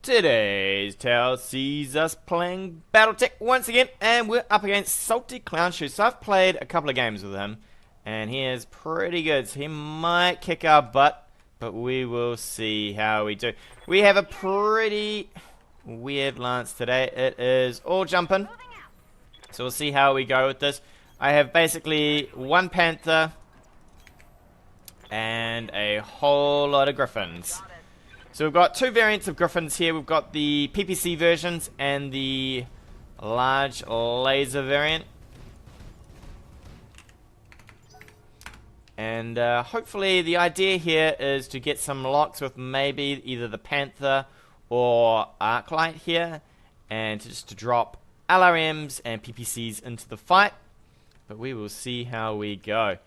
Today's tale sees us playing BattleTech once again, and we're up against Salty Clown Shoe. So I've played a couple of games with him, and he is pretty good. So he might kick our butt, but we will see how we do. We have a pretty weird Lance today. It is all jumping, so we'll see how we go with this. I have basically one Panther and a whole lot of Griffins. So we've got two variants of Griffins here. We've got the PPC versions and the large laser variant. And hopefully the idea here is to get some locks with maybe either the Panther or Arclight here, and just to drop LRMs and PPCs into the fight. But we will see how we go.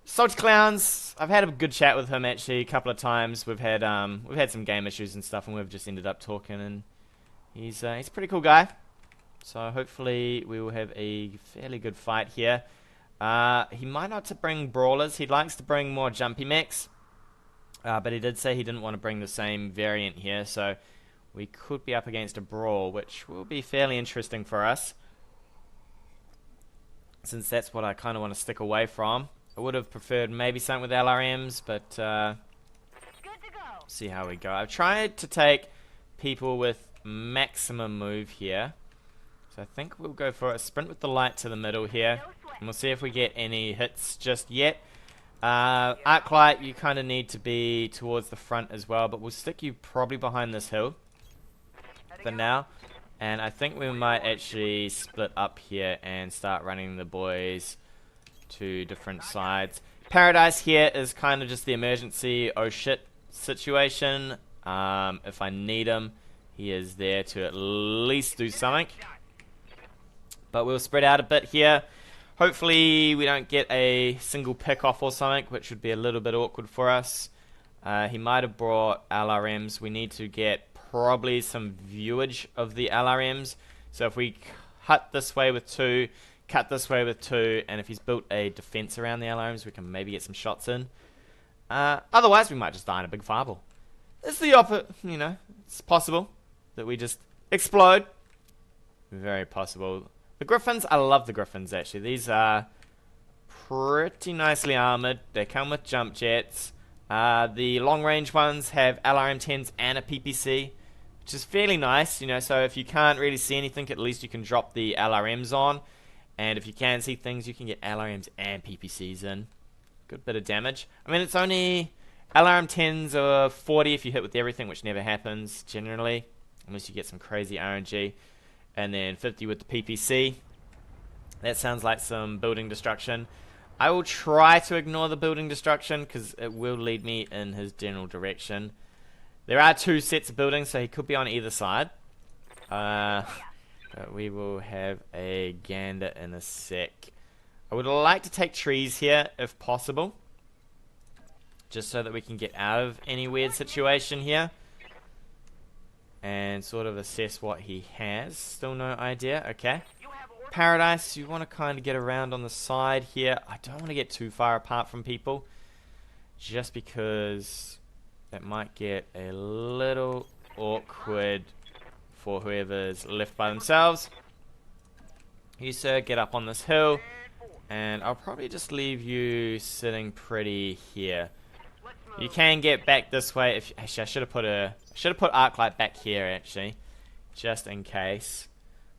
Salty Clowns, I've had a good chat with him actually a couple of times. We've had some game issues and stuff, and we've just ended up talking, and he's a pretty cool guy. So hopefully we will have a fairly good fight here. He might not to bring brawlers. He likes to bring more jumpy mechs, but he did say he didn't want to bring the same variant here, so we could be up against a brawl, which will be fairly interesting for us, since that's what I kind of want to stick away from. I would have preferred maybe something with LRMs, but see how we go. I've tried to take people with maximum move here, so I think we'll go for a sprint with the light to the middle here, and we'll see if we get any hits just yet. Arclight, you kind of need to be towards the front as well, but we'll stick you probably behind this hill for now, and I think we might actually split up here and start running the boys to different sides. Paradise here is kind of just the emergency oh shit situation. If I need him, he is there to at least do something. But we'll spread out a bit here. Hopefully we don't get a single pick off or something, which would be a little bit awkward for us. He might have brought LRMs. We need to get probably some viewage of the LRMs. So if we cut this way with two, cut this way with two, and if he's built a defense around the LRMs, we can maybe get some shots in. Otherwise, we might just die in a big fireball. It's the opposite, you know, it's possible that we just explode. Very possible. The Griffins, I love the Griffins actually. These are pretty nicely armored. They come with jump jets. The long range ones have LRM 10s and a PPC, which is fairly nice, you know, so if you can't really see anything, at least you can drop the LRMs on. And if you can see things, you can get LRMs and PPCs in. Good bit of damage. I mean, it's only LRM 10s or 40 if you hit with everything, which never happens generally, unless you get some crazy RNG. And then 50 with the PPC. That sounds like some building destruction. I will try to ignore the building destruction, because it will lead me in his general direction. There are two sets of buildings, so he could be on either side. But we will have a gander in a sec. I would like to take trees here, if possible, just so that we can get out of any weird situation here and sort of assess what he has. Still no idea. Okay. Paradise, you want to kind of get around on the side here. I don't want to get too far apart from people, just because that might get a little awkward for whoever's left by themselves. You, sir, get up on this hill, and I'll probably just leave you sitting pretty here. You can get back this way. If actually, I should have put Arclight back here actually, just in case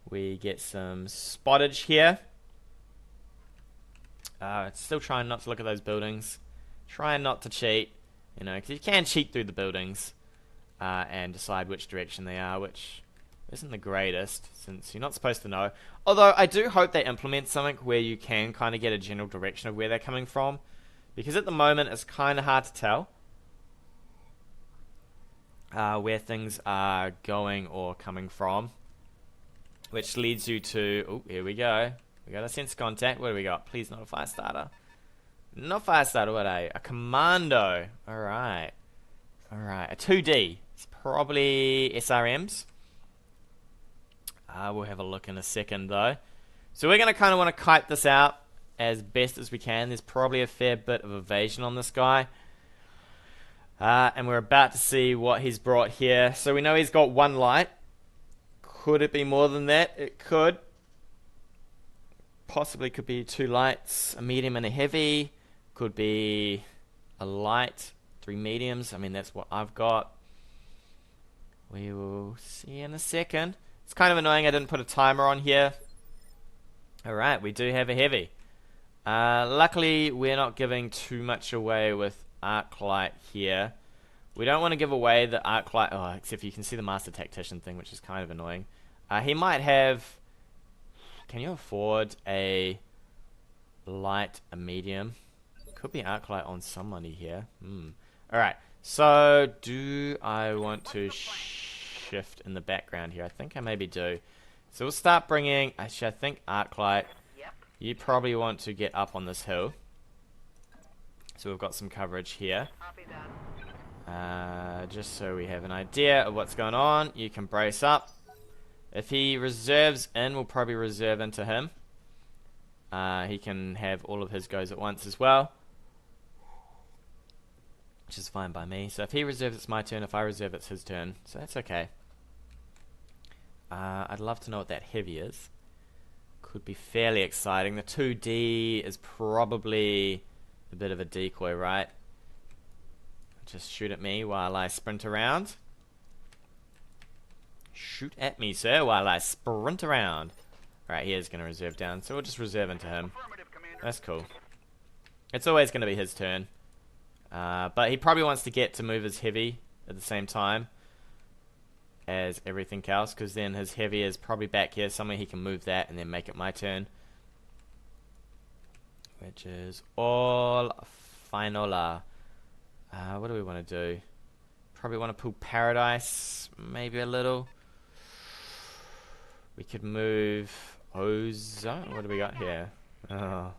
we get some spottage here. Still trying not to look at those buildings. Trying not to cheat, you know, because you can cheat through the buildings and decide which direction they are, which isn't the greatest, since you're not supposed to know. Although I do hope they implement something where you can kind of get a general direction of where they're coming from, because at the moment it's kind of hard to tell where things are going or coming from, which leads you to, oh, here we go. We got a sense contact. What do we got? Please not a fire starter. Not fire starter, what a commando. Alright. Alright, a 2D. It's probably SRMs. We'll have a look in a second though. So we're going to kind of want to kite this out as best as we can. There's probably a fair bit of evasion on this guy. And we're about to see what he's brought here. So we know he's got one light. Could it be more than that? It could. Possibly could be 2 lights, a medium and a heavy. Could be a light, 3 mediums. I mean, that's what I've got. We will see in a second. It's kind of annoying I didn't put a timer on here. Alright, we do have a heavy. Luckily, we're not giving too much away with Arclight here. We don't want to give away the Arclight. Oh, except you can see the Master Tactician thing, which is kind of annoying. He might have... Can you afford a light, a medium? Could be Arclight on somebody here. Alright, so do I want to shift in the background here? I think I maybe do. So we'll start bringing... Actually, I think Arclight, you probably want to get up on this hill. So we've got some coverage here. Just so we have an idea of what's going on. You can brace up. If he reserves in, we'll probably reserve into him. He can have all of his goes at once as well, which is fine by me. So if he reserves, it's my turn. If I reserve, it's his turn. So that's okay. I'd love to know what that heavy is. Could be fairly exciting. The 2D is probably a bit of a decoy, right? Just shoot at me while I sprint around. Shoot at me, sir, while I sprint around. Alright, he is going to reserve down, so we'll just reserve into him. That's cool. It's always going to be his turn. But he probably wants to get to move his heavy at the same time as everything else, because then his heavy is probably back here somewhere. He can move that and then make it my turn, which is all finola. What do we want to do? Probably want to pull Paradise, maybe a little. We could move Ozone. What do we got here? Oh.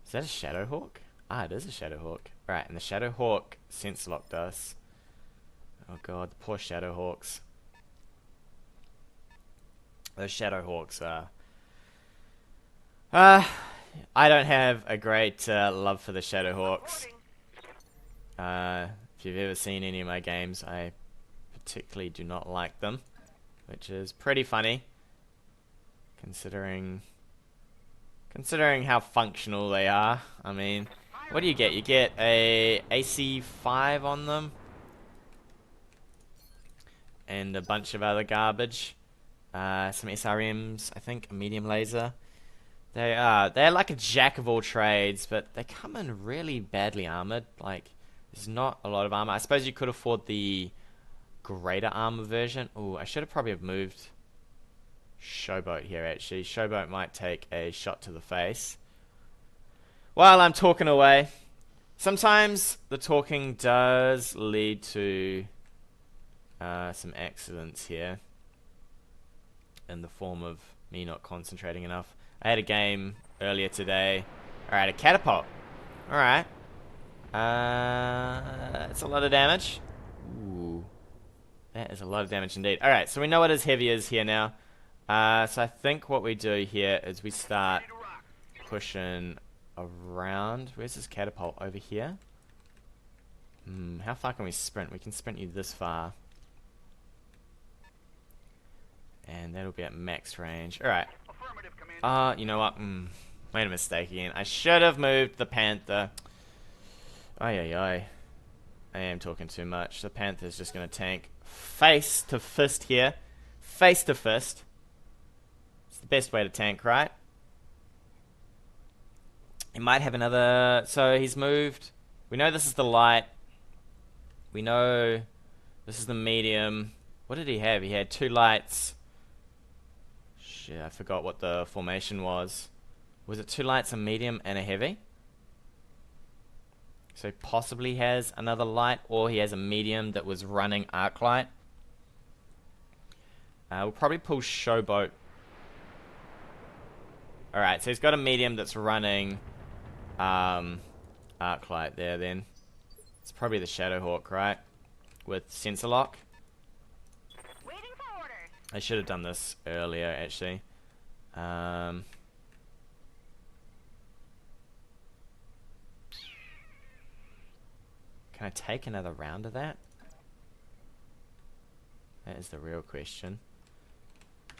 Is that a Shadowhawk? Ah, it is a Shadowhawk. Alright, and the Shadowhawk sense locked us. Oh god, the poor Shadowhawks. Those Shadowhawks are... I don't have a great love for the Shadowhawks. If you've ever seen any of my games, I particularly do not like them, which is pretty funny, considering how functional they are. I mean, what do you get? You get a AC 5 on them, and a bunch of other garbage. Some SRMs, I think, a medium laser. They're like a jack of all trades, but they come in really badly armored. Like, there's not a lot of armor. I suppose you could afford the greater armor version. Oh, I should have probably have moved Showboat here, actually. Showboat might take a shot to the face while I'm talking away. Sometimes the talking does lead to some accidents here, in the form of me not concentrating enough. I had a game earlier today. Alright, a catapult. Alright. That's a lot of damage. Ooh. That is a lot of damage indeed. Alright, so we know what his heavy is here now. So I think what we do here is we start pushing around. Where's this catapult? Over here? How far can we sprint? We can sprint you this far. And that'll be at max range. Alright. You know what? Made a mistake again. I should have moved the Panther. I am talking too much. The Panther's just going to tank face to fist here. Face to fist. It's the best way to tank, right? He might have another... So he's moved. We know this is the light. We know this is the medium. What did he have? He had 2 lights. Shit, I forgot what the formation was. Was it 2 lights, a medium, and a heavy? So he possibly has another light, or he has a medium that was running arc light. We'll probably pull Showboat. Alright, so he's got a medium that's running arc light there then. It's probably the Shadowhawk, right? With sensor lock. Waiting for orders. I should have done this earlier, actually. Can I take another round of that? That is the real question.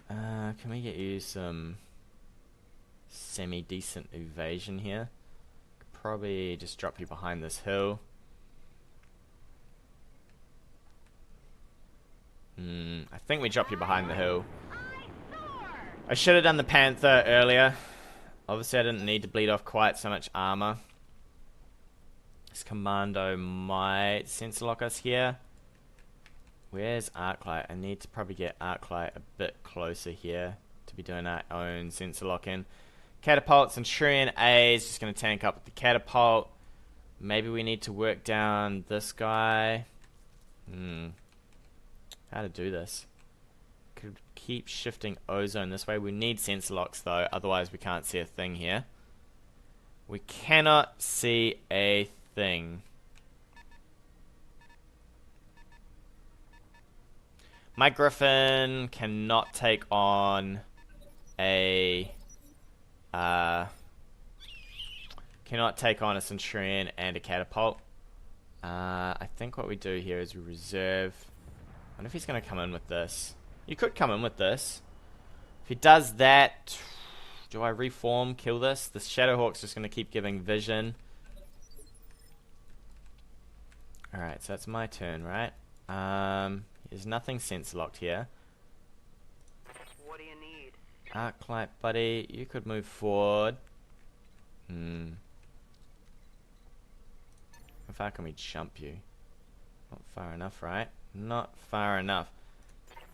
Can we get you some semi-decent evasion here? Could probably just drop you behind this hill. I think we drop you behind the hill. I should have done the Panther earlier. Obviously I didn't need to bleed off quite so much armor. This Commando might sensor lock us here. Where's Arclight? I need to probably get Arclight a bit closer here to be doing our own sensor lock-in. Catapult, Centurion A is just going to tank up with the catapult. Maybe we need to work down this guy. How to do this? Could keep shifting ozone this way. We need sensor locks though, otherwise we can't see a thing here. We cannot see a thing. My Griffin cannot take on a Centurion and a catapult. I think what we do here is we reserve. I wonder if he's going to come in with this. You could come in with this. If he does that, do I reform, kill this? The Shadowhawk's just going to keep giving vision. Alright, so that's my turn, right? There's nothing sensor locked here. What do you need? Arclight, buddy, you could move forward. How far can we jump you? Not far enough, right? Not far enough.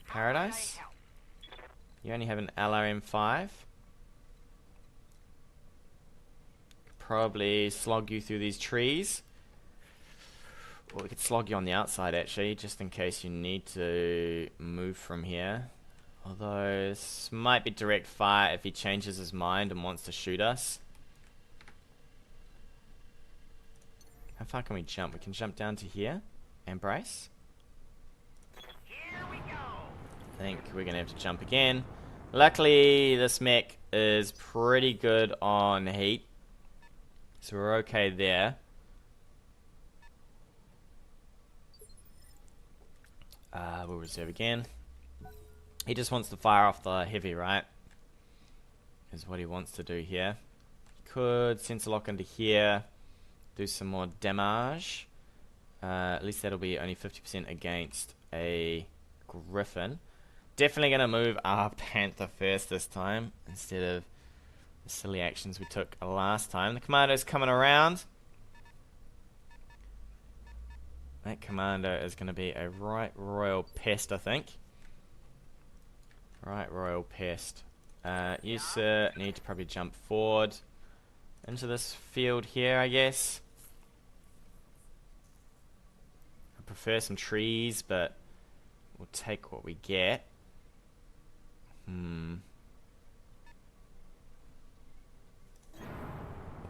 Paradise? You only have an LRM5. Could probably slog you through these trees. Or we could slog you on the outside actually, just in case you need to move from here. Although this might be direct fire if he changes his mind and wants to shoot us. How far can we jump? We can jump down to here. Embrace. Here we go. I think we're going to have to jump again. Luckily, this mech is pretty good on heat. So we're okay there. We'll reserve again. He just wants to fire off the heavy, right? Is what he wants to do here. He could sensor lock into here. Do some more damage. At least that'll be only 50% against a Griffin. Definitely going to move our Panther first this time, instead of the silly actions we took last time. The Commando's coming around. That Commando is going to be a right royal pest, I think. Right royal pest. You, sir, need to probably jump forward into this field here, I guess. I prefer some trees, but we'll take what we get.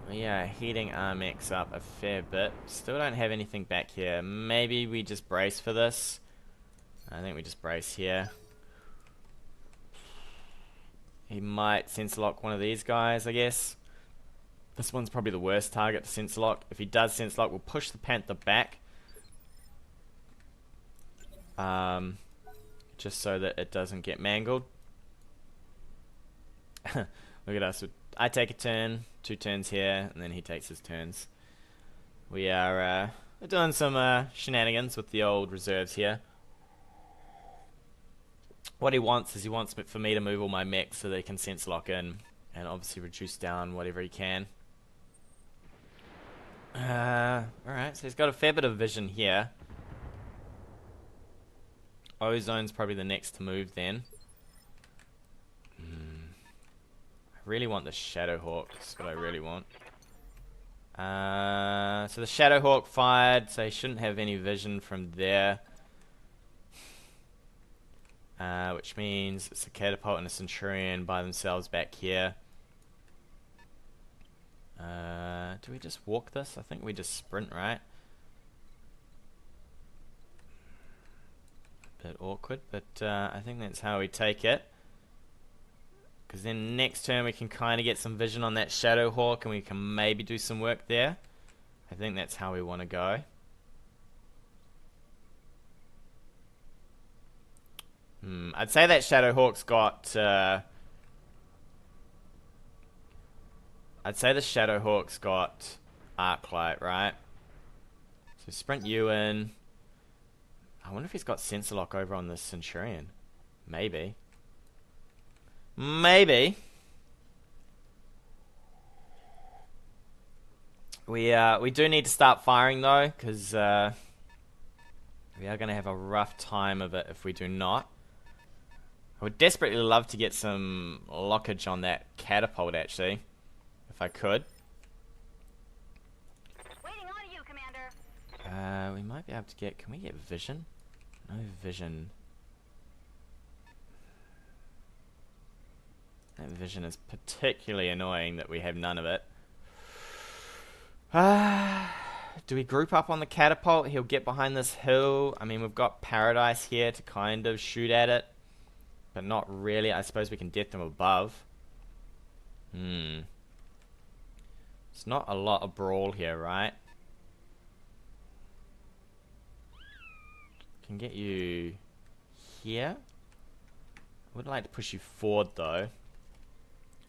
We are heating our mechs up a fair bit. Still don't have anything back here. Maybe we just brace for this. I think we just brace here. He might sensor lock one of these guys, I guess. This one's probably the worst target to sensor lock. If he does sensor lock, we'll push the Panther back. Just so that it doesn't get mangled. Look at us. I take a turn, 2 turns here, and then he takes his turns. We are we're doing some shenanigans with the old reserves here. What he wants is he wants for me to move all my mechs so they can sense lock in, and obviously reduce down whatever he can. Alright, so he's got a fair bit of vision here. Ozone's probably the next to move then. I really want the Shadowhawk. That's what I really want. So the Shadowhawk fired, so he shouldn't have any vision from there. Which means it's a catapult and a Centurion by themselves back here. Do we just walk this? I think we just sprint, right? A bit awkward, but I think that's how we take it. Because then next turn we can kind of get some vision on that Shadowhawk and we can maybe do some work there. I think that's how we want to go. I'd say that Shadowhawk's got... I'd say the Shadowhawk's got Arclight, right? So sprint you in. I wonder if he's got sensor lock over on the Centurion. Maybe. Maybe. We do need to start firing though, because we are going to have a rough time of it if we do not. I would desperately love to get some lockage on that catapult actually, if I could. Waiting on you, Commander. We might be able to get... Can we get vision? No vision. That vision is particularly annoying that we have none of it. Do we group up on the catapult? He'll get behind this hill. I mean, we've got Paradise here to kind of shoot at it. But not really. I suppose we can death them above. It's not a lot of brawl here, right? Can get you here. I would like to push you forward though.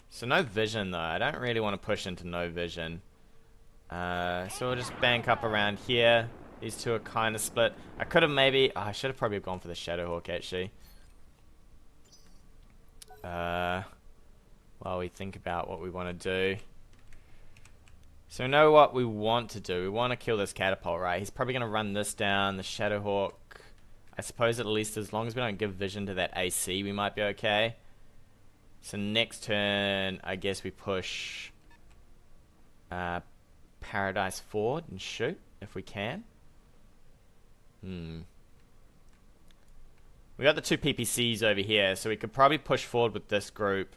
So no vision though. I don't really want to push into no vision. So we'll just bank up around here. These two are kind of split. I could have maybe... Oh, I should have probably gone for the Shadowhawk actually. While we think about what we want to do. So we know what we want to do. We want to kill this catapult, right? He's probably going to run this down. The Shadowhawk... I suppose at least as long as we don't give vision to that AC, we might be okay. So next turn, I guess we push Paradise forward and shoot, if we can. We got the two PPCs over here, so we could probably push forward with this group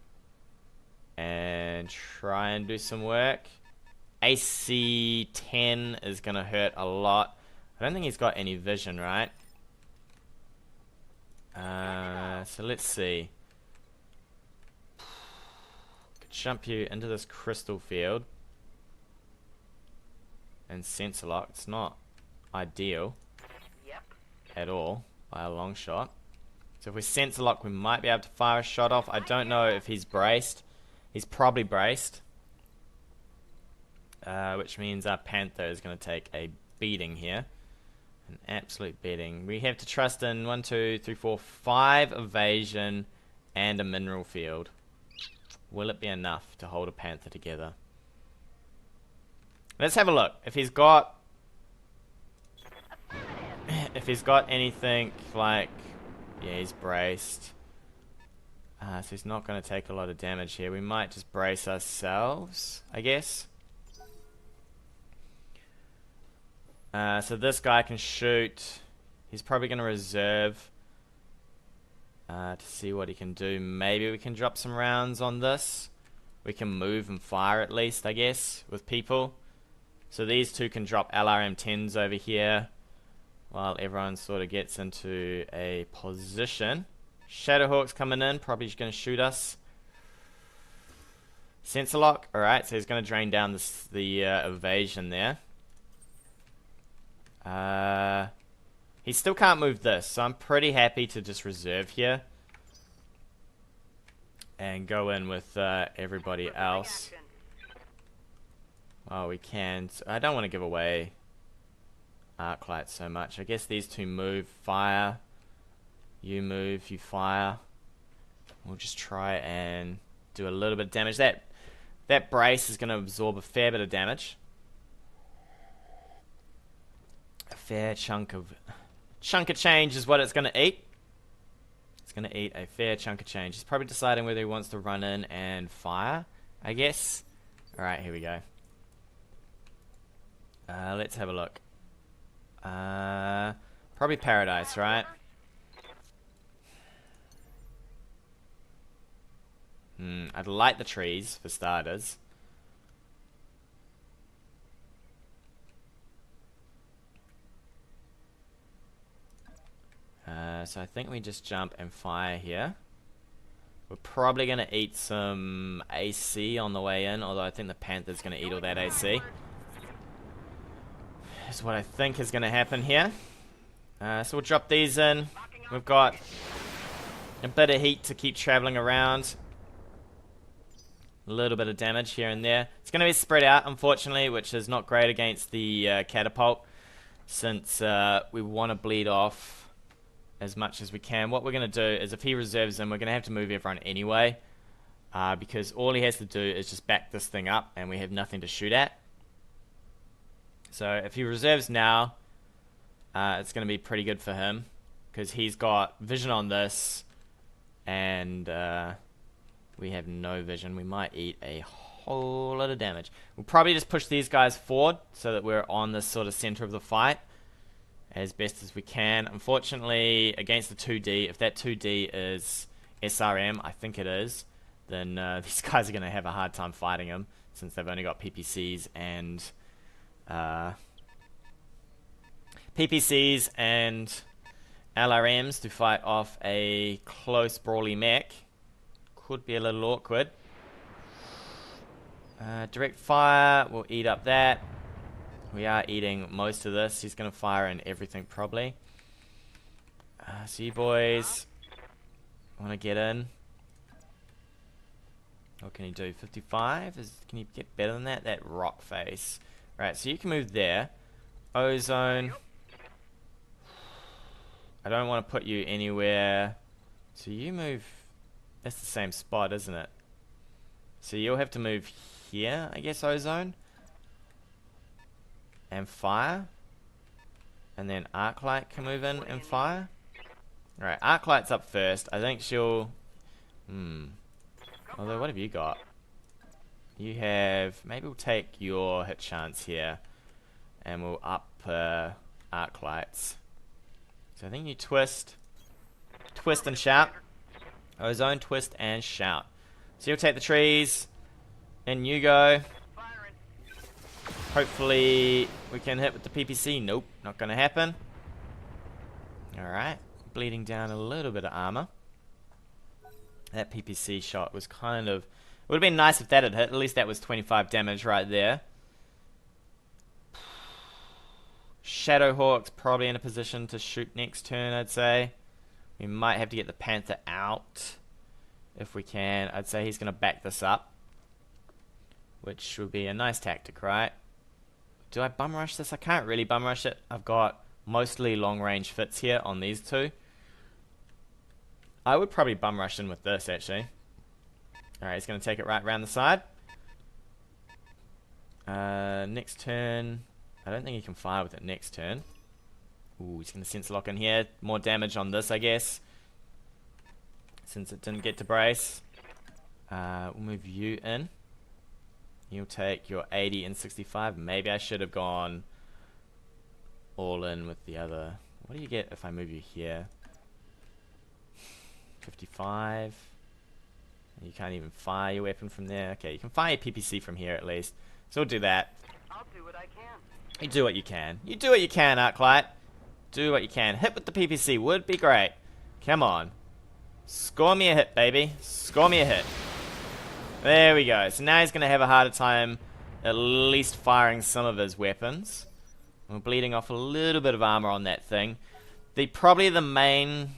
and try and do some work. AC 10 is going to hurt a lot. I don't think he's got any vision, right? So let's see. Could jump you into this crystal field and sensor lock. It's not ideal at all by a long shot. So if we sensor lock, we might be able to fire a shot off. I don't know if he's braced. He's probably braced, which means our Panther is going to take a beating here. An absolute beating. We have to trust in 1, 2, 3, 4, 5 evasion and a mineral field. Will it be enough to hold a Panther together? Let's have a look. If he's got anything like... Yeah, he's braced. So he's not going to take a lot of damage here. We might just brace ourselves, I guess. So this guy can shoot. He's probably going to reserve to see what he can do. Maybe we can drop some rounds on this. We can move and fire at least, I guess, with people. So these two can drop LRM-10s over here while everyone sort of gets into a position. Shadowhawk's coming in, probably going to shoot us. Sensor lock, alright, so he's going to drain down the evasion there. He still can't move this, so I'm pretty happy to just reserve here and go in with everybody else. Oh, we can. So I don't want to give away Arclight so much. I guess these two move, fire. You move, you fire. We'll just try and do a little bit of damage. That brace is going to absorb a fair bit of damage. A fair chunk of change is what it's going to eat. It's going to eat a fair chunk of change. He's probably deciding whether he wants to run in and fire, I guess. Alright, here we go. Let's have a look. Probably Paradise, right? I'd light the trees, for starters. So I think we just jump and fire here. We're probably going to eat some AC on the way in, although I think the Panther's going to eat all that AC. Is what I think is going to happen here. So we'll drop these in. We've got A bit of heat to keep traveling around. A little bit of damage here and there. It's going to be spread out, unfortunately, which is not great against the catapult, since we want to bleed off as much as we can. What we're going to do is, if he reserves him, we're going to have to move everyone anyway, because all he has to do is just back this thing up, and we have nothing to shoot at. So if he reserves now, it's going to be pretty good for him, because he's got vision on this, and we have no vision. We might eat a whole lot of damage. We'll probably just push these guys forward so that we're on this sort of center of the fight as best as we can. Unfortunately, against the 2D, if that 2D is SRM, I think it is, then these guys are going to have a hard time fighting him, since they've only got PPCs and LRMs to fight off a close brawly mech. Could be a little awkward. Direct fire will eat up that. We are eating most of this. He's going to fire in everything probably. So you boys want to get in. What can he do? 55? Can he get better than that? That rock face. Right, so you can move there. Ozone. I don't want to put you anywhere. So you move... That's the same spot, isn't it? So you'll have to move here, I guess, Ozone. And fire. And then Arclight can move in and fire. Alright, Arclight's up first. I think she'll... Although, what have you got? You have... Maybe we'll take your hit chance here. And we'll up Arclights. So I think you twist. Twist and shout. Ozone, twist, and shout. So you'll take the trees. And you go. Hopefully we can hit with the PPC. Nope, not going to happen. Alright. Bleeding down a little bit of armor. That PPC shot was kind of... It would have been nice if that had hit. At least that was 25 damage right there. Shadowhawk's probably in a position to shoot next turn, I'd say. We might have to get the Panther out if we can. I'd say he's going to back this up, which would be a nice tactic, right? Do I bum rush this? I can't really bum rush it. I've got mostly long range fits here on these two. I would probably bum rush in with this, actually. Alright, he's going to take it right around the side. Next turn... I don't think he can fire with it next turn. Ooh, he's going to sense lock in here. More damage on this, I guess, since it didn't get to brace. We'll move you in. You'll take your 80 and 65. Maybe I should have gone all in with the other. What do you get if I move you here? 55. You can't even fire your weapon from there. Okay, you can fire your PPC from here at least. So we'll do that. I'll do what I can. You do what you can. You do what you can, Arclight. Do what you can. Hit with the PPC would be great. Come on. Score me a hit, baby. Score me a hit. There we go. So now he's going to have a harder time at least firing some of his weapons. We're bleeding off a little bit of armor on that thing. Probably the main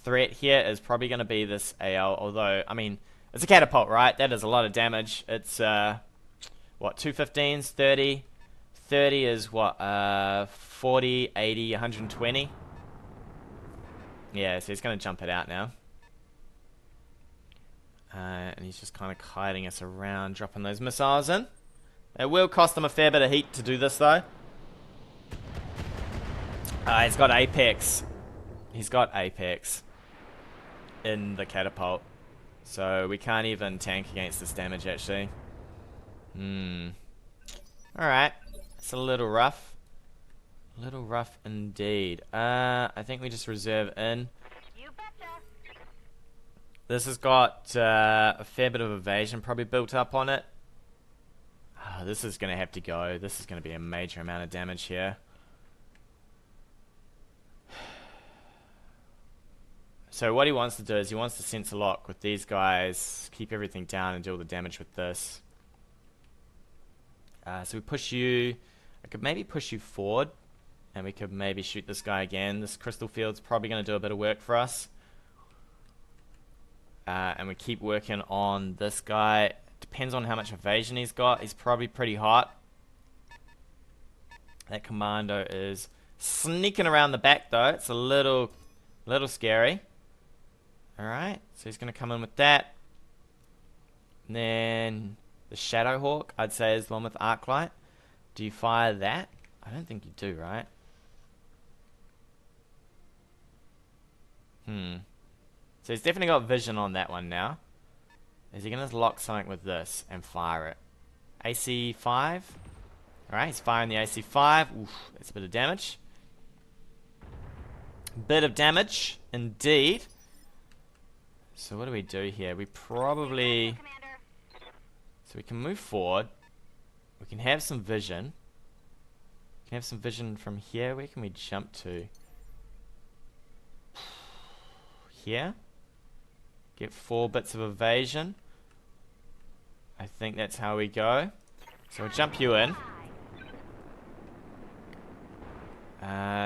threat here is probably going to be this AL. Although, I mean, it's a catapult, right? That is a lot of damage. It's, what, 215s, 30... 30 is what, 40, 80, 120. Yeah, so he's going to jump it out now. And he's just kind of kiting us around, dropping those missiles in. It will cost him a fair bit of heat to do this, though. He's got Apex. He's got Apex in the catapult. So we can't even tank against this damage, actually. Alright. It's a little rough. A little rough indeed. I think we just reserve in. You betcha. This has got a fair bit of evasion probably built up on it. This is going to have to go. This is going to be a major amount of damage here. So what he wants to do is he wants to sense a lock with these guys, keep everything down and do all the damage with this. So we push you. I could maybe push you forward, and we could maybe shoot this guy again. This crystal field's probably going to do a bit of work for us. and we keep working on this guy. Depends on how much evasion he's got. He's probably pretty hot. That commando is sneaking around the back though. It's a little scary. Alright, so he's going to come in with that. And then the Shadowhawk, I'd say, is the one with Arclight. Do you fire that? I don't think you do, right? So he's definitely got vision on that one now. Is he going to lock something with this and fire it? AC5? Alright, he's firing the AC5. Oof, that's a bit of damage. Bit of damage, indeed. So what do we do here? We probably... So we can move forward. We can have some vision. We can have some vision from here. Where can we jump to? Here. Get 4 bits of evasion. I think that's how we go. So we'll jump you in.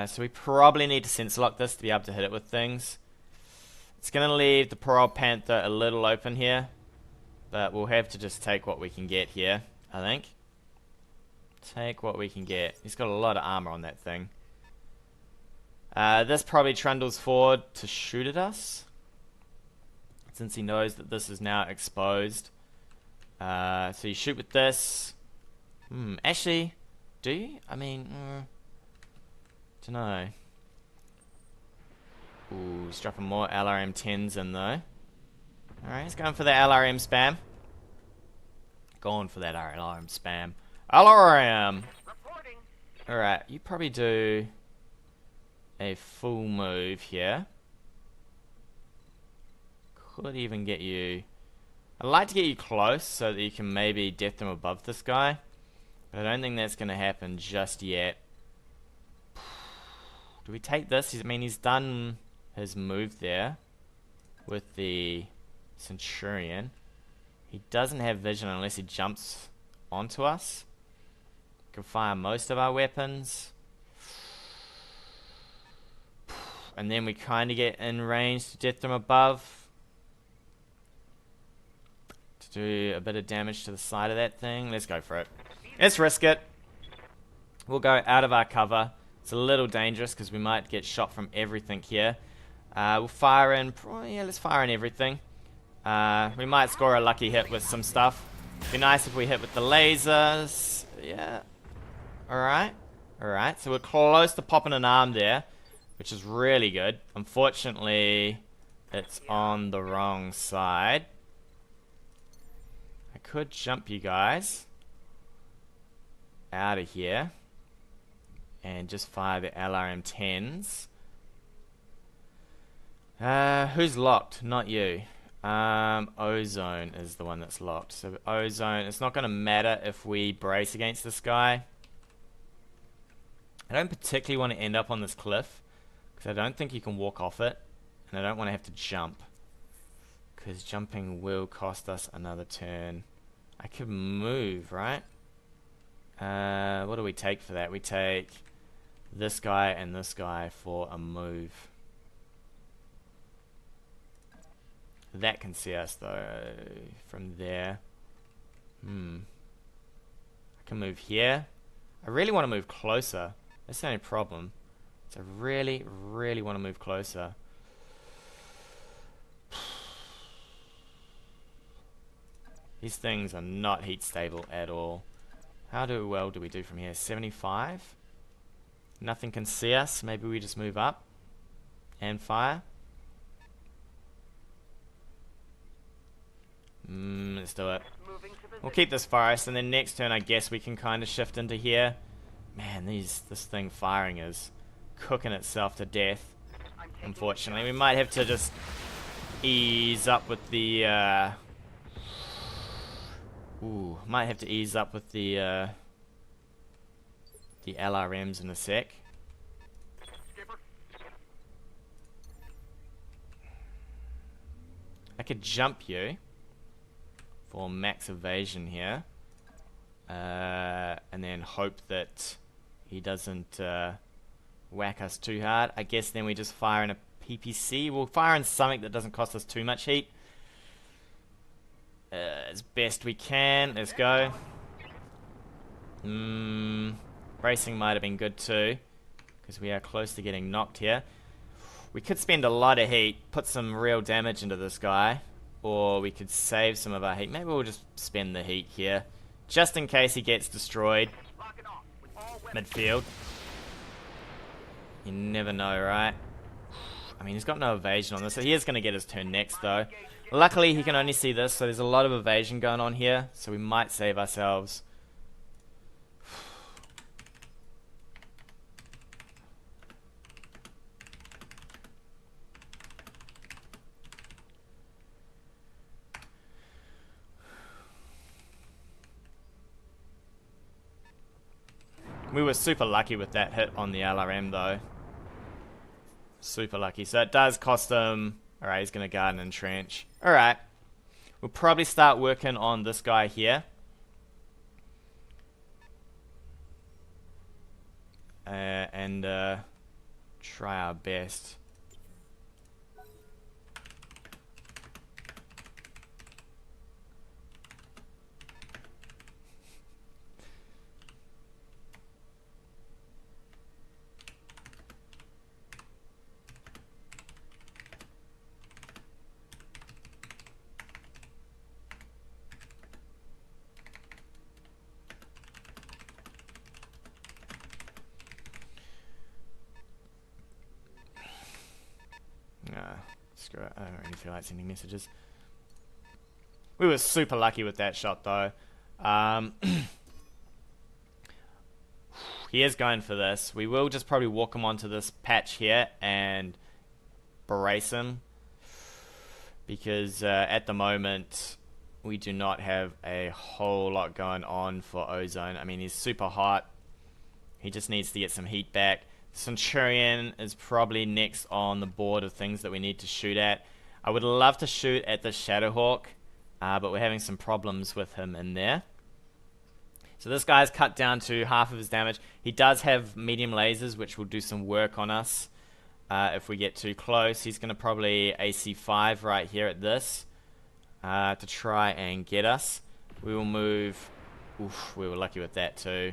So we probably need to sense lock this to be able to hit it with things. It's going to leave the poor old Panther a little open here. But we'll have to just take what we can get here, I think. Take what we can get. He's got a lot of armor on that thing. This probably trundles forward to shoot at us, since he knows that this is now exposed. So you shoot with this. Actually, do you? I mean, dunno. Ooh, he's dropping more LRM-10s in though. Alright, he's going for the LRM spam. Going for that LRM spam. LRM! Alright, you probably do a full move here. Could even get you... I'd like to get you close so that you can maybe death them above this guy. But I don't think that's going to happen just yet. Do we take this? I mean, he's done his move there with the Centurion. He doesn't have vision unless he jumps onto us. Can fire most of our weapons. And then we kind of get in range to death them above. To do a bit of damage to the side of that thing. Let's go for it. Let's risk it. We'll go out of our cover. It's a little dangerous because we might get shot from everything here. We'll fire in... Yeah, let's fire in everything. We might score a lucky hit with some stuff. Be nice if we hit with the lasers. Yeah. Alright. Alright, so we're close to popping an arm there, which is really good. Unfortunately, it's on the wrong side. I could jump you guys out of here and just fire the LRM-10s. Who's locked? Not you. Ozone is the one that's locked. So Ozone, it's not going to matter if we brace against this guy. I don't particularly want to end up on this cliff, because I don't think you can walk off it, and I don't want to have to jump, because jumping will cost us another turn. I could move, right? What do we take for that? We take this guy and this guy for a move. That can see us though from there. I can move here. I really want to move closer. That's the only problem. So I really, really want to move closer. These things are not heat stable at all. How well do we do from here? 75? Nothing can see us. Maybe we just move up and fire. Let's do it. We'll keep this forest, and then next turn I guess we can kind of shift into here. Man, this thing firing is cooking itself to death. Unfortunately, we might have to just ease up with the might have to ease up with the LRMs in a sec. I could jump you for max evasion here, and then hope that he doesn't whack us too hard. I guess then we just fire in a PPC. We'll fire in something that doesn't cost us too much heat. as best we can. Let's go. Bracing might have been good too, because we are close to getting knocked here. We could spend a lot of heat, put some real damage into this guy, or we could save some of our heat. Maybe we'll just spend the heat here, just in case he gets destroyed. Midfield. You never know, right? I mean, he's got no evasion on this, so he is going to get his turn next, though. Luckily, he can only see this, so there's a lot of evasion going on here, so we might save ourselves. We were super lucky with that hit on the LRM, though. Super lucky. So it does cost him... Alright, he's going to guard and entrench. Alright. We'll probably start working on this guy here. And try our best. Screw it. I don't really feel like sending messages. We were super lucky with that shot, though. He is going for this. We will just probably walk him onto this patch here and brace him. Because at the moment, we do not have a whole lot going on for Ozone. I mean, he's super hot. He just needs to get some heat back. Centurion is probably next on the board of things that we need to shoot at. I would love to shoot at the Shadowhawk, but we're having some problems with him in there. So this guy's cut down to half of his damage. He does have medium lasers, which will do some work on us if we get too close. He's going to probably AC5 right here at this to try and get us. We will move... Oof, we were lucky with that too.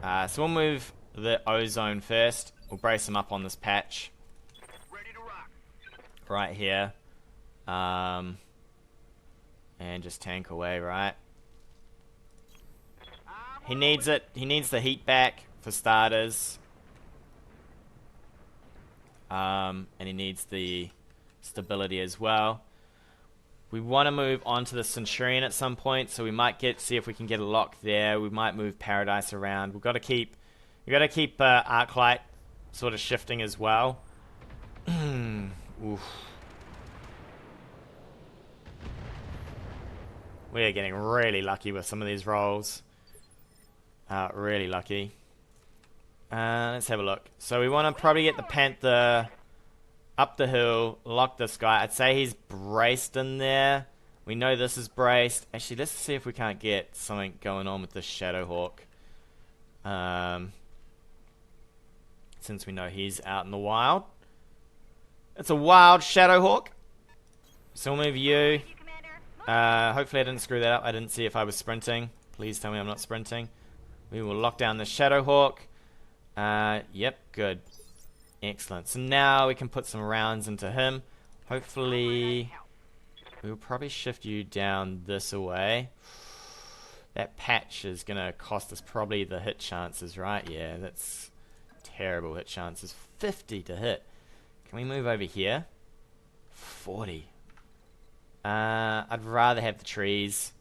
So we'll move the Ozone first. We'll brace him up on this patch. Ready to rock. Right here. And just tank away, right? He needs it. He needs the heat back, for starters. And he needs the stability as well. We want to move on to the Centurion at some point, so we might see if we can get a lock there. We might move Paradise around. We've got to keep Arclight sort of shifting as well. Oof. We are getting really lucky with some of these rolls. Really lucky. Let's have a look. So we want to probably get the Panther up the hill, lock this guy. I'd say he's braced in there. We know this is braced. Actually, let's see if we can't get something going on with this Shadowhawk. Since we know he's out in the wild. It's a wild Shadowhawk. So we'll move you. Hopefully I didn't screw that up. I didn't see if I was sprinting. Please tell me I'm not sprinting. We will lock down the Shadowhawk. Yep, good. Excellent. So now we can put some rounds into him. Hopefully... We'll probably shift you down this away. That patch is going to cost us probably the hit chances, right? Yeah, that's terrible hit chances. 50 to hit. Can we move over here? 40. I'd rather have the trees.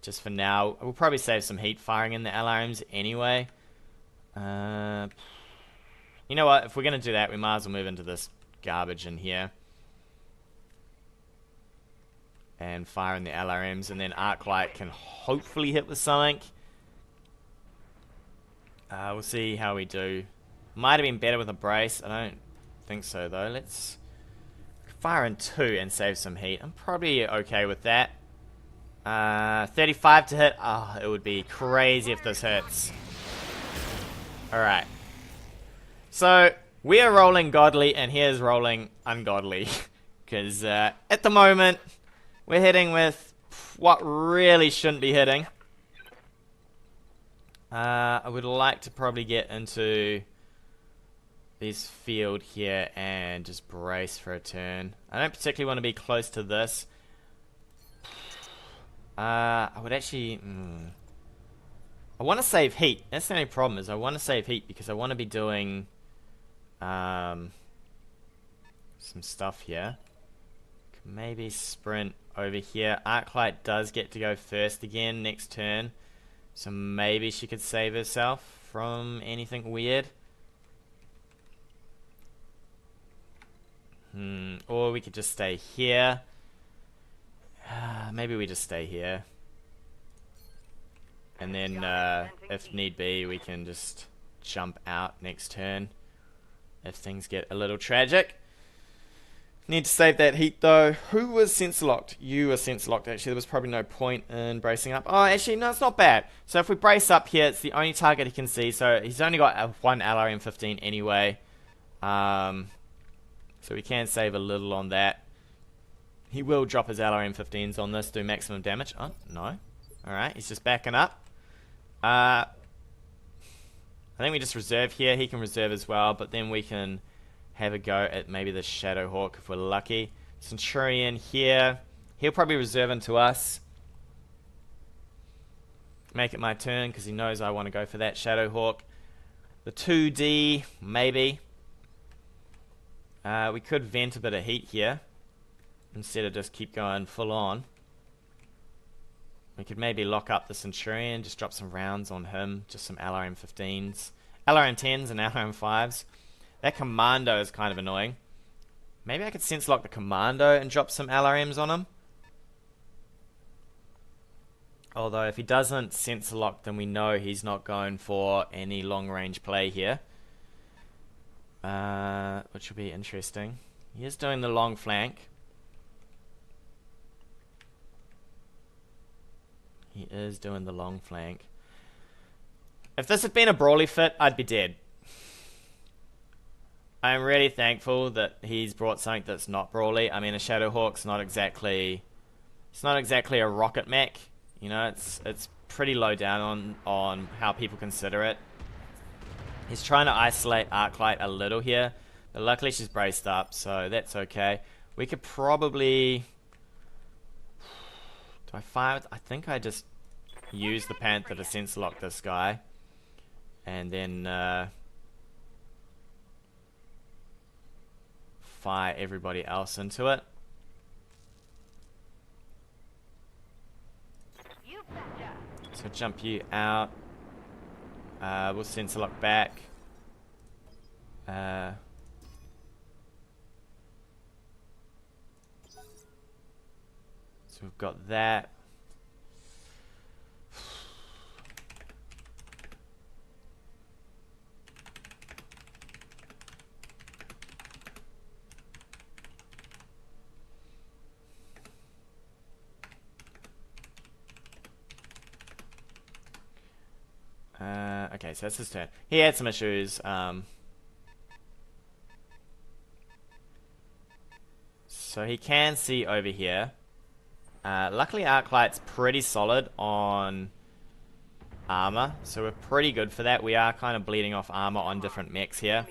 Just for now. We'll probably save some heat firing in the LRMs anyway. You know what? If we're going to do that, we might as well move into this garbage in here. And fire in the LRMs, and then Arclight can hopefully hit with something. We'll see how we do. Might have been better with a brace. I don't think so, though. Let's fire in 2 and save some heat. I'm probably okay with that. 35 to hit. Oh, it would be crazy if this hits. Alright. So, we are rolling godly, and he is rolling ungodly. Because at the moment... We're hitting with what really shouldn't be hitting. I would like to probably get into this field here and just brace for a turn. I don't particularly want to be close to this. I would actually... I want to save heat. That's the only problem, is I want to save heat because I want to be doing some stuff here. Maybe sprint over here. Arclight does get to go first again next turn, so maybe she could save herself from anything weird. Or we could just stay here. Maybe we just stay here. And then, if need be, we can just jump out next turn if things get a little tragic. Need to save that heat though. Who was sensor locked? You were sensor locked actually. There was probably no point in bracing up. Oh, actually, no, it's not bad. So if we brace up here, it's the only target he can see. So he's only got one LRM-15 anyway. So we can save a little on that. He will drop his LRM-15s on this, do maximum damage. Oh, no. Alright, he's just backing up. I think we just reserve here. He can reserve as well, but then we can have a go at maybe the Shadowhawk if we're lucky. Centurion here. He'll probably reserve into us. Make it my turn because he knows I want to go for that Shadowhawk. The 2D, maybe. We could vent a bit of heat here instead of just keep going full on. We could maybe lock up the Centurion, just drop some rounds on him, just some LRM-15s. LRM-10s and LRM-5s. That Commando is kind of annoying. Maybe I could sense lock the Commando and drop some LRMs on him. Although if he doesn't sense lock, then we know he's not going for any long range play here. Which will be interesting. He is doing the long flank. He is doing the long flank. If this had been a brawly fit, I'd be dead. I am really thankful that he's brought something that's not brawly. I mean, a Shadowhawk's not exactly... It's not exactly a rocket mech. You know, it's pretty low down on how people consider it. He's trying to isolate Arclight a little here. But luckily she's braced up, so that's okay. We could probably... Do I fire? I think I just use the Panther to sense lock this guy. And then... fire everybody else into it. So jump you out. We'll sensor lock back. So we've got that. Okay, so that's his turn. He had some issues. So he can see over here. Luckily Arclight's pretty solid on armor, so we're pretty good for that. We are kind of bleeding off armor on different mechs here.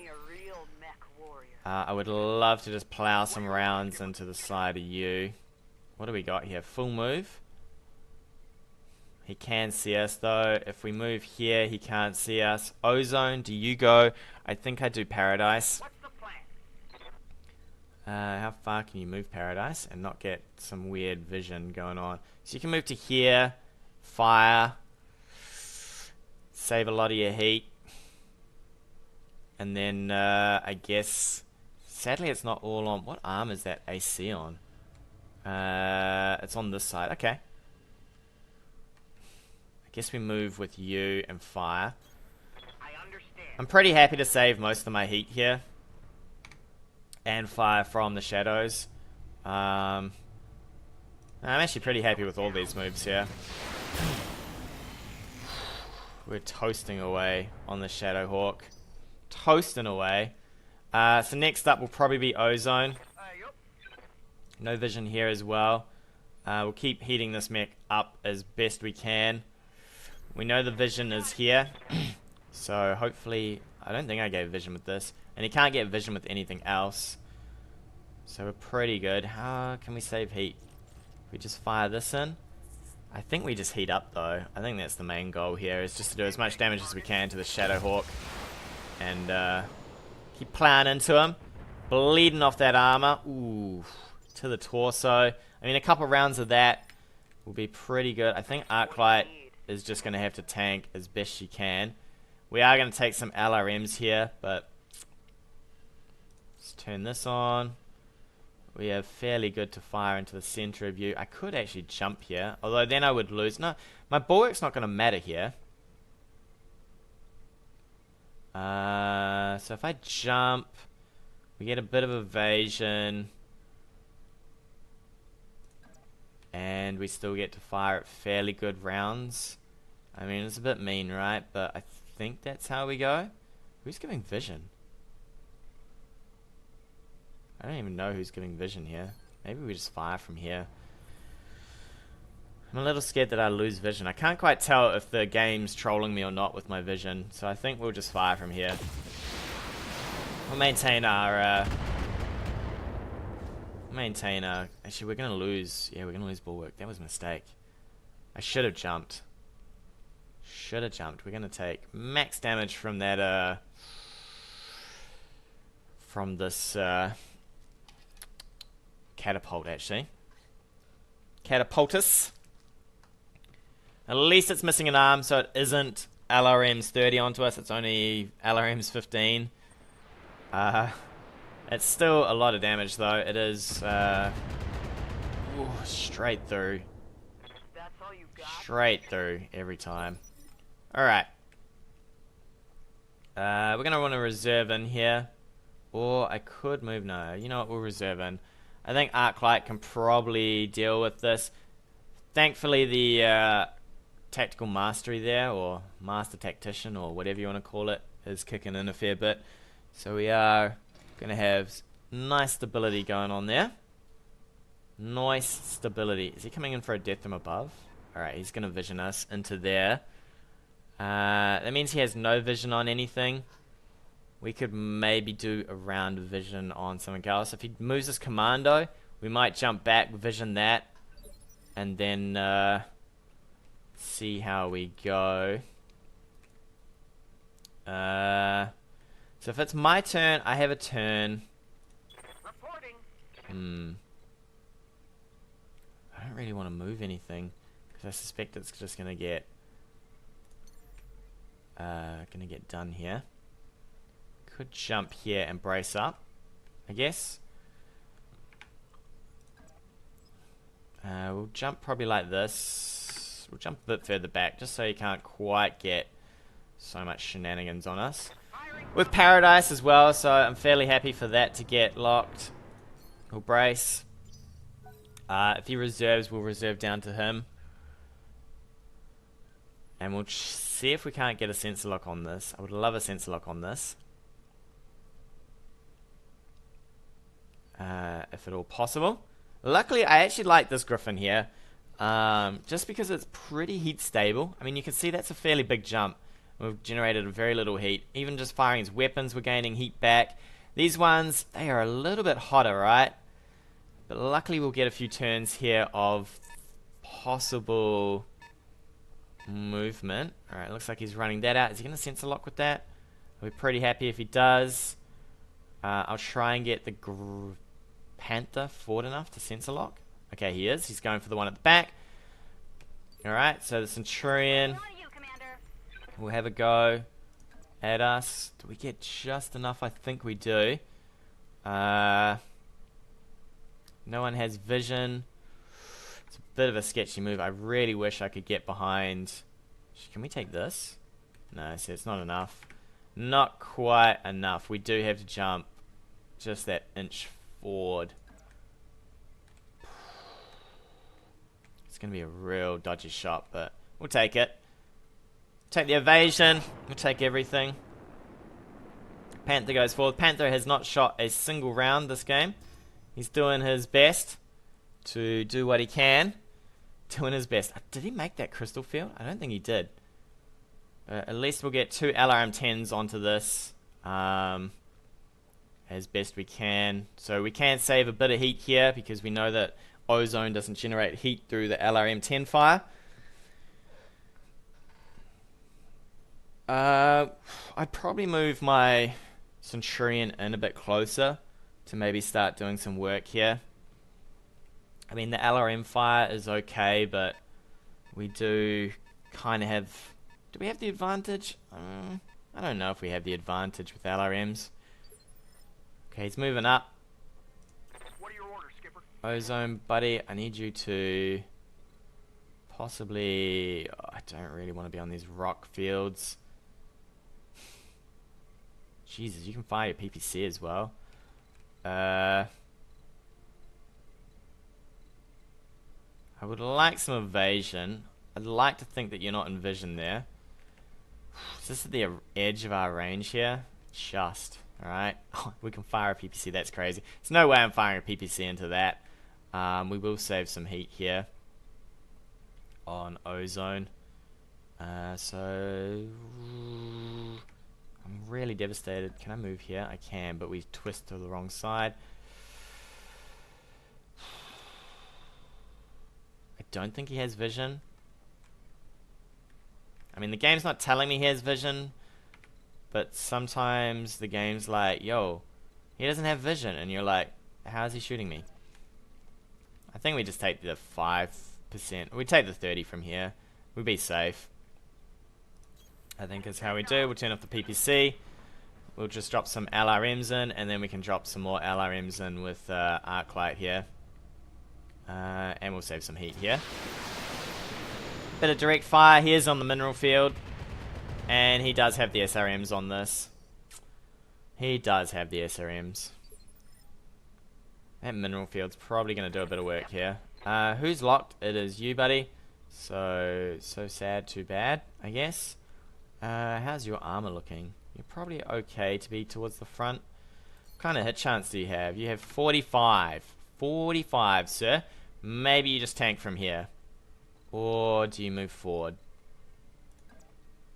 I would love to just plow some rounds into the side of you. What do we got here? Full move. He can see us though. If we move here, he can't see us. Ozone, do you go? I think I do Paradise. How far can you move Paradise and not get some weird vision going on? So you can move to here, fire, save a lot of your heat. And then, I guess, sadly it's not all on. What arm is that AC on? It's on this side. Okay. Guess we move with you and fire. I'm pretty happy to save most of my heat here. And fire from the shadows. I'm actually pretty happy with all these moves here. We're toasting away on the Shadowhawk. Toasting away. So next up will probably be Ozone. No vision here as well. We'll keep heating this mech up as best we can. We know the vision is here. So hopefully, I don't think I gave vision with this. And he can't get vision with anything else. So we're pretty good. How can we save heat? We just fire this in. I think we just heat up though. I think that's the main goal here, is just to do as much damage as we can to the Shadowhawk. And keep plowing into him. Bleeding off that armor. Ooh, to the torso. I mean, a couple rounds of that will be pretty good. I think Arclight is just going to have to tank as best she can. We are going to take some LRMs here, but let's turn this on. We are fairly good to fire into the center of you. I could actually jump here, although then I would lose. No, my bulwark's not going to matter here. So if I jump, we get a bit of evasion. And we still get to fire at fairly good rounds. I mean, it's a bit mean, right? But I think that's how we go. Who's giving vision? I don't even know who's giving vision here. Maybe we just fire from here. I'm a little scared that I lose vision. I can't quite tell if the game's trolling me or not with my vision. So I think we'll just fire from here. We'll maintain our... Actually, we're going to lose... Yeah, we're going to lose bulwark. That was a mistake. I should have jumped. Should have jumped. We're going to take max damage from that... From this... catapult, actually. Catapultus. At least it's missing an arm, so it isn't LRM's 30 onto us. It's only LRM's 15. It's still a lot of damage, though. It is ooh, straight through. That's all you got? Straight through every time. Alright. We're going to want to reserve in here. Or I could move... No, you know what? We'll reserve in. I think Arclight can probably deal with this. Thankfully, the tactical mastery there, or master tactician, or whatever you want to call it, is kicking in a fair bit. So we are going to have nice stability going on there. Nice stability. Is he coming in for a death from above? Alright, he's going to vision us into there. That means he has no vision on anything. We could maybe do a round of vision on something else. If he moves his commando, we might jump back, vision that, and then see how we go. So if it's my turn, I have a turn. Reporting. I don't really want to move anything, because I suspect it's just going to get done here. Could jump here and brace up, I guess. We'll jump probably like this. We'll jump a bit further back, just so you can't quite get so much shenanigans on us. With Paradise as well, so I'm fairly happy for that to get locked. We'll brace. If he reserves, we'll reserve down to him. And we'll see if we can't get a sensor lock on this. I would love a sensor lock on this. If at all possible. Luckily, I actually like this Griffin here. Just because it's pretty heat stable. I mean, you can see that's a fairly big jump. We've generated very little heat. Even just firing his weapons, we're gaining heat back. These ones, they are a little bit hotter, right? But luckily, we'll get a few turns here of possible movement. Alright, looks like he's running that out. Is he going to sensor lock with that? I'll be pretty happy if he does. I'll try and get the Panther forward enough to sensor lock. Okay, he is. He's going for the one at the back. Alright, so the Centurion will have a go at us. Do we get just enough? I think we do. No one has vision. It's a bit of a sketchy move. I really wish I could get behind. Can we take this? No, see, it's not enough. Not quite enough. We do have to jump just that inch forward. It's going to be a real dodgy shot, but we'll take it. Take the evasion. We'll take everything. Panther goes forward. Panther has not shot a single round this game. He's doing his best to do what he can. Doing his best. Did he make that crystal field? I don't think he did. At least we'll get 2 LRM-10s onto this as best we can. So we can save a bit of heat here because we know that ozone doesn't generate heat through the LRM-10 fire. I'd probably move my Centurion in a bit closer to maybe start doing some work here. I mean, the LRM fire is okay, but we do kind of have... Do we have the advantage? I don't know if we have the advantage with LRMs. Okay, he's moving up. What are your orders, Skipper? Ozone, buddy, I need you to possibly... Oh, I don't really want to be on these rock fields. Jesus, you can fire your PPC as well. I would like some evasion. I'd like to think that you're not in vision there. Is this at the edge of our range here? Just. Alright. Oh, we can fire a PPC. That's crazy. There's no way I'm firing a PPC into that. We will save some heat here on ozone. So... I'm really devastated. Can I move here? I can, but we twist to the wrong side. I don't think he has vision. I mean, the game's not telling me he has vision, but sometimes the game's like, yo, he doesn't have vision, and you're like, how is he shooting me? I think we just take the 5%. We take the 30 from here. We'd be safe. I think is how we do. We'll turn off the PPC. We'll just drop some LRMs in, and then we can drop some more LRMs in with Arclight here. And we'll save some heat here. Bit of direct fire. He is on the mineral field. And he does have the SRMs on this. He does have the SRMs. That mineral field's probably going to do a bit of work here. Who's locked? It is you, buddy. So sad, too bad, I guess. How's your armor looking? You're probably okay to be towards the front. What kind of hit chance do you have? You have 45. 45, sir. Maybe you just tank from here. Or do you move forward?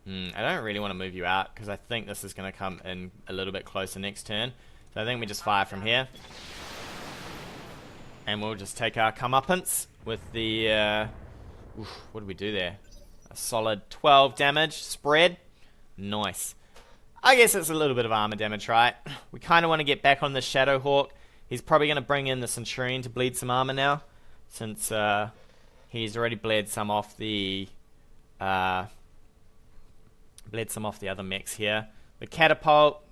I don't really want to move you out because I think this is going to come in a little bit closer next turn. So I think we just fire from here. And we'll just take our comeuppance with the... what did we do there? A solid 12 damage spread. Nice. I guess it's a little bit of armor damage, right? We kind of want to get back on the Shadowhawk. He's probably going to bring in the Centurion to bleed some armor now, since he's already bled some off the other mechs here. The catapult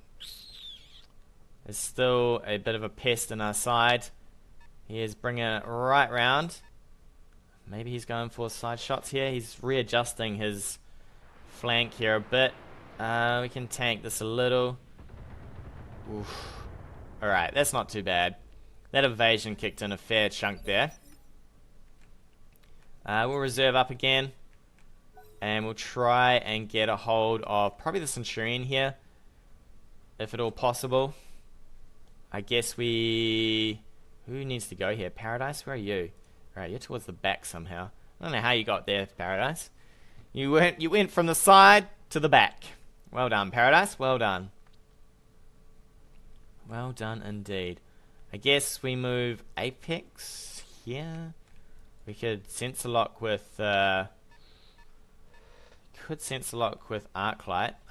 is still a bit of a pest in our side. He is bringing it right round. Maybe he's going for side shots here. He's readjusting his flank here a bit. We can tank this a little. Alright, that's not too bad. That evasion kicked in a fair chunk there. We'll reserve up again. And we'll try and get a hold of probably the Centurion here. If at all possible. I guess we... Who needs to go here? Paradise, where are you? Alright, you're towards the back somehow. I don't know how you got there, Paradise. You went from the side to the back. Well done, Paradise. Well done. Well done indeed. I guess we move Apex here. We could sensor lock with Arclight.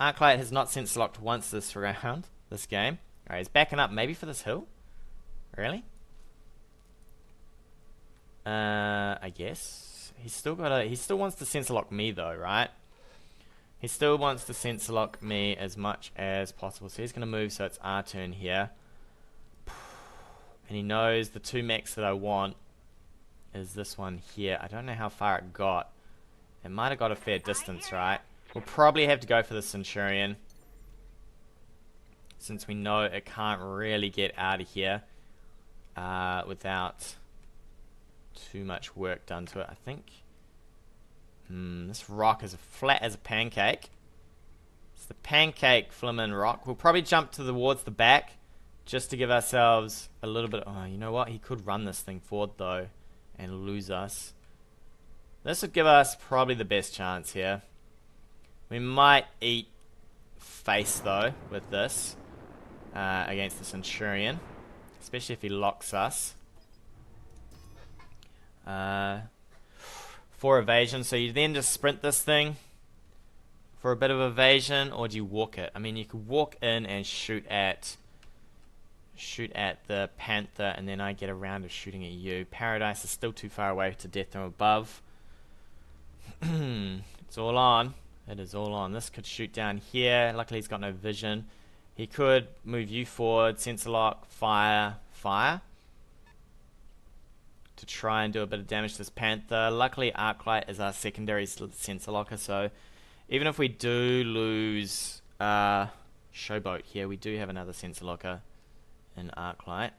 Arclight has not sensor locked once this round, this game. Alright, he's backing up maybe for this hill. Really? I guess he still wants to sensor lock me though, right? He still wants to sensor lock me as much as possible. So he's gonna move so it's our turn here. And he knows the 2 mechs that I want is this one here. I don't know how far it got. It might have got a fair distance, right? We'll probably have to go for the Centurion, since we know it can't really get out of here without too much work done to it, I think. This rock is flat as a pancake. It's the pancake flimin' rock. We'll probably jump towards the back just to give ourselves a little bit... Oh, you know what? He could run this thing forward, though. and lose us. This would give us probably the best chance here. We might eat face though with this against the Centurion, especially if he locks us. 4 evasion, so you then just sprint this thing for a bit of evasion, or do you walk it? I mean, you could walk in and shoot at the Panther, and then I get a round of shooting at you. Paradise is still too far away to death from above. It's all on. It is all on. This could shoot down here. Luckily he's got no vision. He could move you forward, sensor lock, fire, to try and do a bit of damage to this Panther. Luckily Arclight is our secondary sensor locker, so even if we do lose Showboat here, we do have another sensor locker in Arclight.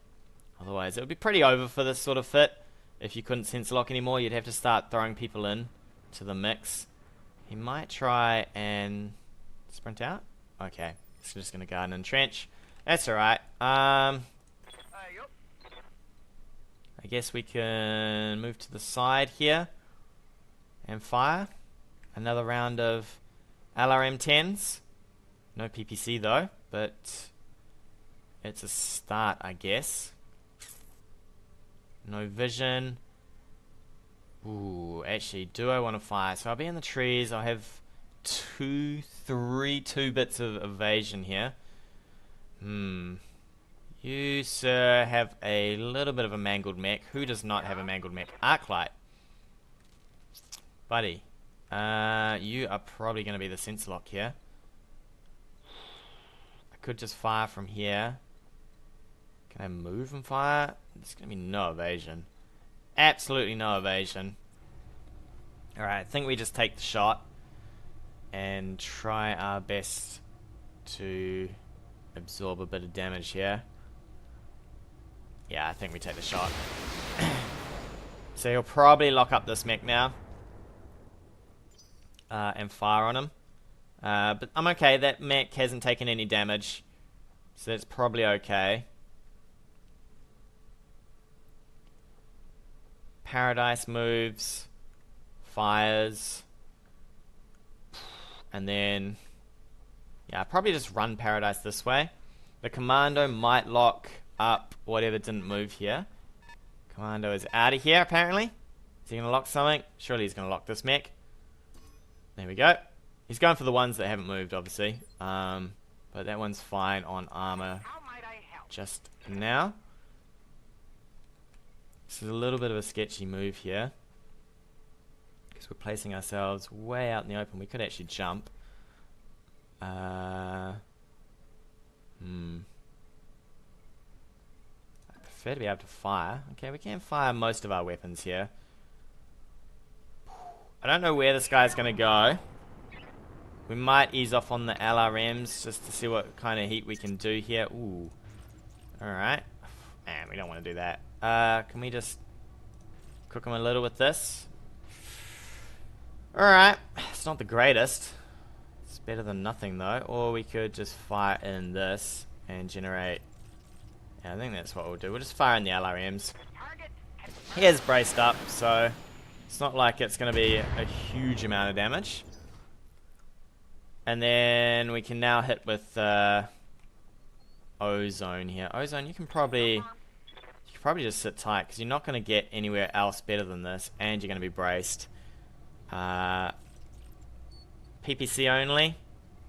Otherwise it would be pretty over for this sort of fit. If you couldn't sensor lock anymore, you'd have to start throwing people in to the mix. He might try and sprint out. Okay, he's just going to guard and entrench. That's alright. I guess we can move to the side here and fire. Another round of LRM-10s. No PPC though, but it's a start, I guess. No vision. Ooh, actually, do I want to fire? So I'll be in the trees. I'll have 2 bits of evasion here. You, sir, have a little bit of a mangled mech. Who does not have a mangled mech? Arclight. Buddy. You are probably going to be the sensor lock here. I could just fire from here. Can I move and fire? There's going to be no evasion. Absolutely no evasion. Alright, I think we just take the shot and try our best to absorb a bit of damage here. Yeah, I think we take the shot. So he'll probably lock up this mech now and fire on him. But I'm okay, that mech hasn't taken any damage, so that's probably okay. Paradise moves, fires, and then yeah, probably just run Paradise this way. The Commando might lock up whatever didn't move here. Commando is out of here apparently. Is he gonna lock something? Surely he's gonna lock this mech. There we go. He's going for the ones that haven't moved, obviously. But that one's fine on armor just now. This is a little bit of a sketchy move here, because we're placing ourselves way out in the open. We could actually jump. I prefer to be able to fire. Okay, we can fire most of our weapons here. I don't know where this guy's going to go. We might ease off on the LRMs just to see what kind of heat we can do here. Ooh. Alright. Man, we don't want to do that. Can we just cook him a little with this? Alright. It's not the greatest. It's better than nothing though. Or we could just fire in this and generate... Yeah, I think that's what we'll do. We'll just fire in the LRMs. He is braced up, so it's not like it's going to be a huge amount of damage. And then we can now hit with Ozone here. Ozone, you can probably just sit tight, because you're not going to get anywhere else better than this, and you're going to be braced. PPC only,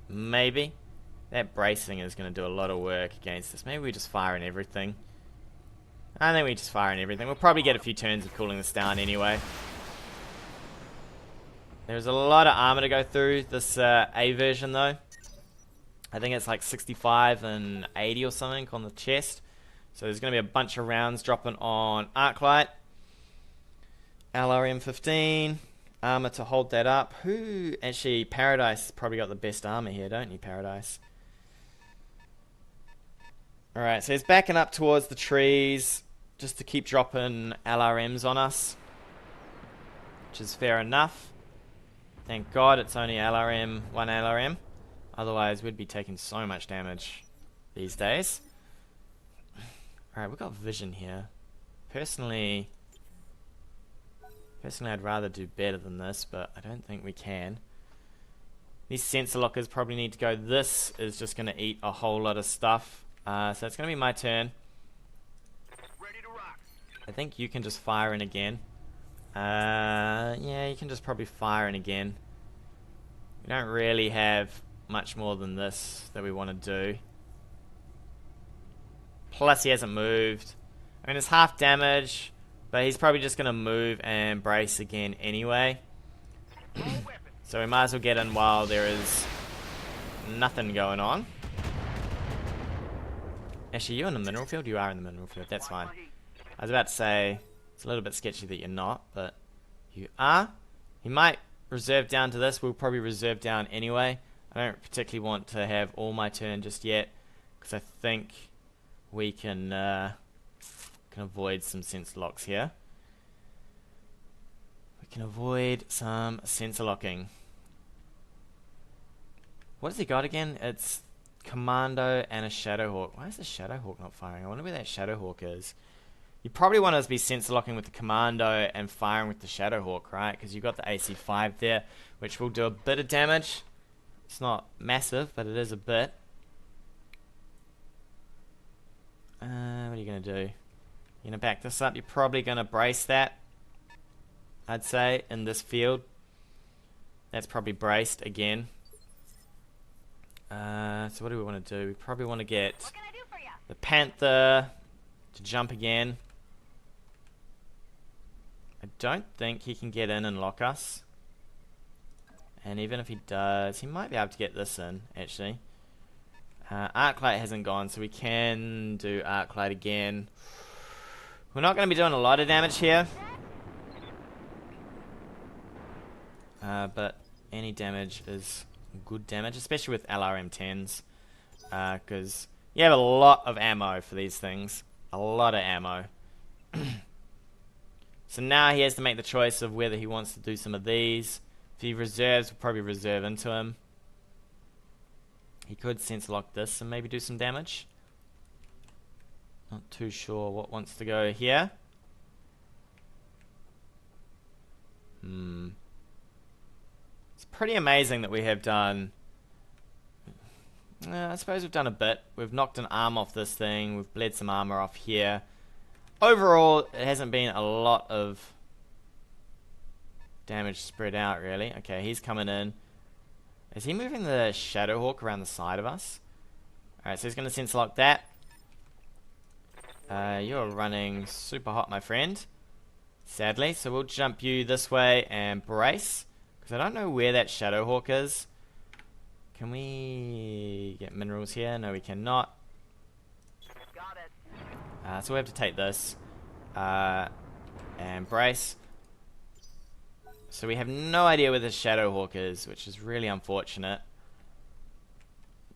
maybe. That bracing is going to do a lot of work against this. Maybe we just fire in everything. I think we just fire in everything. We'll probably get a few turns of cooling this down anyway. There's a lot of armor to go through this A version though. I think it's like 65 and 80 or something on the chest. So there's going to be a bunch of rounds dropping on Arclight. LRM-15. Armor to hold that up. Who... Actually, Paradise probably got the best armor here, don't you, Paradise? Alright, so he's backing up towards the trees just to keep dropping LRMs on us, which is fair enough. Thank God it's only LRM, one LRM. Otherwise, we'd be taking so much damage these days. Alright, we've got vision here. Personally, Personally, I'd rather do better than this, but I don't think we can. These sensor lockers probably need to go. This is just going to eat a whole lot of stuff. So it's going to be my turn. Ready to rock. I think you can just fire in again. Yeah, you can just probably fire in again. We don't really have much more than this that we want to do. Plus he hasn't moved. I mean, it's half damage, but he's probably just going to move and brace again anyway. So we might as well get in while there is nothing going on. Actually, you in the mineral field? You are in the mineral field, that's fine. I was about to say, it's a little bit sketchy that you're not, but you are. He might reserve down to this. We'll probably reserve down anyway. I don't particularly want to have all my turn just yet, because I think we can avoid some sensor locks here. We can avoid some sensor locking. What has he got again? It's Commando and a Shadowhawk. Why is the Shadowhawk not firing? I wonder where that Shadowhawk is. You probably want us to be sensor locking with the Commando and firing with the Shadowhawk, right? Because you've got the AC5 there, which will do a bit of damage. It's not massive, but it is a bit. What are you going to do? You're going to back this up. You're probably going to brace that, I'd say, in this field. That's probably braced again. So what do we want to do? We probably want to get the Panther to jump again. I don't think he can get in and lock us. And even if he does, he might be able to get this in, actually. Arclight hasn't gone, so we can do Arclight again. We're not going to be doing a lot of damage here. But any damage is good damage, especially with LRM-10s. Because you have a lot of ammo for these things. A lot of ammo. So now he has to make the choice of whether he wants to do some of these. If he reserves, we'll probably reserve into him. He could sensor lock this and maybe do some damage. Not too sure what wants to go here. It's pretty amazing that we have done... I suppose we've done a bit. We've knocked an arm off this thing. We've bled some armor off here. Overall, it hasn't been a lot of damage spread out, really. Okay, he's coming in. Is he moving the Shadowhawk around the side of us? Alright, so he's going to sensor lock that. You're running super hot, my friend. Sadly, so we'll jump you this way and brace. Because I don't know where that Shadowhawk is. Can we get minerals here? No, we cannot. Got it. So we have to take this. And brace. So we have no idea where the Shadowhawk is, which is really unfortunate.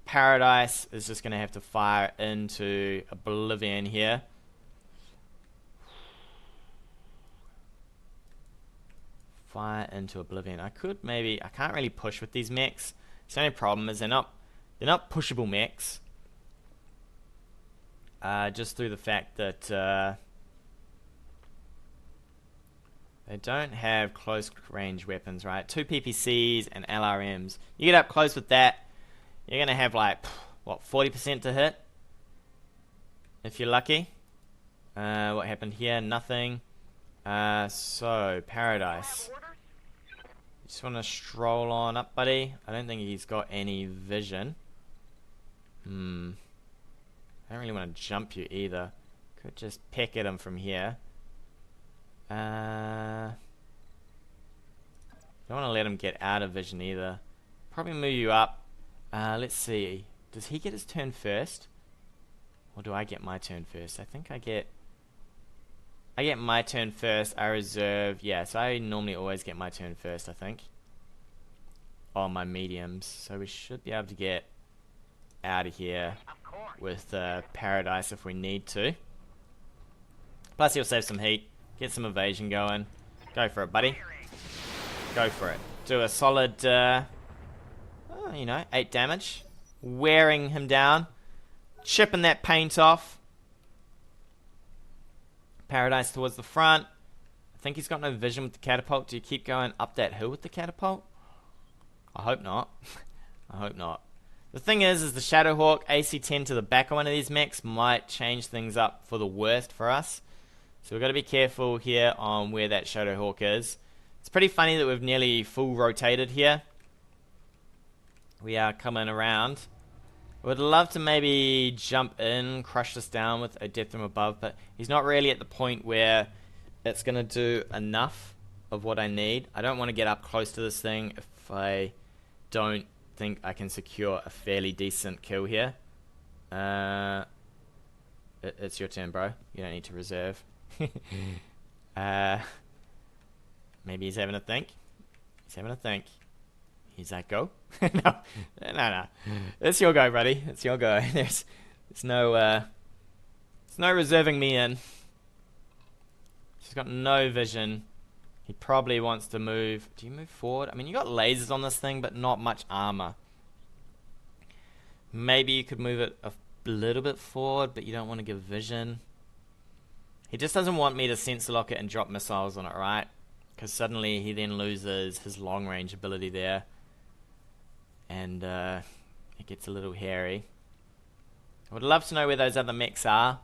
Paradise is just going to have to fire into Oblivion here. Fire into Oblivion. I could maybe... I can't really push with these mechs. The only problem is they're not pushable mechs. Just through the fact that they don't have close range weapons, right? 2 PPCs and LRMs. You get up close with that, you're going to have like, what, 40% to hit? If you're lucky. What happened here? Nothing. So, Paradise. Just want to stroll on up, buddy. I don't think he's got any vision. I don't really want to jump you either. Could just peck at him from here. Don't want to let him get out of vision either. Probably move you up. Let's see. Does he get his turn first? Or do I get my turn first? I think I get my turn first. I reserve. Yeah, so I normally always get my turn first, I think. On my mediums. So we should be able to get out of here with Paradise if we need to. Plus he'll save some heat. Get some evasion going. Go for it, buddy. Go for it. Do a solid, 8 damage. Wearing him down. Chipping that paint off. Paradise towards the front. I think he's got no vision with the catapult. Do you keep going up that hill with the catapult? I hope not. I hope not. The thing is the Shadowhawk AC-10 to the back of one of these mechs might change things up for the worst for us. So we've got to be careful here on where that Shadowhawk is. It's pretty funny that we've nearly full rotated here. We are coming around. I would love to maybe jump in, crush this down with a depth from above, but he's not really at the point where it's going to do enough of what I need. I don't want to get up close to this thing if I don't think I can secure a fairly decent kill here. It's your turn, bro. You don't need to reserve. Maybe he's having a think. He's having a think. He's like, go? No. It's your go, buddy. It's your go. There's no reserving me in. He's got no vision. He probably wants to move. Do you move forward? I mean, you got lasers on this thing, but not much armor. Maybe you could move it a little bit forward, but you don't want to give vision. He just doesn't want me to sensor lock it and drop missiles on it, right? Because suddenly he then loses his long range ability there. And it gets a little hairy. I would love to know where those other mechs are.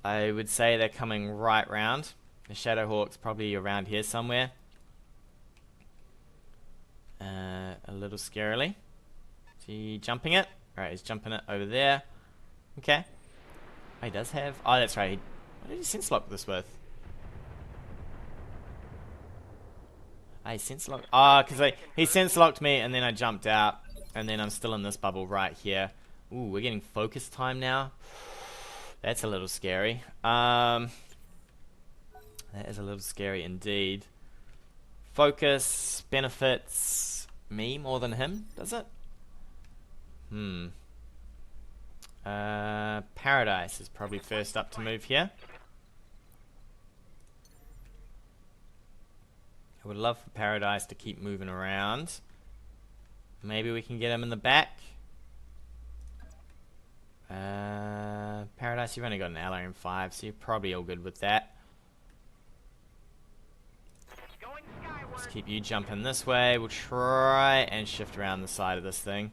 I would say they're coming right round. The Shadowhawk's probably around here somewhere. A little scarily. Is he jumping it? Alright, he's jumping it over there. Okay. Oh, he does have... Oh, that's right. What did he sense lock this with? Oh, he sense locked... Oh, because he sense locked me and then I jumped out. And then I'm still in this bubble right here. Ooh, we're getting focus time now. That's a little scary. That is a little scary indeed. Focus benefits me more than him, does it? Paradise is probably first up to move here. I would love for Paradise to keep moving around. Maybe we can get him in the back. Paradise, you've only got an LRM 5, so you're probably all good with that. Let's keep you jumping this way. We'll try and shift around the side of this thing.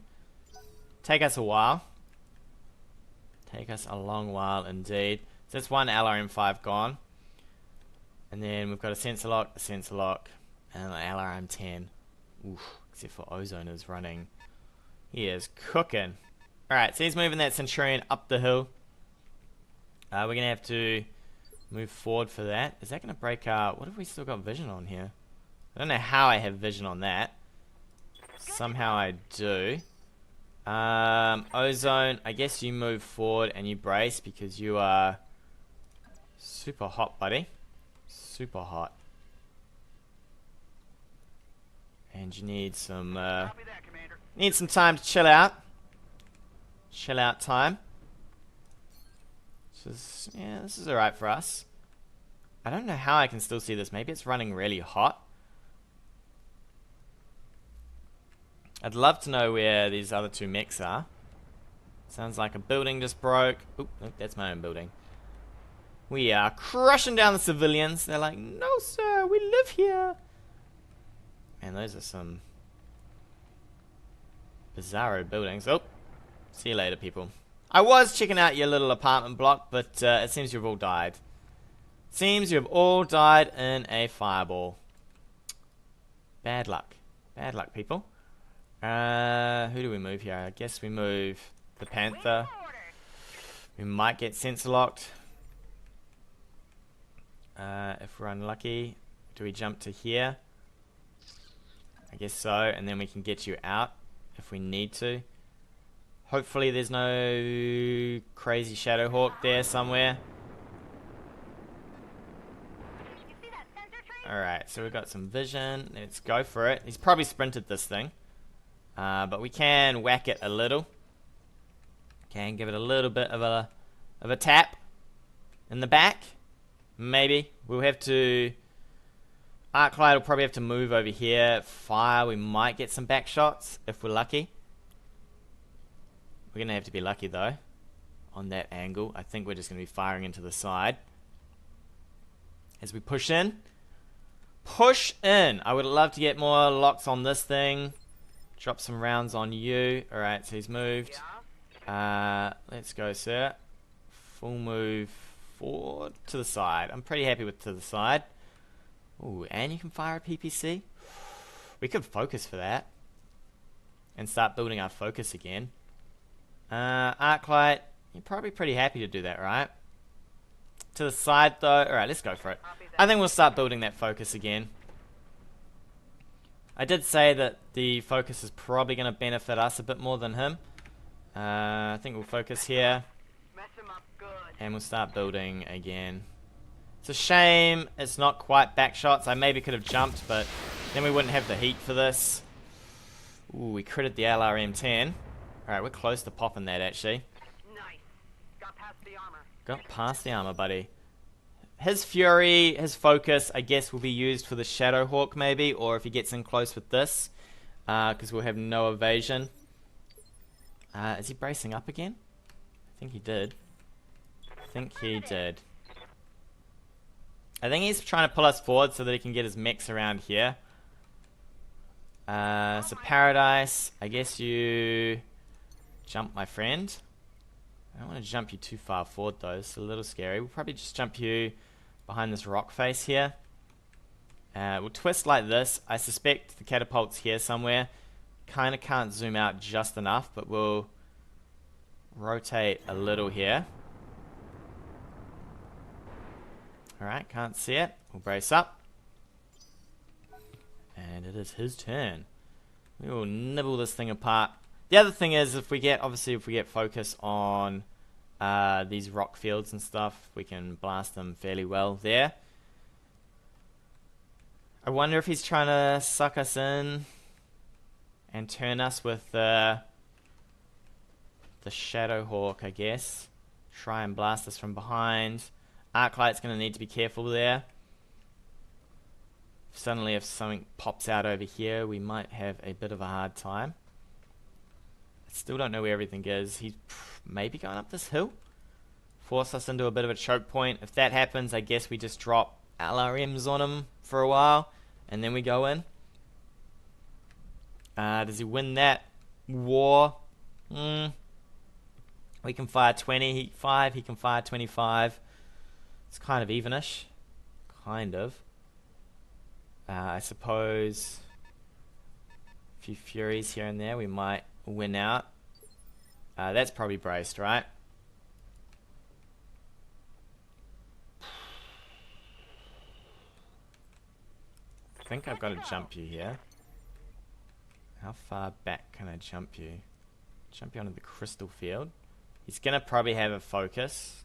Take us a while. Take us a long while indeed. So that's one LRM 5 gone. And then we've got a sensor lock, and an LRM 10. Oof, except for Ozone is running. He is cooking. Alright, so he's moving that Centurion up the hill. We're going to have to move forward for that. Is that going to break out? What have we still got vision on here? I don't know how I have vision on that. Somehow I do. Ozone, I guess you move forward and you brace because you are super hot, buddy. Super hot. And you need some time to chill out. Chill out time. This is alright for us. I don't know how I can still see this. Maybe it's running really hot. I'd love to know where these other two mechs are. Sounds like a building just broke. Oop, that's my own building. We are crushing down the civilians. They're like, no sir, we live here. Man, those are some bizarro buildings. Oh, see you later, people. I was checking out your little apartment block, but it seems you've all died. Seems you've all died in a fireball. Bad luck. Bad luck, people. Who do we move here? I guess we move the Panther. We might get sensor locked. If we're unlucky. Do we jump to here? I guess so, and then we can get you out if we need to. Hopefully there's no crazy Shadowhawk there somewhere. Alright, so we've got some vision. Let's go for it. He's probably sprinted this thing. But we can whack it a little. Can give it a little bit of a tap in the back. Maybe. We'll have to... Arclight will probably have to move over here. Fire, we might get some back shots if we're lucky. We're going to have to be lucky though on that angle. I think we're just going to be firing into the side. as we push in. Push in! I would love to get more locks on this thing. Drop some rounds on you. Alright, so he's moved. Let's go, sir. Full move forward to the side. I'm pretty happy with to the side. Ooh, and you can fire a PPC. We could focus for that. And start building our focus again. Arclight, you're probably pretty happy to do that, right? To the side, though. Alright, let's go for it. I think we'll start building that focus again. I did say that the focus is probably going to benefit us a bit more than him. I think we'll focus here. And we'll start building again. It's a shame it's not quite back shots. I maybe could have jumped, but then we wouldn't have the heat for this. Ooh, we critted the LRM-10. Alright, we're close to popping that, actually. Nice. Got past the armor. Got past the armor, buddy. His fury, his focus, I guess will be used for the Shadowhawk maybe, or if he gets in close with this, because we'll have no evasion. Is he bracing up again? I think he did. I think he's trying to pull us forward so that he can get his mechs around here. So Paradise, I guess you jump, my friend. I don't want to jump you too far forward though, it's a little scary. We'll probably just jump you behind this rock face here. We'll twist like this. I suspect the catapult's here somewhere. Kinda can't zoom out just enough, but we'll rotate a little here. Alright, can't see it. We'll brace up. And it is his turn. We will nibble this thing apart. The other thing is, if we get focus on these rock fields and stuff, we can blast them fairly well there. I wonder if he's trying to suck us in and turn us with the Shadowhawk, I guess. Try and blast us from behind. Arclight's going to need to be careful there. Suddenly, if something pops out over here, we might have a bit of a hard time. I still don't know where everything is. He's maybe going up this hill. Force us into a bit of a choke point. If that happens, I guess we just drop LRMs on him for a while, and then we go in. Does he win that war? We can fire 25, he can fire 25. It's kind of evenish. Kind of. I suppose a few furies here and there, we might win out. That's probably braced, right? I think I've got to jump you here. How far back can I jump you? Jump you onto the crystal field. He's going to probably have a focus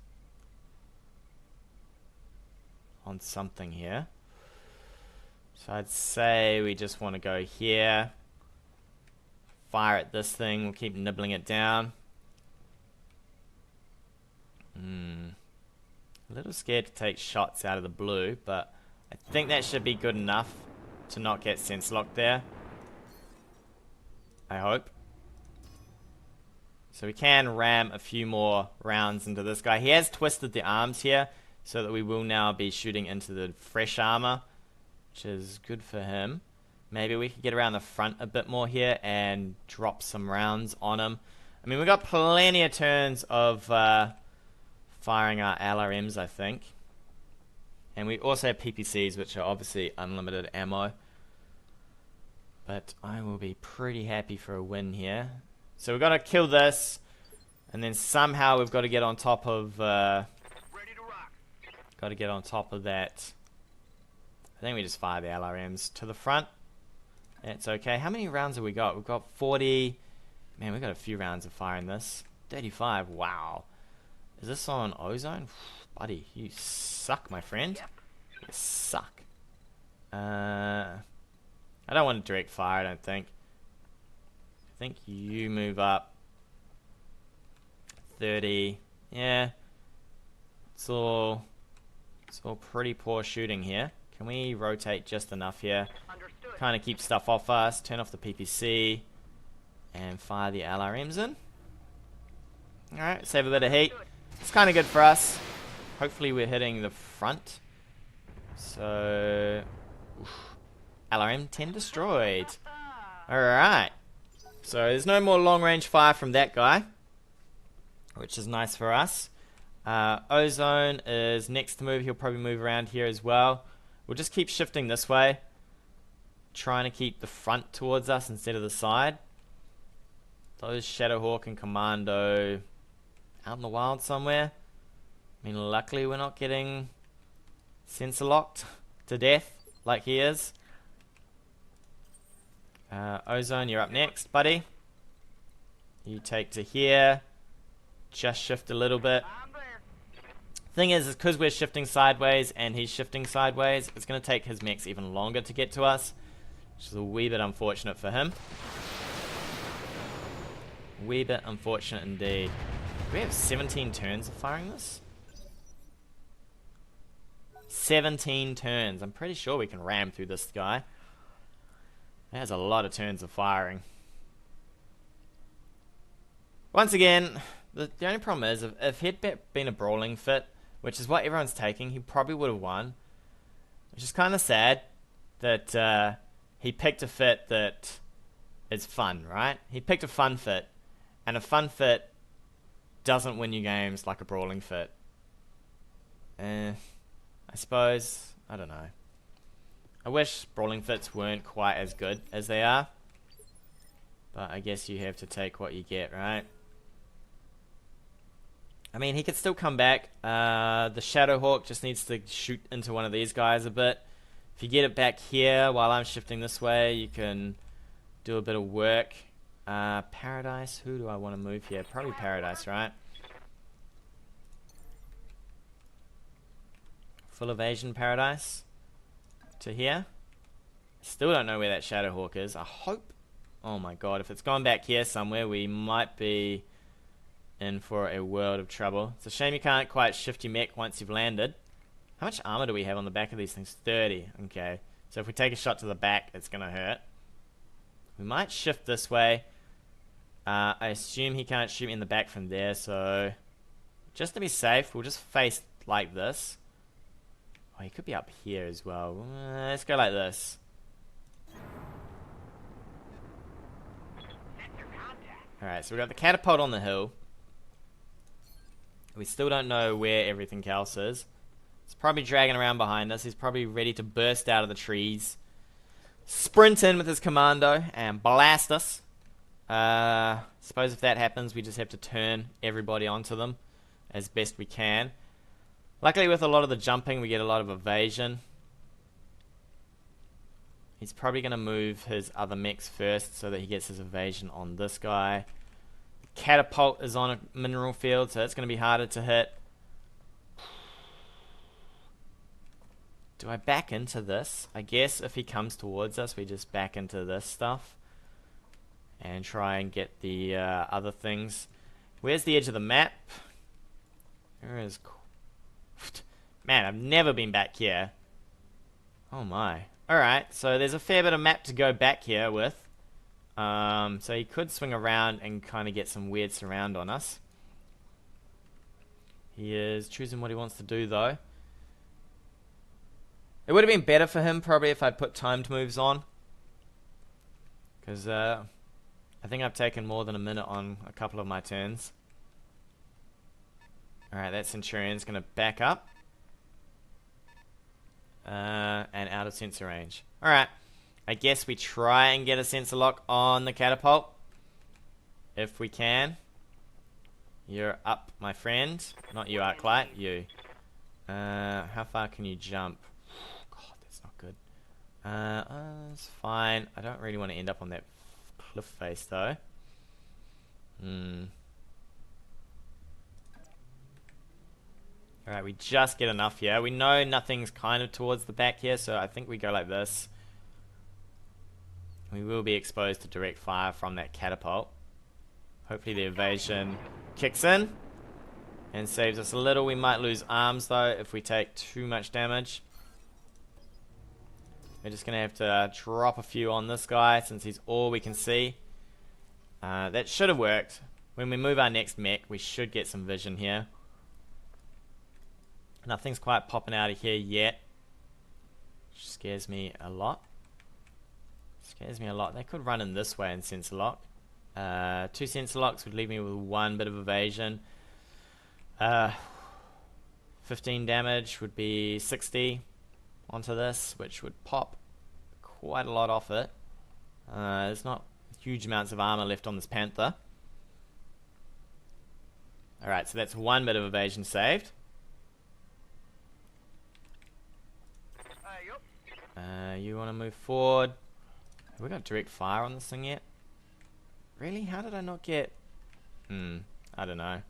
on something here. So I'd say we just want to go here. Fire at this thing. We'll keep nibbling it down. A little scared to take shots out of the blue, but I think that should be good enough to not get sense locked there. I hope. So we can ram a few more rounds into this guy. He has twisted the arms here, so that we will now be shooting into the fresh armor, which is good for him. Maybe we could get around the front a bit more here and drop some rounds on him. I mean, we've got plenty of turns of firing our LRMs, I think. And we also have PPCs, which are obviously unlimited ammo. But I will be pretty happy for a win here. So we've got to kill this, and then somehow we've got to get on top of... Ready to rock. got to get on top of that. I think we just fire the LRMs to the front. That's okay. How many rounds have we got? We've got 40. Man, we've got a few rounds of firing this. 35. Wow. Is this on ozone? Buddy, you suck, my friend. You suck. I don't want to direct fire, I don't think. I think you move up. 30. Yeah. It's all pretty poor shooting here. Can we rotate just enough here? Kind of keep stuff off us, turn off the PPC, and fire the LRMs in. Alright, save a bit of heat. It's kind of good for us. Hopefully we're hitting the front, So, LRM 10 destroyed. Alright. So there's no more long range fire from that guy, which is nice for us. Ozone is next to move. He'll probably move around here as well. We'll just keep shifting this way, trying to keep the front towards us instead of the side. Those Shadowhawk and Commando out in the wild somewhere. I mean, luckily we're not getting sensor locked to death like he is. Ozone, you're up next, buddy. You take to here. Just shift a little bit. Thing is because we're shifting sideways and he's shifting sideways, it's going to take his mechs even longer to get to us, which is a wee bit unfortunate for him. Wee bit unfortunate indeed. Do we have 17 turns of firing this? 17 turns. I'm pretty sure we can ram through this guy. That's a lot of turns of firing. Once again, the only problem is if he'd been a brawling fit, which is what everyone's taking, he probably would have won. Which is kind of sad that he picked a fit that is fun, right? He picked a fun fit, and a fun fit doesn't win you games like a brawling fit. I suppose, I don't know. I wish brawling fits weren't quite as good as they are, but I guess you have to take what you get, right? I mean, he could still come back. The Shadowhawk just needs to shoot into one of these guys a bit. If you get it back here while I'm shifting this way, you can do a bit of work. Paradise, who do I want to move here? Probably Paradise, right? Full evasion Paradise to here. Still don't know where that Shadowhawk is. I hope... Oh my god, if it's gone back here somewhere, we might be in for a world of trouble. It's a shame you can't quite shift your mech once you've landed. How much armor do we have on the back of these things? 30. Okay. So if we take a shot to the back, it's going to hurt. We might shift this way. I assume he can't shoot me in the back from there, so... Just to be safe, we'll just face like this. Oh, he could be up here as well. Let's go like this. Alright, so we've got the catapult on the hill. We still don't know where everything else is. It's probably dragging around behind us. He's probably ready to burst out of the trees, sprint in with his commando, and blast us. Suppose if that happens, we just have to turn everybody onto them as best we can. Luckily, with a lot of the jumping, we get a lot of evasion. He's probably going to move his other mechs first so that he gets his evasion on this guy. Catapult is on a mineral field, so it's going to be harder to hit. Do I back into this? I guess if he comes towards us, we just back into this stuff and try and get the other things. Where's the edge of the map? There is... Man, I've never been back here. Oh my. Alright, so there's a fair bit of map to go back here with. So he could swing around and kind of get some weird surround on us. He is choosing what he wants to do though. It would have been better for him probably if I'd put timed moves on. Because I think I've taken more than a minute on a couple of my turns. Alright, that Centurion's going to back up. And out of sensor range. Alright. I guess we try and get a sensor lock on the catapult. If we can. You're up, my friend. Not you, Arclight. You. How far can you jump? God, that's not good. It's fine. I don't really want to end up on that cliff face, though. Alright, we just get enough here. We know nothing's kind of towards the back here, so I think we go like this. We will be exposed to direct fire from that catapult. Hopefully the evasion kicks in and saves us a little. We might lose arms though if we take too much damage. We're just going to have to drop a few on this guy since he's all we can see. That should have worked. When we move our next mech, we should get some vision here. Nothing's quite popping out of here yet. scares me a lot. Scares me a lot. They could run in this way and sensor lock. 2 sensor locks would leave me with 1 bit of evasion. 15 damage would be 60 onto this, which would pop quite a lot off it. There's not huge amounts of armor left on this Panther. Alright, so that's 1 bit of evasion saved. You want to move forward. Have we got direct fire on this thing yet? Really? How did I not get... I don't know.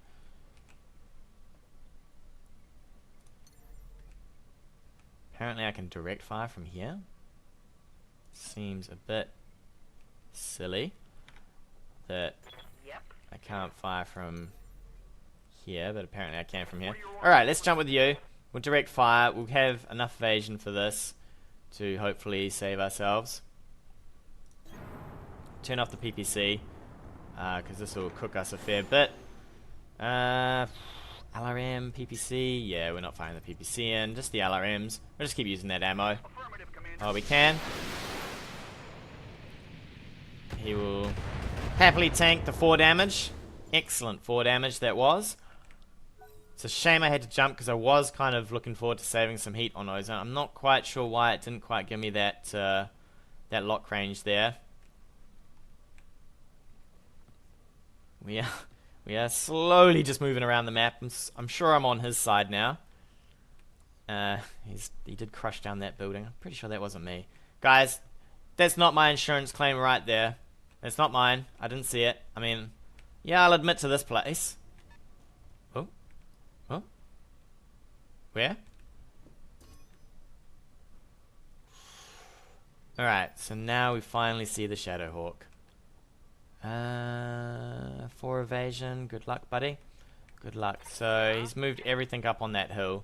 Apparently I can direct fire from here. Seems a bit silly that I can't fire from here, but apparently I can from here. Alright, let's jump with you. We'll direct fire. We'll have enough evasion for this to hopefully save ourselves. Turn off the PPC, because this will cook us a fair bit. LRM, PPC, yeah, we're not firing the PPC in, just the LRMs. We'll just keep using that ammo while we can. He will happily tank the 4 damage. Excellent 4 damage that was. It's a shame I had to jump because I was kind of looking forward to saving some heat on Ozone. I'm not quite sure why it didn't quite give me that that lock range there. We are slowly just moving around the map. I'm sure I'm on his side now. He did crush down that building. I'm pretty sure that wasn't me. Guys, that's not my insurance claim right there. It's not mine. I didn't see it. I mean, yeah, I'll admit to this place. Oh? Oh? Where? Alright, so now we finally see the Shadowhawk. 4 evasion. Good luck, buddy. Good luck. So he's moved everything up on that hill.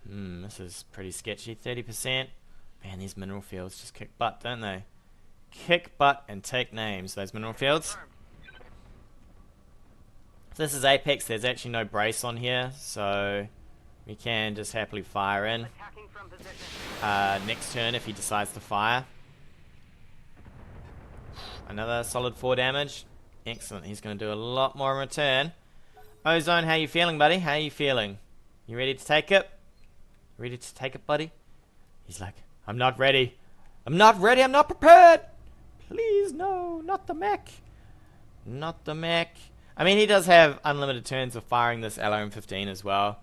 This is pretty sketchy. 30%. Man, these mineral fields just kick butt, don't they? Kick butt and take names, those mineral fields. If this is Apex, there's actually no brace on here, so we can just happily fire in. Next turn if he decides to fire. Another solid 4 damage. Excellent. He's going to do a lot more in return. Ozone, how you feeling, buddy? How you feeling? You ready to take it? Ready to take it, buddy? He's like, I'm not ready. I'm not ready. I'm not prepared. Please, no. Not the mech. Not the mech. I mean, he does have unlimited turns of firing this LRM-15 as well,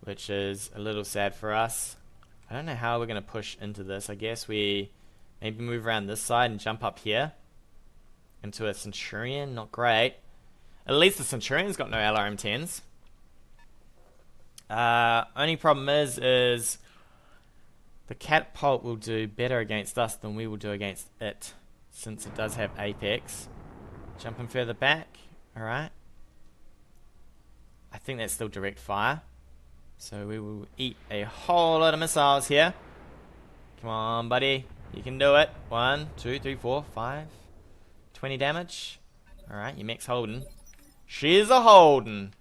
which is a little sad for us. I don't know how we're going to push into this. I guess we maybe move around this side and jump up here into a Centurion. Not great. At least the Centurion's got no LRM-10s. Only problem is the catapult will do better against us than we will do against it, since it does have Apex. Jumping further back. Alright. I think that's still direct fire. So we will eat a whole lot of missiles here. Come on, buddy. You can do it. 1, 2, 3, 4, 5. 20 damage. Alright, your mech's holding. She's a holding.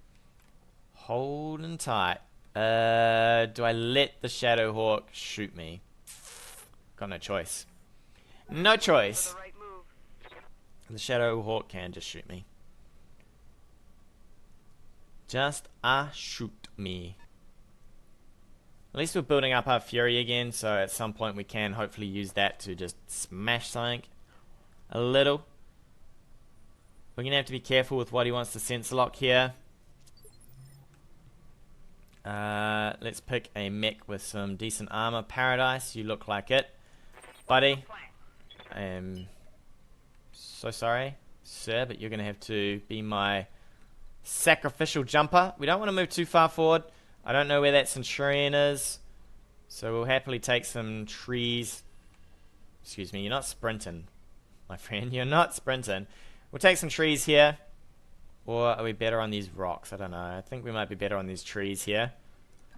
Holding tight. Do I let the Shadowhawk shoot me? Got no choice. No choice. The Shadowhawk can just shoot me. Just shoot me. At least we're building up our Fury again, so at some point we can hopefully use that to just smash something a little. We're going to have to be careful with what he wants to sensor lock here. Let's pick a mech with some decent armor. Paradise, you look like it. Buddy, I am so sorry, sir, but you're going to have to be my sacrificial jumper. We don't want to move too far forward. I don't know where that Centurion is, so we'll happily take some trees. Excuse me, you're not sprinting, my friend. You're not sprinting. We'll take some trees here. Or are we better on these rocks? I don't know. I think we might be better on these trees here.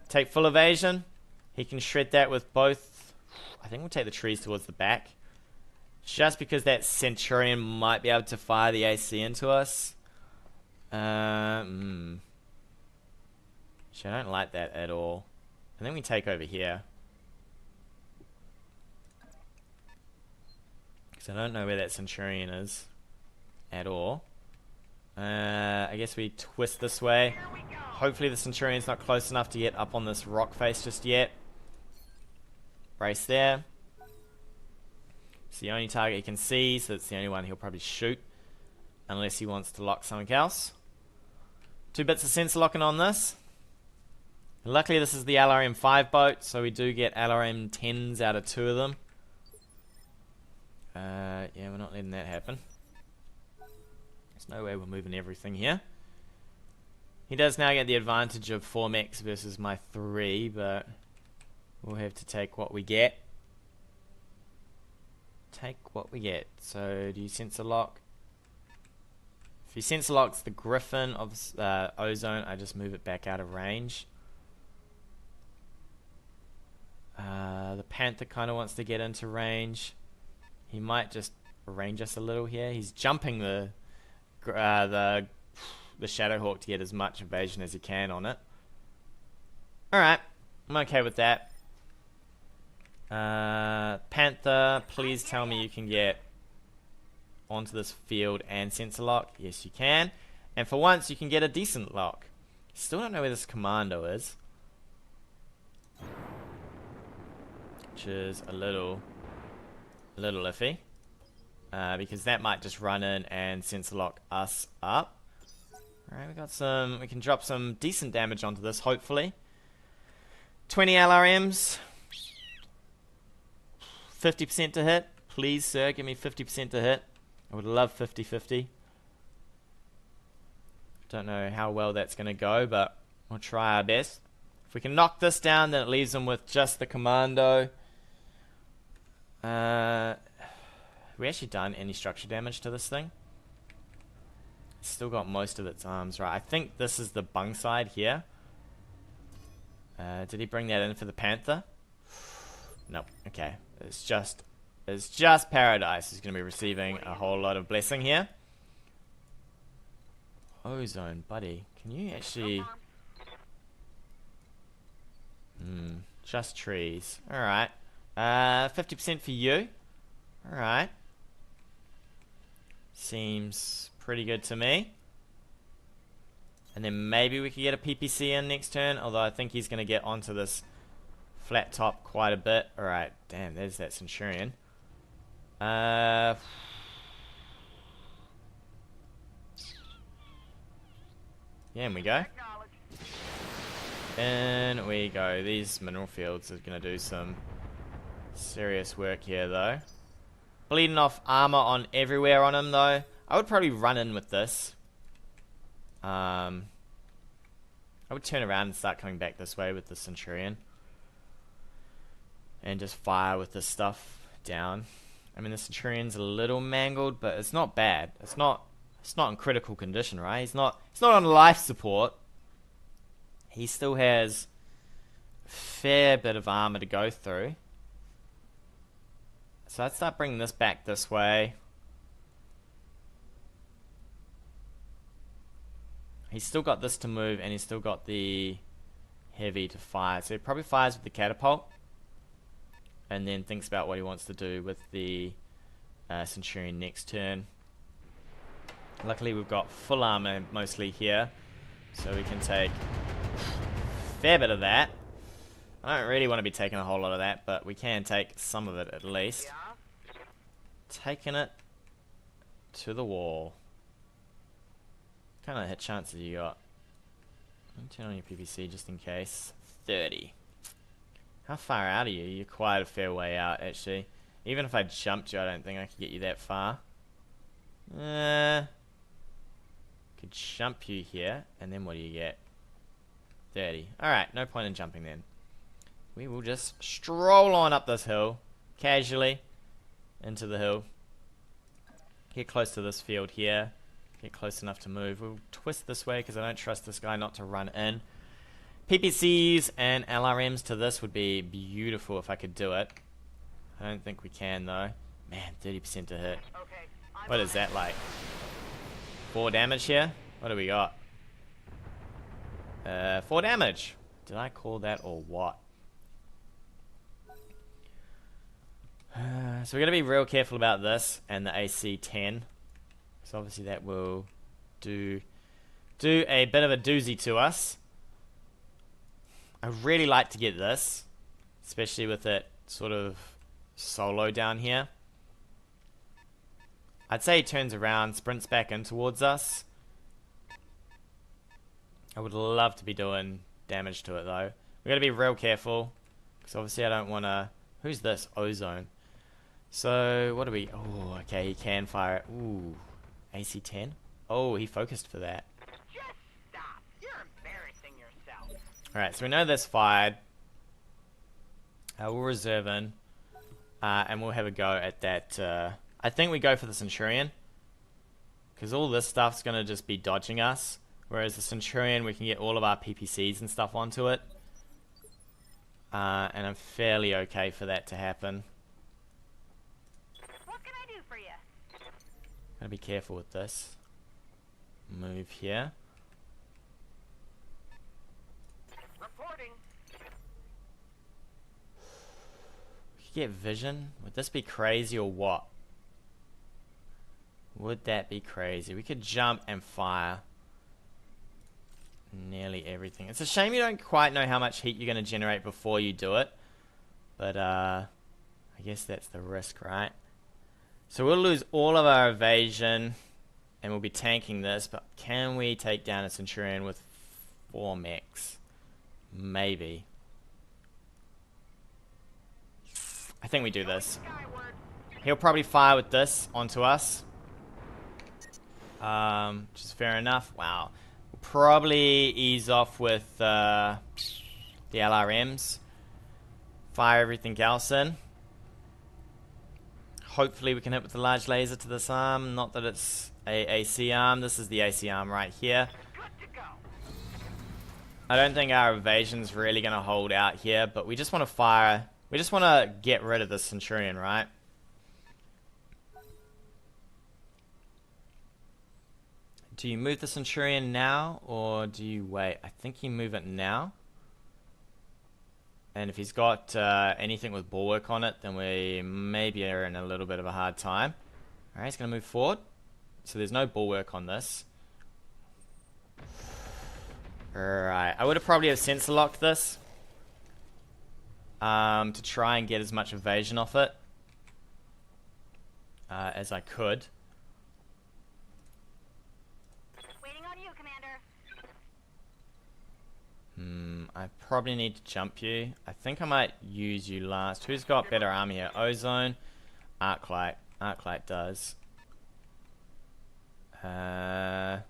Take full evasion. He can shred that with both. I think we'll take the trees towards the back. Just because that Centurion might be able to fire the AC into us. Actually, I don't like that at all. And then we take over here. Because I don't know where that Centurion is at all. I guess we twist this way. Hopefully the Centurion's not close enough to get up on this rock face just yet. Brace there. It's the only target he can see, so it's the only one he'll probably shoot. Unless he wants to lock something else. 2 bits of sensor locking on this. And luckily this is the LRM-5 boat, so we do get LRM-10s out of 2 of them. Yeah, we're not letting that happen. There's no way we're moving everything here. He does now get the advantage of 4 mechs versus my 3, but we'll have to take what we get. Take what we get. So, do you sensor lock? If he sensor locks the Griffin of Ozone, I just move it back out of range. The Panther kind of wants to get into range. He might just range us a little here. He's jumping the Shadowhawk to get as much evasion as he can on it. Alright, I'm okay with that. Panther, please tell me you can get onto this field and sensor lock. Yes, you can. And for once, you can get a decent lock. Still don't know where this Commando is. Which is a little iffy. Because that might just run in and sensor lock us up. Alright, we can drop some decent damage onto this, hopefully. 20 LRMs. 50% to hit. Please, sir, give me 50% to hit. I would love 50-50. Don't know how well that's going to go, but we'll try our best. If we can knock this down, then it leaves them with just the Commando. Have we actually done any structure damage to this thing? It's still got most of its arms, right? I think this is the bung side here. Did he bring that in for the Panther? Nope. Okay. It's just Paradise is going to be receiving a whole lot of blessing here. Ozone, buddy. Can you actually... just trees. Alright. 50% for you. Alright. Seems pretty good to me. And then maybe we could get a PPC in next turn, although I think he's going to get onto this flat top quite a bit. Alright, damn, there's that Centurion. Yeah, in we go. In we go. These mineral fields are going to do some serious work here, though. Bleeding off armor on everywhere on him, though. I would probably run in with this. I would turn around and start coming back this way with the Centurion. And just fire with this stuff down. I mean, the Centurion's a little mangled, but it's not bad. It's not in critical condition, right? It's not on life support. He still has a fair bit of armor to go through. So I'd start bringing this back this way. He's still got this to move, and he's still got the heavy to fire. So he probably fires with the catapult. And then thinks about what he wants to do with the Centurion next turn. Luckily we've got full armor mostly here, so we can take a fair bit of that. I don't really want to be taking a whole lot of that, but we can take some of it at least. Taking it to the wall. What kind of hit chances you got? Turn on your PPC just in case. 30. How far out are you? You're quite a fair way out, actually. Even if I jumped you, I don't think I could get you that far. Could jump you here, and then what do you get? 30. Alright, no point in jumping then. We will just stroll on up this hill, casually, into the hill. Get close to this field here. Get close enough to move. We'll twist this way, because I don't trust this guy not to run in. PPCs and LRMs to this would be beautiful if I could do it. I don't think we can, though. Man, 30% to hit. What is that like? 4 damage here? What do we got? 4 damage. Did I call that or what? So we're going to be real careful about this and the AC 10. So obviously that will do a bit of a doozy to us. I really like to get this, especially with it sort of solo down here. I'd say he turns around, sprints back in towards us. I would love to be doing damage to it though. We've got to be real careful, because obviously I don't want to... Who's this? Ozone. So, what do we... Oh, okay, he can fire it. Ooh, AC 10? Oh, he focused for that. Just stop. You're embarrassing yourself. Alright, so we know this fired. We'll reserve in. And we'll have a go at that... I think we go for the Centurion, because all this stuff's going to just be dodging us. Whereas the Centurion, we can get all of our PPCs and stuff onto it. And I'm fairly okay for that to happen. What can I do for you? Gotta be careful with this. Move here. Reporting. We could get vision. Would this be crazy or what? Would that be crazy? We could jump and fire nearly everything. It's a shame you don't quite know how much heat you're going to generate before you do it. But, I guess that's the risk, right? So we'll lose all of our evasion, and we'll be tanking this, but can we take down a Centurion with 4 mechs? Maybe. I think we do this. Skyward. He'll probably fire with this onto us. Which is fair enough. Wow. We'll probably ease off with the LRMs. Fire everything else in. Hopefully we can hit with the large laser to this arm. Not that it's a AC arm. This is the AC arm right here. Good to go. I don't think our evasion's really going to hold out here, but we just want to fire. We just want to get rid of the Centurion, right? Do you move the Centurion now, or do you wait? I think you move it now. And if he's got anything with bulwark on it, then we maybe are in a little bit of a hard time. Alright, he's going to move forward. So there's no bulwark on this. Alright, I would have probably have sensor locked this. To try and get as much evasion off it as I could. Waiting on you, Commander. I probably need to jump you. I think I might use you last. Who's got better armor here? Ozone? Arclight. Arclight does. I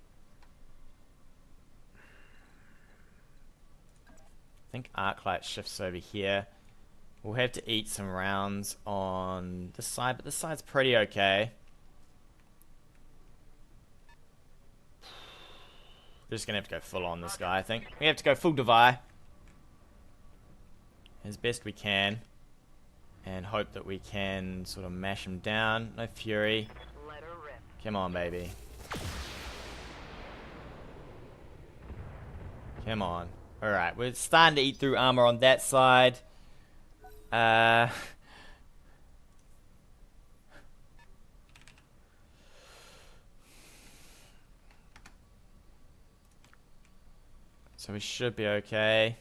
think Arclight shifts over here. We'll have to eat some rounds on this side, but this side's pretty okay. We're just gonna have to go full on this guy, I think. We have to go full Devi as best we can, and hope that we can sort of mash him down. No fury. Let her rip. Come on, baby. Come on. Alright, we're starting to eat through armor on that side. So we should be okay.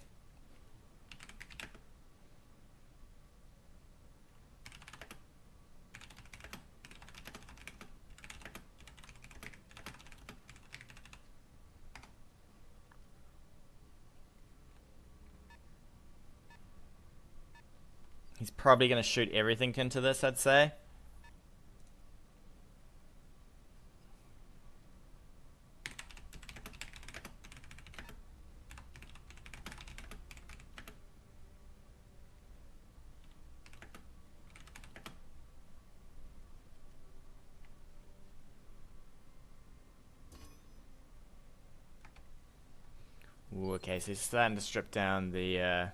He's probably going to shoot everything into this, I'd say. Ooh, okay, so he's starting to strip down the...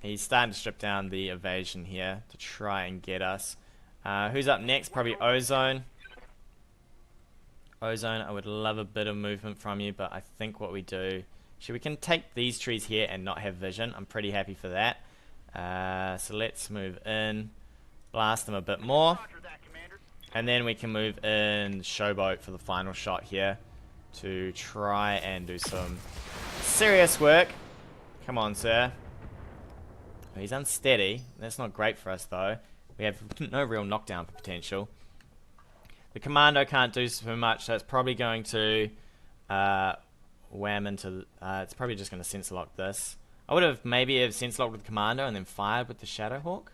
He's starting to strip down the evasion here to try and get us. Who's up next? Probably Ozone. Ozone, I would love a bit of movement from you, but I think what we do... we can take these trees here and not have vision. I'm pretty happy for that. So let's move in. Blast them a bit more. And then we can move in Showboat for the final shot here to try and do some serious work. Come on, sir. He's unsteady. That's not great for us, though. We have no real knockdown potential. The Commando can't do so much, so it's probably going to wham into... it's probably just going to sense lock this. I would have maybe sense locked with the Commando and then fired with the Shadowhawk.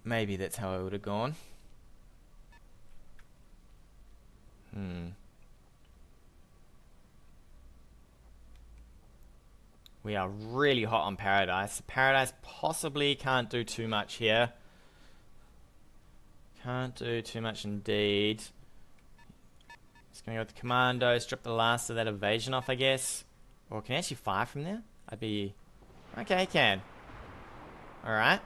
Maybe that's how I would have gone. We are really hot on Paradise. Paradise possibly can't do too much here. Can't do too much indeed. Just gonna go with the Commando, strip the last of that evasion off, I guess. Or can he actually fire from there? I'd be... Okay, he can. Alright.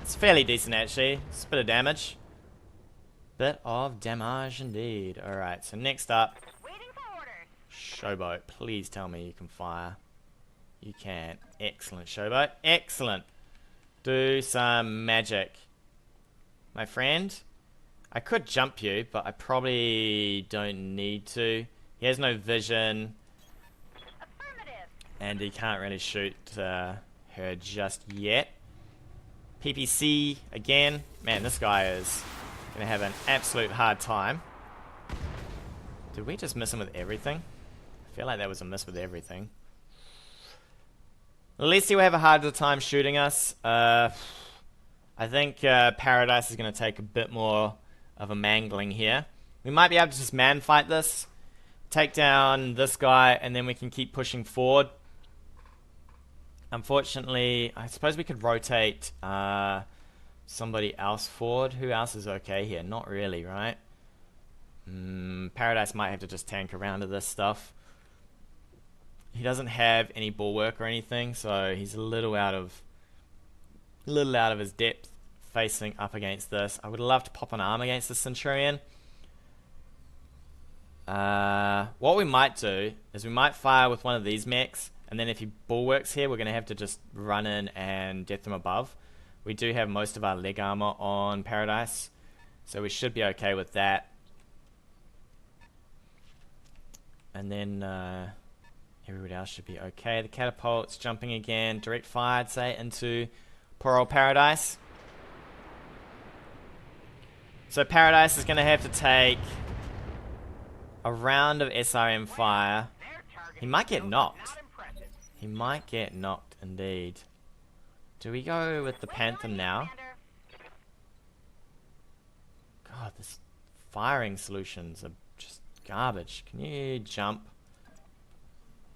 It's fairly decent, actually. It's a bit of damage. Bit of damage indeed. Alright, so next up... Showboat, please tell me you can fire. You can. Excellent, Showboat. Excellent. Do some magic. My friend, I could jump you, but I probably don't need to. He has no vision. And he can't really shoot her just yet. PPC again. Man, this guy is going to have an absolute hard time. Did we just miss him with everything? I feel like that was a miss with everything. At least he will have a harder time shooting us. I think Paradise is going to take a bit more of a mangling here. We might be able to just man fight this. Take down this guy and then we can keep pushing forward. Unfortunately, I suppose we could rotate somebody else forward. Who else is okay here? Not really, right? Paradise might have to just tank around to this stuff. He doesn't have any bulwark or anything, so he's a little out of his depth facing up against this. I would love to pop an arm against the Centurion. What we might do is we might fire with one of these mechs, and then if he bulwarks here, we're going to have to just run in and death them above. We do have most of our leg armor on Paradise, so we should be okay with that. And then everybody else should be okay. The catapult's jumping again. Direct fire, I'd say, into poor old Paradise. So Paradise is going to have to take a round of SRM fire. He might get knocked. He might get knocked, indeed. Do we go with the Panther now? God, this firing solutions are just garbage. Can you jump?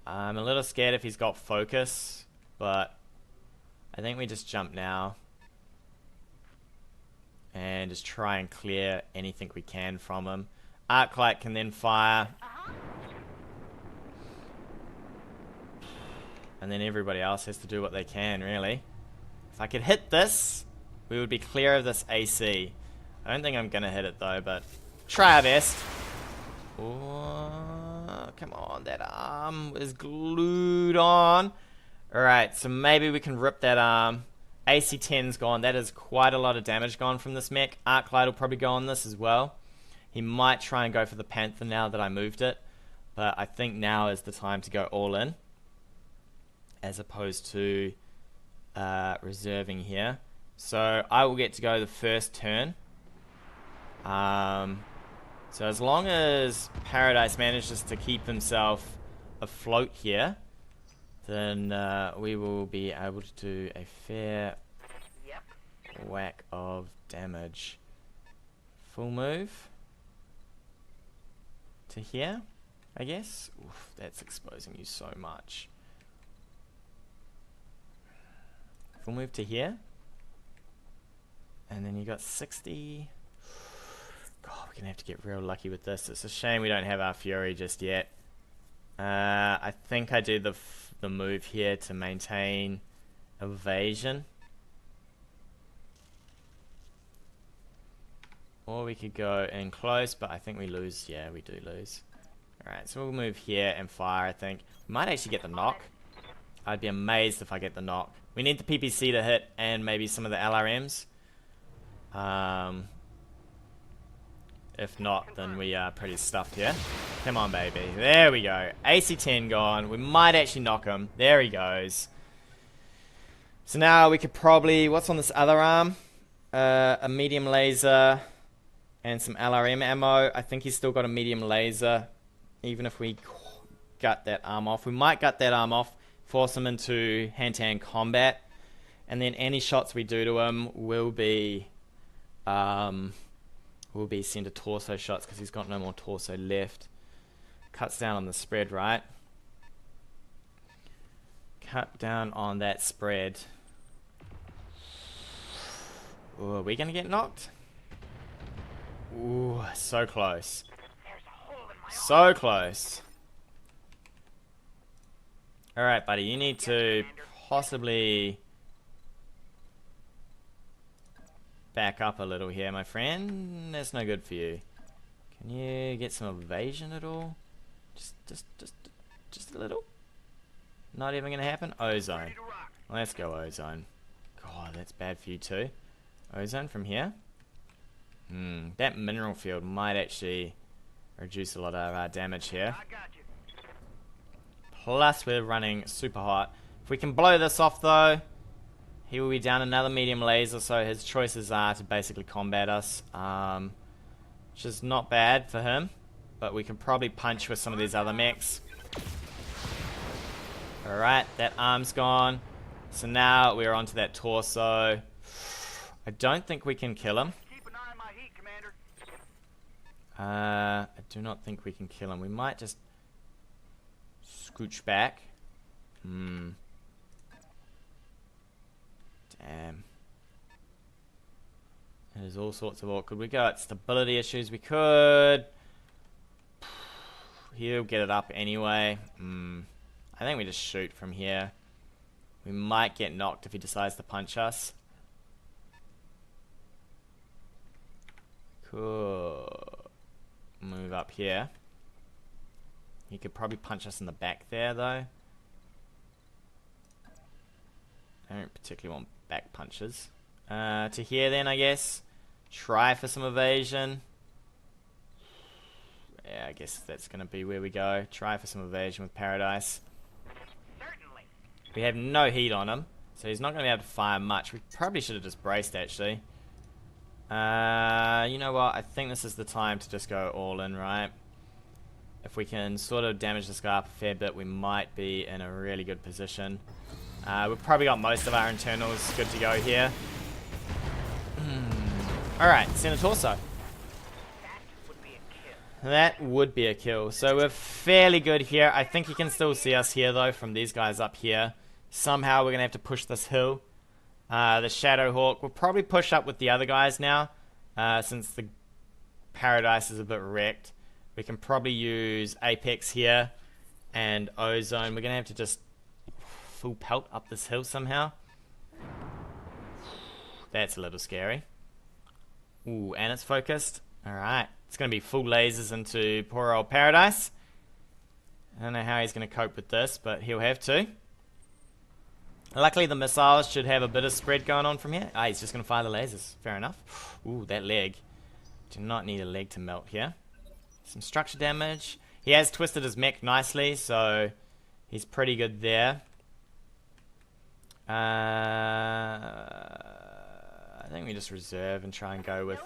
I'm a little scared if he's got focus, but I think we just jump now. And just try and clear anything we can from him. Arclight can then fire. And then everybody else has to do what they can, really. If I could hit this, we would be clear of this AC. I don't think I'm going to hit it, though, but try our best. Oh, come on, that arm is glued on. Alright, so maybe we can rip that arm. AC 10's gone. That is quite a lot of damage gone from this mech. Arclight will probably go on this as well. He might try and go for the Panther now that I moved it. But I think now is the time to go all in, as opposed to reserving here. So I will get to go the first turn. So as long as Paradise manages to keep himself afloat here, then we will be able to do a fair whack of damage. Full move to here, I guess. Oof, that's exposing you so much. Full move to here. And then you got 60. God, we're going to have to get real lucky with this. It's a shame we don't have our Fury just yet. I think I do the move here to maintain evasion. Or we could go in close, but I think we lose. Yeah, we do lose. Alright, so we'll move here and fire, I think. We might actually get the knock. I'd be amazed if I get the knock. We need the PPC to hit and maybe some of the LRMs. If not, then we are pretty stuffed here. Come on, baby. There we go. AC-10 gone. We might actually knock him. There he goes. So now we could probably... What's on this other arm? A medium laser and some LRM ammo. I think he's still got a medium laser. Even if we gut that arm off. We might gut that arm off. Force him into hand-to-hand combat. And then any shots we do to him will be... center torso shots because he's got no more torso left. Cuts down on the spread, right? Cut down on that spread. Ooh, are we gonna get knocked? Ooh, so close. So close. Alright, buddy, you need to possibly back up a little here, my friend. That's no good for you. Can you get some evasion at all? Just a little? Not even gonna happen? Ozone. Let's go ozone. God, that's bad for you too. Ozone from here? That mineral field might actually reduce a lot of our damage here. Plus, we're running super hot. If we can blow this off though, he will be down another medium laser, so his choices are to basically combat us. Which is not bad for him, but we can probably punch with some of these other mechs. Alright, that arm's gone. So now we're onto that torso. I don't think we can kill him. Keep an eye on my heat, Commander. I do not think we can kill him. We might just scooch back. Damn. There's all sorts of awkward. We got stability issues. We could... He'll get it up anyway. I think we just shoot from here. We might get knocked if he decides to punch us. Cool. Move up here. He could probably punch us in the back there, though. I don't particularly want back punches. To here, then, I guess. Try for some evasion. Yeah, I guess that's going to be where we go. Try for some evasion with Paradise. Certainly. We have no heat on him, so he's not going to be able to fire much. We probably should have just braced, actually. You know what? I think this is the time to just go all in, right? If we can sort of damage this guy up a fair bit, we might be in a really good position. We've probably got most of our internals good to go here. Alright, center torso. That would be a kill. So we're fairly good here. I think you can still see us here, though, from these guys up here. Somehow we're going to have to push this hill. The Shadowhawk. We'll probably push up with the other guys now. Since the Paradise is a bit wrecked. We can probably use Apex here. And Ozone. We're going to have to just full pelt up this hill somehow. That's a little scary. Ooh, and it's focused. Alright. It's going to be full lasers into poor old Paradise. I don't know how he's going to cope with this, but he'll have to. Luckily, the missiles should have a bit of spread going on from here. Ah, he's just going to fire the lasers. Fair enough. Ooh, that leg. Do not need a leg to melt here. Some structure damage. He has twisted his mech nicely, so he's pretty good there. I think we just reserve and try and go with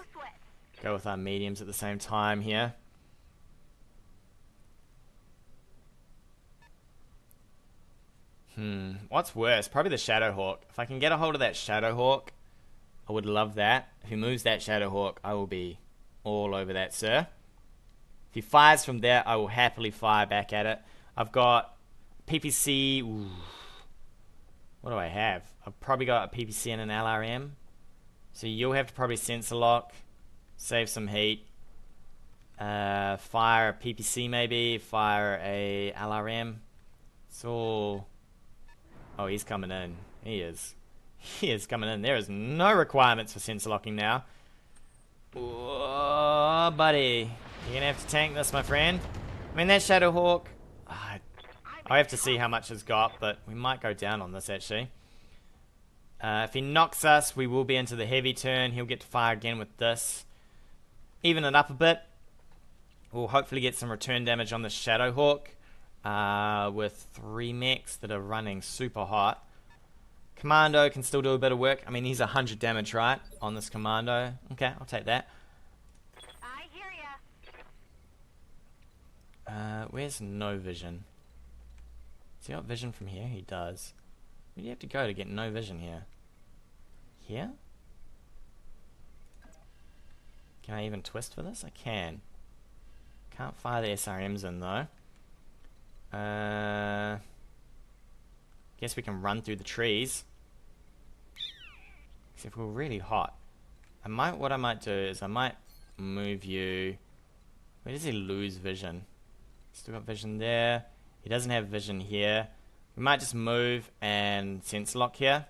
our mediums at the same time here. What's worse? Probably the Shadowhawk. If I can get a hold of that Shadowhawk, I would love that. If he moves that Shadowhawk, I will be all over that, sir. If he fires from there, I will happily fire back at it. I've got PPC. Ooh. What do I have? I've probably got a PPC and an LRM. So you'll have to probably sensor lock, save some heat. Fire a PPC maybe. Fire a LRM. It's all... Oh, he's coming in. He is. He is coming in. There is no requirements for sensor locking now. Oh, buddy. You're going to have to tank this, my friend. I mean, that Shadowhawk... I have to see how much it's got, but we might go down on this, actually. If he knocks us, we will be into the heavy turn. He'll get to fire again with this. Even it up a bit. We'll hopefully get some return damage on the Shadowhawk. With 3 mechs that are running super hot. Commando can still do a bit of work. I mean, he's 100 damage, right? On this Commando. Okay, I'll take that. I hear ya. Where's no vision? Has he got vision from here? He does. Where do you have to go to get no vision here? Here? Can I even twist for this? I can. Can't fire the SRMs in though. Guess we can run through the trees. Except we're really hot. What I might do is I might move you. Where does he lose vision? Still got vision there. He doesn't have vision here. We might just move and sensor lock here.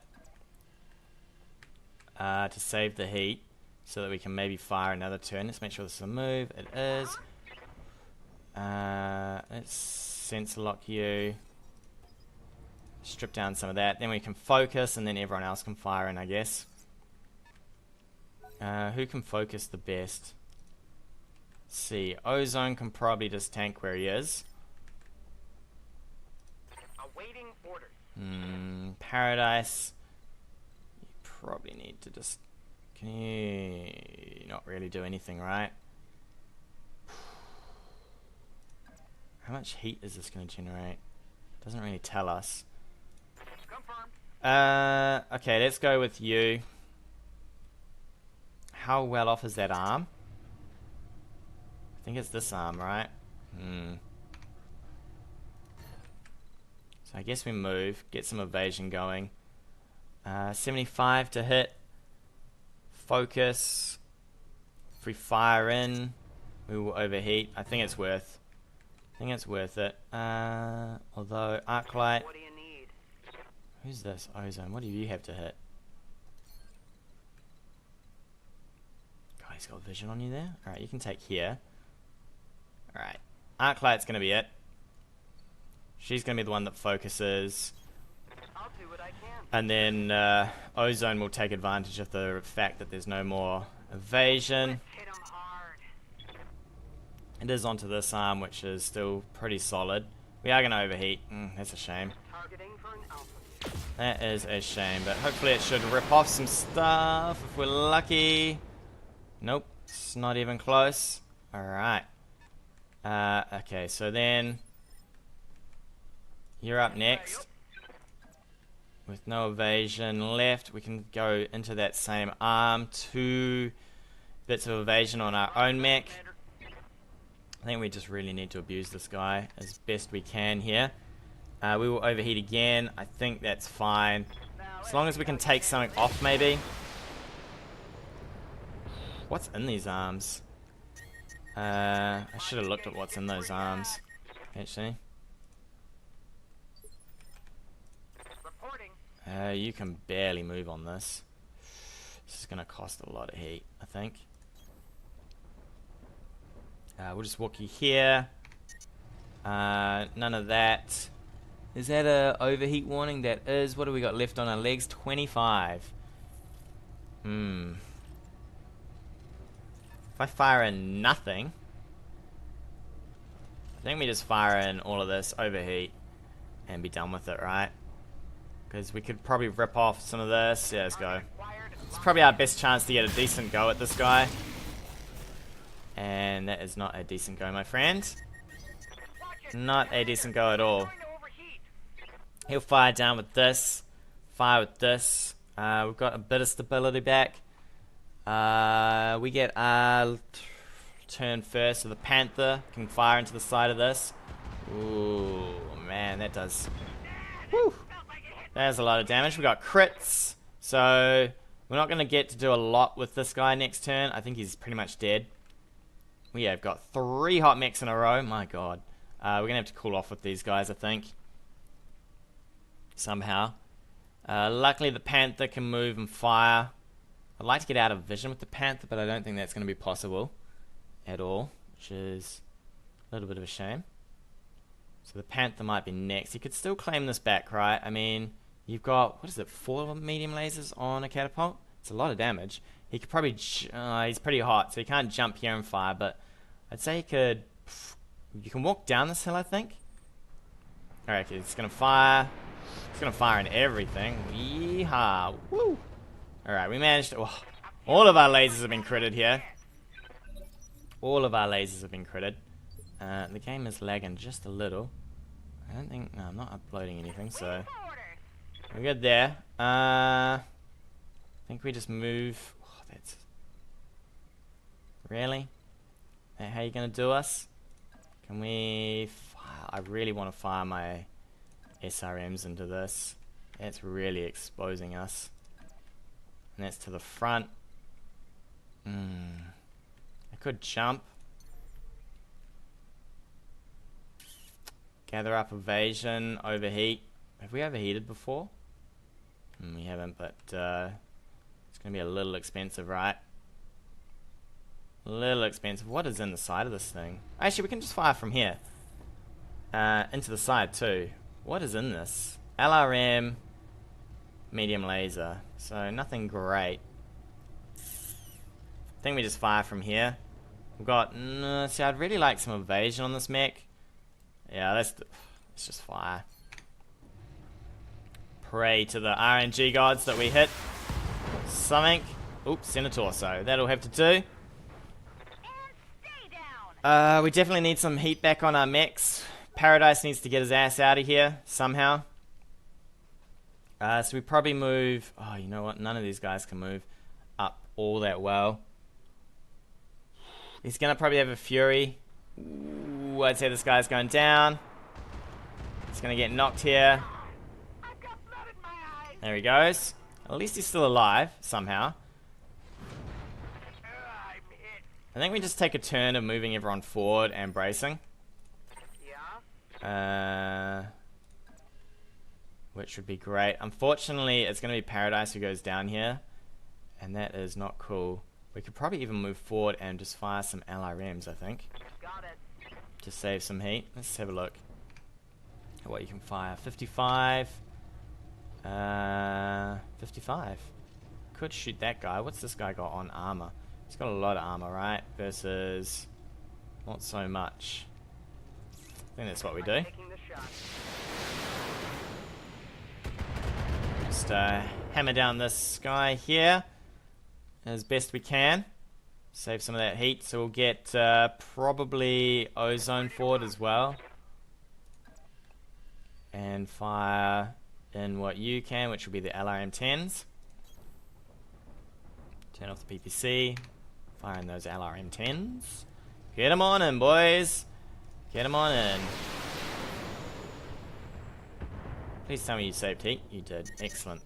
To save the heat. So that we can maybe fire another turn. Let's make sure this is a move. It is. Let's sensor lock you. Strip down some of that. Then we can focus and then everyone else can fire in, I guess. Who can focus the best? Let's see. Ozone can probably just tank where he is. Awaiting orders. Paradise. You probably need to just... Can you not really do anything, right? How much heat is this going to generate? Doesn't really tell us. Confirmed. Okay, let's go with you. How well off is that arm? I think it's this arm, right? So I guess we move, get some evasion going. 75 to hit. Focus. If we fire in, we will overheat. I think it's worth. it. Although Arclight. What do you need? Who's this? Ozone. What do you have to hit? God, he's got vision on you there. Alright, you can take here. Alright. Arclight's gonna be it. She's gonna be the one that focuses. I'll do what I can. And then Ozone will take advantage of the fact that there's no more evasion. Hit 'em hard. It is onto this arm, which is still pretty solid. We are going to overheat. That's a shame. Targeting for an alpha. That is a shame, but hopefully it should rip off some stuff if we're lucky. Nope, it's not even close. Alright. Okay, so then you're up next. With no evasion left, we can go into that same arm. 2 bits of evasion on our own mech. I think we just really need to abuse this guy as best we can here. We will overheat again. I think that's fine. As long as we can take something off, maybe. What's in these arms? I should have looked at what's in those arms, actually. You can barely move on this. This is going to cost a lot of heat, I think. We'll just walk you here. None of that. Is that a overheat warning? That is. What do we got left on our legs? 25. If I fire in nothing, I think we just fire in all of this overheat and be done with it, right? Because we could probably rip off some of this. Yeah, let's go. It's probably our best chance to get a decent go at this guy. And that is not a decent go, my friend. Not a decent go at all. He'll fire down with this. Fire with this. We've got a bit of stability back. We get our turn first, so the Panther can fire into the side of this. Ooh, man, that does... Woo! There's a lot of damage. We got crits, so we're not going to get to do a lot with this guy next turn. I think he's pretty much dead. We have got 3 hot mechs in a row. My god. We're going to have to cool off with these guys, I think. Somehow. Luckily the Panther can move and fire. I'd like to get out of vision with the Panther, but I don't think that's going to be possible at all, which is a little bit of a shame. So the Panther might be next. He could still claim this back, right? I mean, you've got, what is it, 4 medium lasers on a catapult? It's a lot of damage. He could probably, he's pretty hot, so he can't jump here and fire, but I'd say he could, you can walk down this hill, I think. Alright, okay, it's going to fire. It's going to fire in everything. Yeehaw. Woo! Alright, we managed to, oh, all of our lasers have been critted here. All of our lasers have been critted. The game is lagging just a little. I don't think, no, I'm not uploading anything, so we're good there. I think we just move. Oh, that's really? That how you gonna do us? Can we? I really want to fire my SRMs into this. That's really exposing us. And that's to the front. I could jump. Gather up evasion, overheat. Have we overheated before? We haven't, but it's going to be a little expensive, right? A little expensive. What is in the side of this thing? Actually, we can just fire from here. Into the side, too. What is in this? LRM, medium laser. So, nothing great. I think we just fire from here. We've got... see, I'd really like some evasion on this mech. Yeah, let's just fire. Pray to the RNG gods that we hit something. Oops, center torso. That'll have to do. We definitely need some heat back on our mechs. Paradise needs to get his ass out of here somehow. So we probably move... Oh, you know what? None of these guys can move up all that well. He's going to probably have a Fury. Ooh, I'd say this guy's going down. He's going to get knocked here. There he goes. At least he's still alive, somehow. I think we just take a turn of moving everyone forward and bracing. Which would be great. Unfortunately, it's going to be Paradise who goes down here. And that is not cool. We could probably even move forward and just fire some LRMs, I think. To save some heat. Let's have a look at what you can fire. 55. 55. Could shoot that guy. What's this guy got on armor? He's got a lot of armor, right? Versus not so much. I think that's what we do. Just hammer down this guy here as best we can. Save some of that heat, so we'll get probably ozone forward as well. And fire in what you can, which will be the LRM-10s. Turn off the PPC. Fire in those LRM-10s. Get them on in, boys. Get them on in. Please tell me you saved heat. You did. Excellent.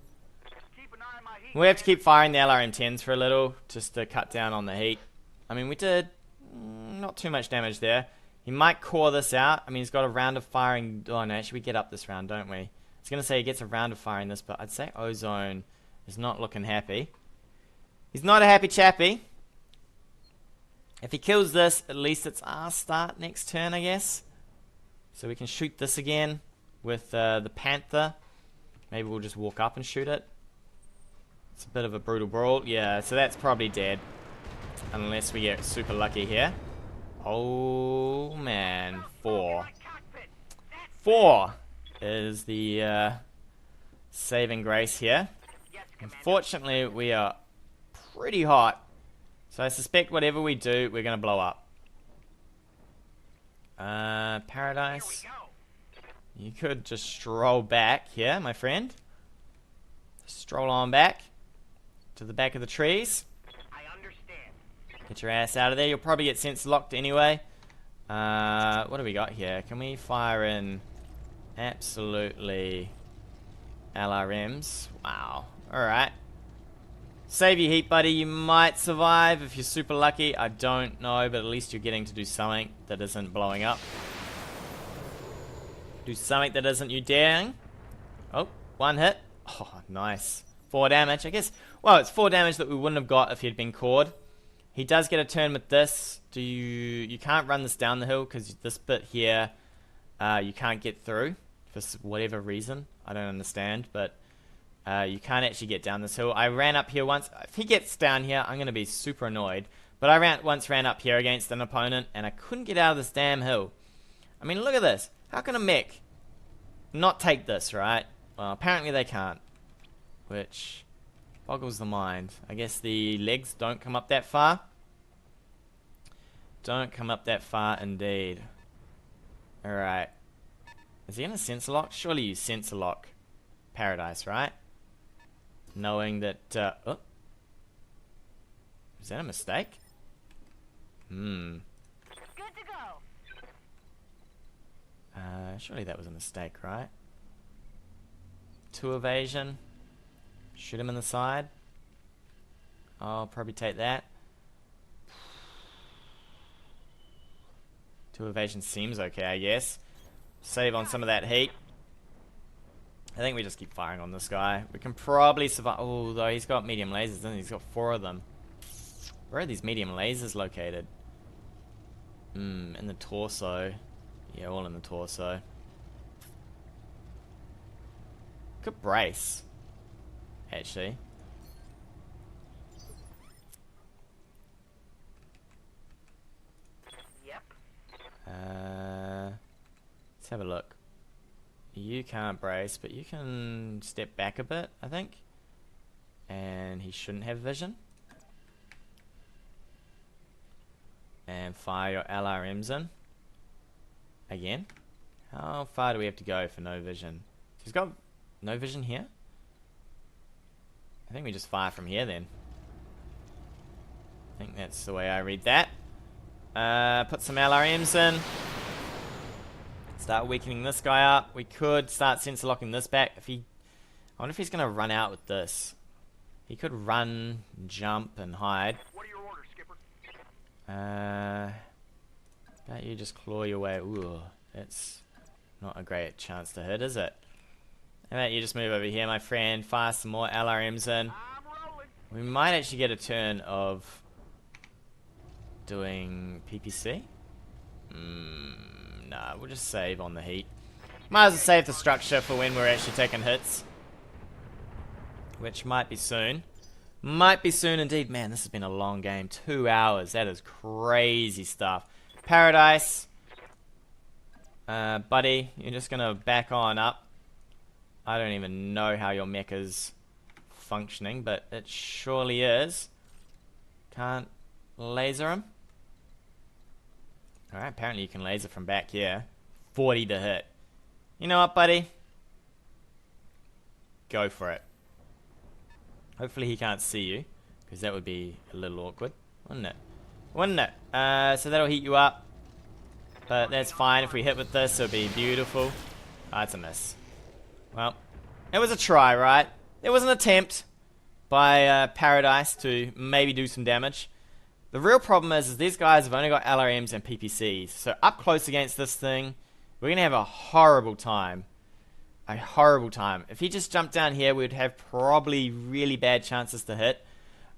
We have to keep firing the LRM-10s for a little, just to cut down on the heat. I mean, we did not too much damage there. He might core this out. I mean, he's got a round of firing. Oh no, actually we get up this round, don't we? I was going to say he gets a round of firing this, but I'd say Ozone is not looking happy. He's not a happy chappy. If he kills this, at least it's our start next turn, I guess. So we can shoot this again with the Panther. Maybe we'll just walk up and shoot it. It's a bit of a brutal brawl. Yeah, so that's probably dead. Unless we get super lucky here. Oh, man. 4. 4 is the saving grace here. Unfortunately, we are pretty hot. So I suspect whatever we do, we're going to blow up. Paradise. You could just stroll back here, my friend. Stroll on back to the back of the trees. I understand. Get your ass out of there. You'll probably get sense locked anyway. What do we got here? Can we fire in absolutely LRMs? Wow. Alright. Save your heat, buddy. You might survive if you're super lucky. I don't know, but at least you're getting to do something that isn't blowing up. Do something that isn't you daring. Oh, one hit. Oh, nice. 4 damage, I guess. Well, it's 4 damage that we wouldn't have got if he'd been caught. He does get a turn with this. You can't run this down the hill because this bit here, you can't get through for whatever reason. I don't understand, but you can't actually get down this hill. I ran up here once. If he gets down here, I'm going to be super annoyed. But I once ran up here against an opponent, and I couldn't get out of this damn hill. I mean, look at this. How can a mech not take this, right? Well, apparently they can't. Which boggles the mind. I guess the legs don't come up that far. Don't come up that far indeed. Alright. Is he going to sensor lock? Surely you sensor lock Paradise, right? Knowing that, oh. Is that a mistake? Good to go. Surely that was a mistake, right? 2 evasion. Shoot him in the side. I'll probably take that. 2 evasion seems okay, I guess. Save on some of that heat. I think we just keep firing on this guy. We can probably survive. Oh, though he's got medium lasers, doesn't he? He's got 4 of them. Where are these medium lasers located? In the torso. Yeah, all in the torso. Could brace. Actually. Yep. Let's have a look. You can't brace, but you can step back a bit, I think. And he shouldn't have vision. And fire your LRMs in. Again. How far do we have to go for no vision? He's got no vision here? I think we just fire from here then. I think that's the way I read that. Put some LRMs in. Start weakening this guy up. We could start sensor locking this back. I wonder if he's going to run out with this. He could run, jump, and hide. What are your orders, Skipper? Bet you just claw your way. Ooh, that's not a great chance to hit, is it? How about you just move over here, my friend. Fire some more LRMs in. I'm rolling. We might actually get a turn of doing PPC. Nah, we'll just save on the heat. Might as well save the structure for when we're actually taking hits. Which might be soon. Might be soon indeed. Man, this has been a long game. 2 hours. That is crazy stuff. Paradise. Buddy, you're just going to back on up. I don't even know how your mech is functioning, but it surely is. Can't laser him. Alright, apparently you can laser from back here. 40 to hit. You know what, buddy? Go for it. Hopefully he can't see you, because that would be a little awkward, wouldn't it? Wouldn't it? So that'll heat you up. But that's fine. If we hit with this, it'll be beautiful. Ah, it's a miss. Well, it was a try, right? It was an attempt by Paradise to maybe do some damage. The real problem is these guys have only got LRMs and PPCs. So up close against this thing, we're going to have a horrible time. A horrible time. If he just jumped down here, we'd have probably really bad chances to hit.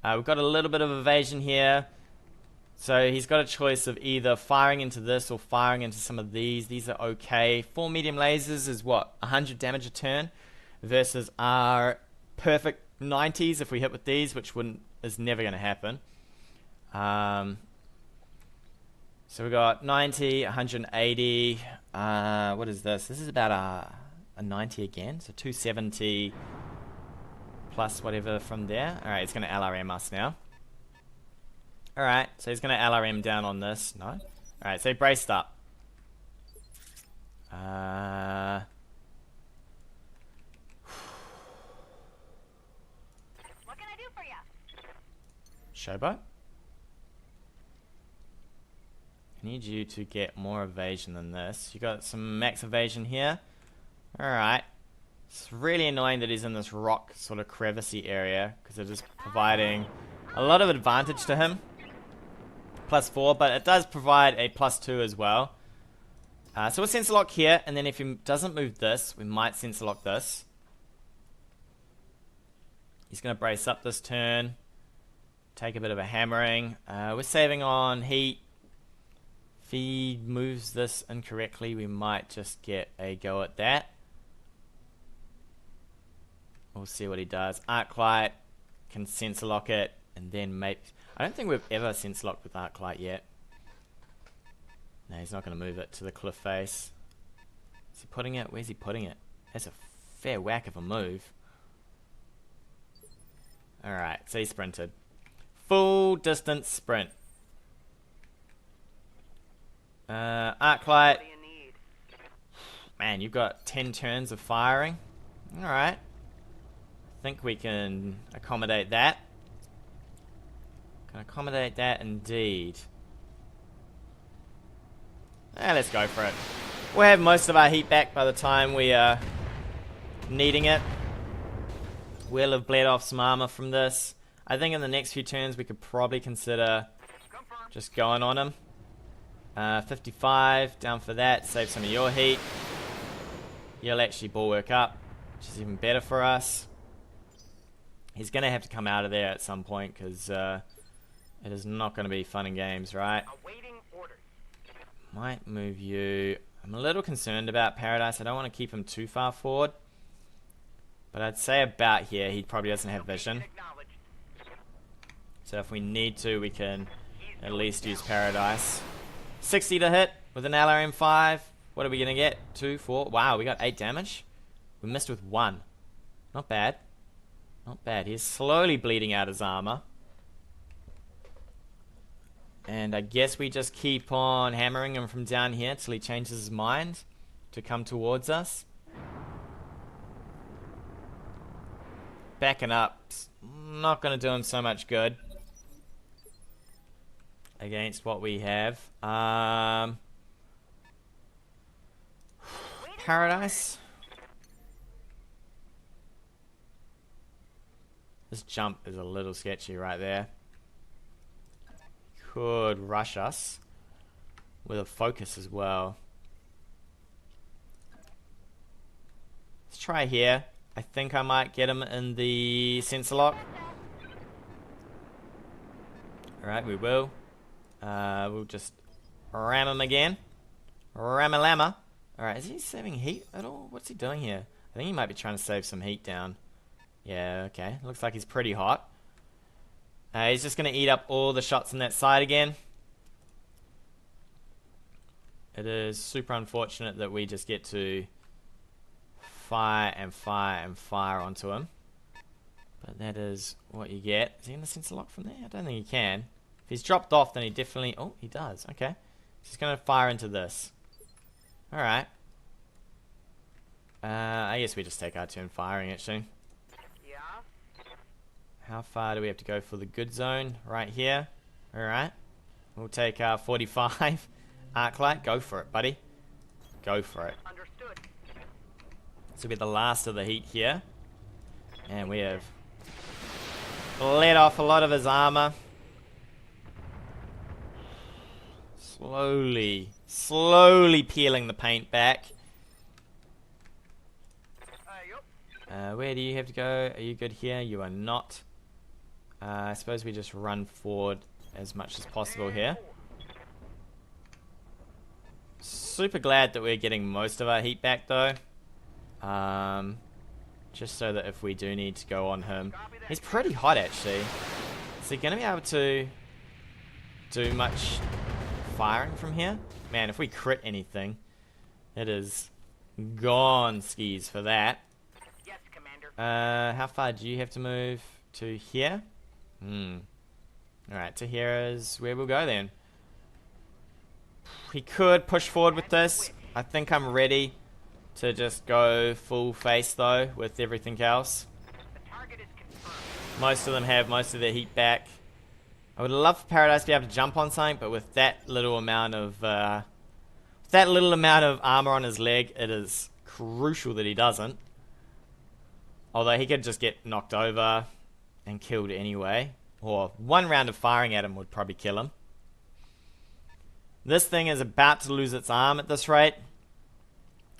We've got a little bit of evasion here. So he's got a choice of either firing into this or firing into some of these. These are okay. 4 medium lasers is what? 100 damage a turn versus our perfect 90s if we hit with these, which is never going to happen. So we got 90, 180. What is this? This is about a 90 again. So 270 plus whatever from there. Alright, it's going to LRM us now. Alright, so he's going to LRM down on this. No? Alright, so he braced up. What can I do for you? Showboat? I need you to get more evasion than this. You got some max evasion here. Alright. It's really annoying that he's in this rock sort of crevicey area, because it is providing a lot of advantage to him. +4, but it does provide a +2 as well. So we'll sensor lock here, and then if he doesn't move this, we might sensor lock this. He's going to brace up this turn. Take a bit of a hammering. We're saving on heat. If he moves this incorrectly, we might just get a go at that. We'll see what he does. Arclight can sensor lock it, and then make... I don't think we've ever sensor locked with Arclight yet. No, he's not going to move it to the cliff face. Is he putting it? Where's he putting it? That's a fair whack of a move. Alright, so he sprinted. Full distance sprint. Arclight. Man, you've got 10 turns of firing. Alright. I think we can accommodate that. Can accommodate that indeed. Let's go for it. We'll have most of our heat back by the time we are needing it. We'll have bled off some armor from this. I think in the next few turns we could probably consider just going on him. 55, down for that. Save some of your heat. You'll actually bulwark up, which is even better for us. He's going to have to come out of there at some point, because it is not going to be fun and games, right? Might move you. I'm a little concerned about Paradise. I don't want to keep him too far forward. But I'd say about here, he probably doesn't have vision. So if we need to, we can at least use Paradise. 60 to hit with an LRM5. What are we going to get? 2, 4. Wow, we got 8 damage. We missed with 1. Not bad. Not bad. He's slowly bleeding out his armor. And I guess we just keep on hammering him from down here till he changes his mind to come towards us. Backing up, not going to do him so much good against what we have. Paradise. This jump is a little sketchy right there. Could rush us with a focus as well. Let's try here. I think I might get him in the sensor lock. Alright, we will. We'll just ram him again. Ram-a-llama. Alright, is he saving heat at all? What's he doing here? I think he might be trying to save some heat down. Yeah, okay. Looks like he's pretty hot. He's just going to eat up all the shots on that side again. It is super unfortunate that we just get to fire and fire and fire onto him. But that is what you get. Is he going to sensor lock from there? I don't think he can. If he's dropped off, then he definitely... Oh, he does. Okay. He's going to fire into this. Alright. I guess we just take our turn firing, actually. How far do we have to go for the good zone? Right here. Alright. We'll take our 45. Arclight. Go for it, buddy. Go for it. Understood. This will be the last of the heat here. And we have let off a lot of his armor. Slowly peeling the paint back. Where do you have to go? Are you good here? You are not. I suppose we just run forward as much as possible here. Super glad that we're getting most of our heat back though. Just so that if we do need to go on him. He's pretty hot actually. Is he going to be able to do much firing from here? Man, if we crit anything, it is gone skis for that. Yes, Commander. How far do you have to move to here? Alright, to here is where we'll go then. He could push forward with this. I think I'm ready to just go full face though with everything else. The target is confirmed. Most of them have most of their heat back. I would love for Paradise to be able to jump on something, but with that little amount of armor on his leg, it is crucial that he doesn't. Although he could just get knocked over and killed anyway. Or one round of firing at him would probably kill him. This thing is about to lose its arm at this rate.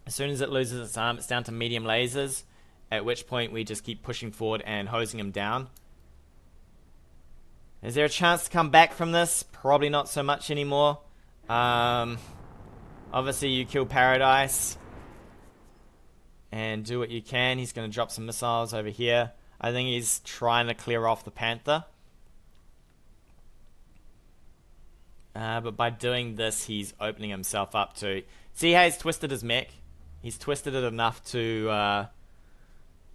As soon as it loses its arm, it's down to medium lasers. At which point we just keep pushing forward and hosing him down. Is there a chance to come back from this? Probably not so much anymore. Obviously you kill Paradise and do what you can. He's going to drop some missiles over here. I think he's trying to clear off the Panther. But by doing this, he's opening himself up to... See how he's twisted his mech? He's twisted it enough to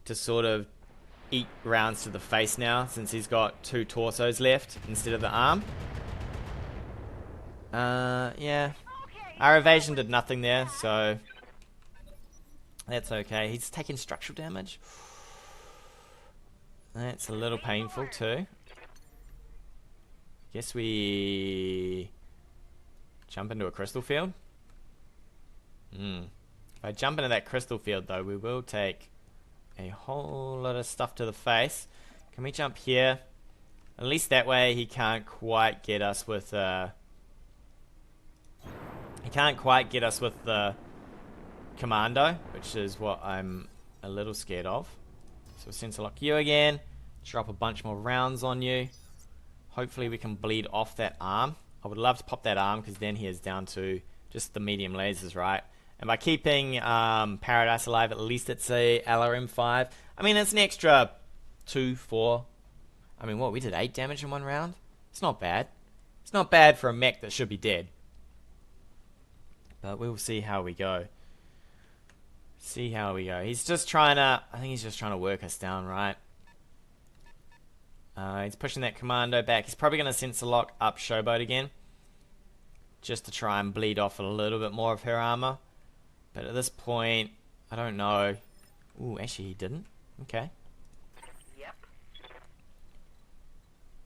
sort of eat rounds to the face now, since he's got 2 torsos left instead of the arm. Yeah. Our evasion did nothing there, so... That's okay. He's taking structural damage. That's a little painful too. Guess we jump into a crystal field. If I jump into that crystal field though, we will take a whole lot of stuff to the face. Can we jump here? At least that way he can't quite get us with the commando, which is what I'm a little scared of. So sensor lock you again, drop a bunch more rounds on you. Hopefully we can bleed off that arm. I would love to pop that arm, because then he is down to just the medium lasers, right? And by keeping Paradise alive, at least it's a LRM5. I mean, it's an extra 2, 4. I mean, what, we did 8 damage in one round? It's not bad. It's not bad for a mech that should be dead. But we'll see how we go. See how we go. He's just trying to... I think he's just trying to work us down, right? He's pushing that commando back. He's probably going to sensor lock up Showboat again, just to try and bleed off a little bit more of her armor. But at this point, I don't know. Ooh, actually he didn't. Okay. Yep.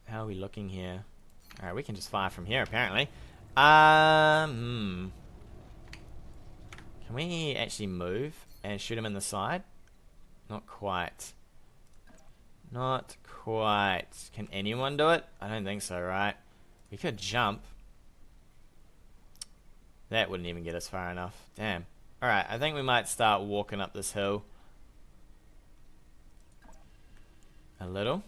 How are we looking here? Alright, we can just fire from here apparently. Can we actually move and shoot him in the side? Not quite. Not quite. Can anyone do it? I don't think so, right? We could jump. That wouldn't even get us far enough. Damn. Alright, I think we might start walking up this hill. A little.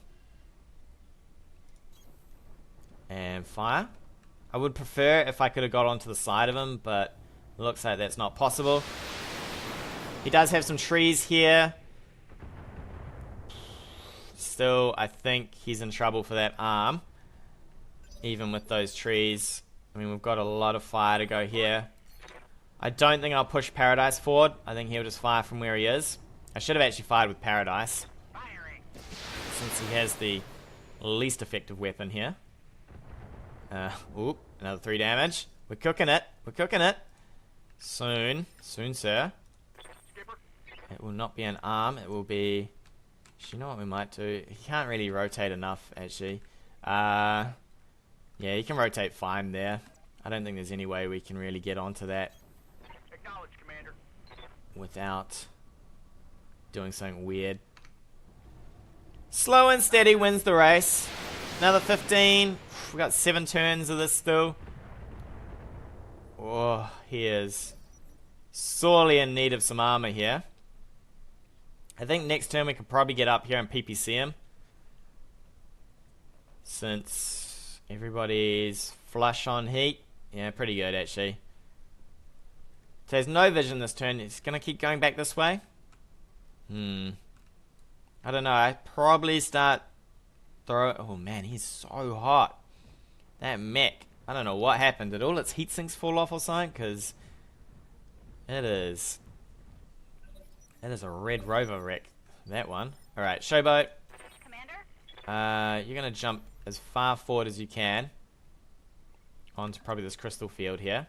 And fire. I would prefer if I could have got onto the side of him, but it looks like that's not possible. He does have some trees here. Still, I think he's in trouble for that arm. Even with those trees. I mean, we've got a lot of fire to go here. I don't think I'll push Paradise forward. I think he'll just fire from where he is. I should have actually fired with Paradise, since he has the least effective weapon here. Oop, another 3 damage. We're cooking it. We're cooking it. Soon. Soon, sir. It will not be an arm. It will be... You know what we might do? He can't really rotate enough, actually. Yeah, he can rotate fine there. I don't think there's any way we can really get onto that without doing something weird. Slow and steady wins the race. Another 15. We've got 7 turns of this still. Oh, he is sorely in need of some armor here. I think next turn we could probably get up here and PPC him, since everybody's flush on heat. Yeah, pretty good actually. So there's no vision this turn. It's going to keep going back this way. I don't know. I'd probably start throw... Oh man, he's so hot. That mech. I don't know what happened. Did all its heat sinks fall off or something? Because it is... That is a Red Rover wreck, that one. Alright, Showboat. Commander? You're going to jump as far forward as you can onto probably this crystal field here.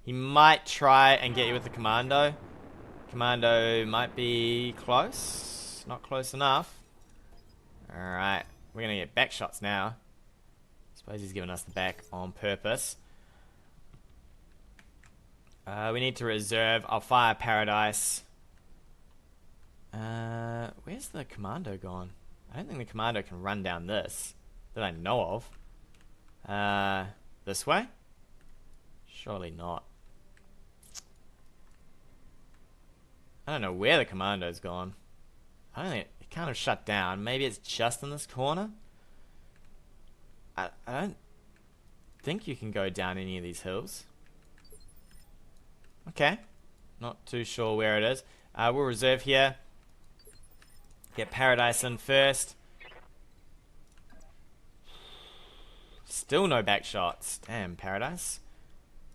He might try and get you with the commando. Commando might be close. Not close enough. Alright, we're going to get back shots now. Suppose he's giving us the back on purpose. We need to reserve. I'll fire Paradise. Where's the commando gone? I don't think the commando can run down this that I know of. This way? Surely not. I don't know where the commando's gone. I don't think it kind of shut down. Maybe it's just in this corner? I don't think you can go down any of these hills. Okay. Not too sure where it is. We'll reserve here. Get Paradise in first. Still no back shots. Damn, Paradise.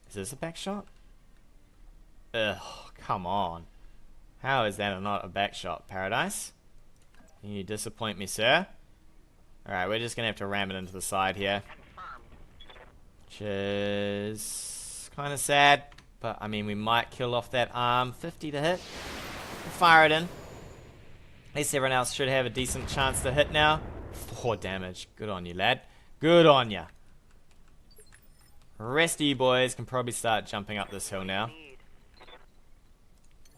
Is this a back shot? Ugh, come on. How is that not a back shot, Paradise? You disappoint me, sir. Alright, we're just gonna have to ram it into the side here. Which is kind of sad. But, I mean, we might kill off that arm. 50 to hit. We'll fire it in. At least everyone else should have a decent chance to hit now. 4 damage. Good on you, lad. Good on ya. Rest of you boys can probably start jumping up this hill now.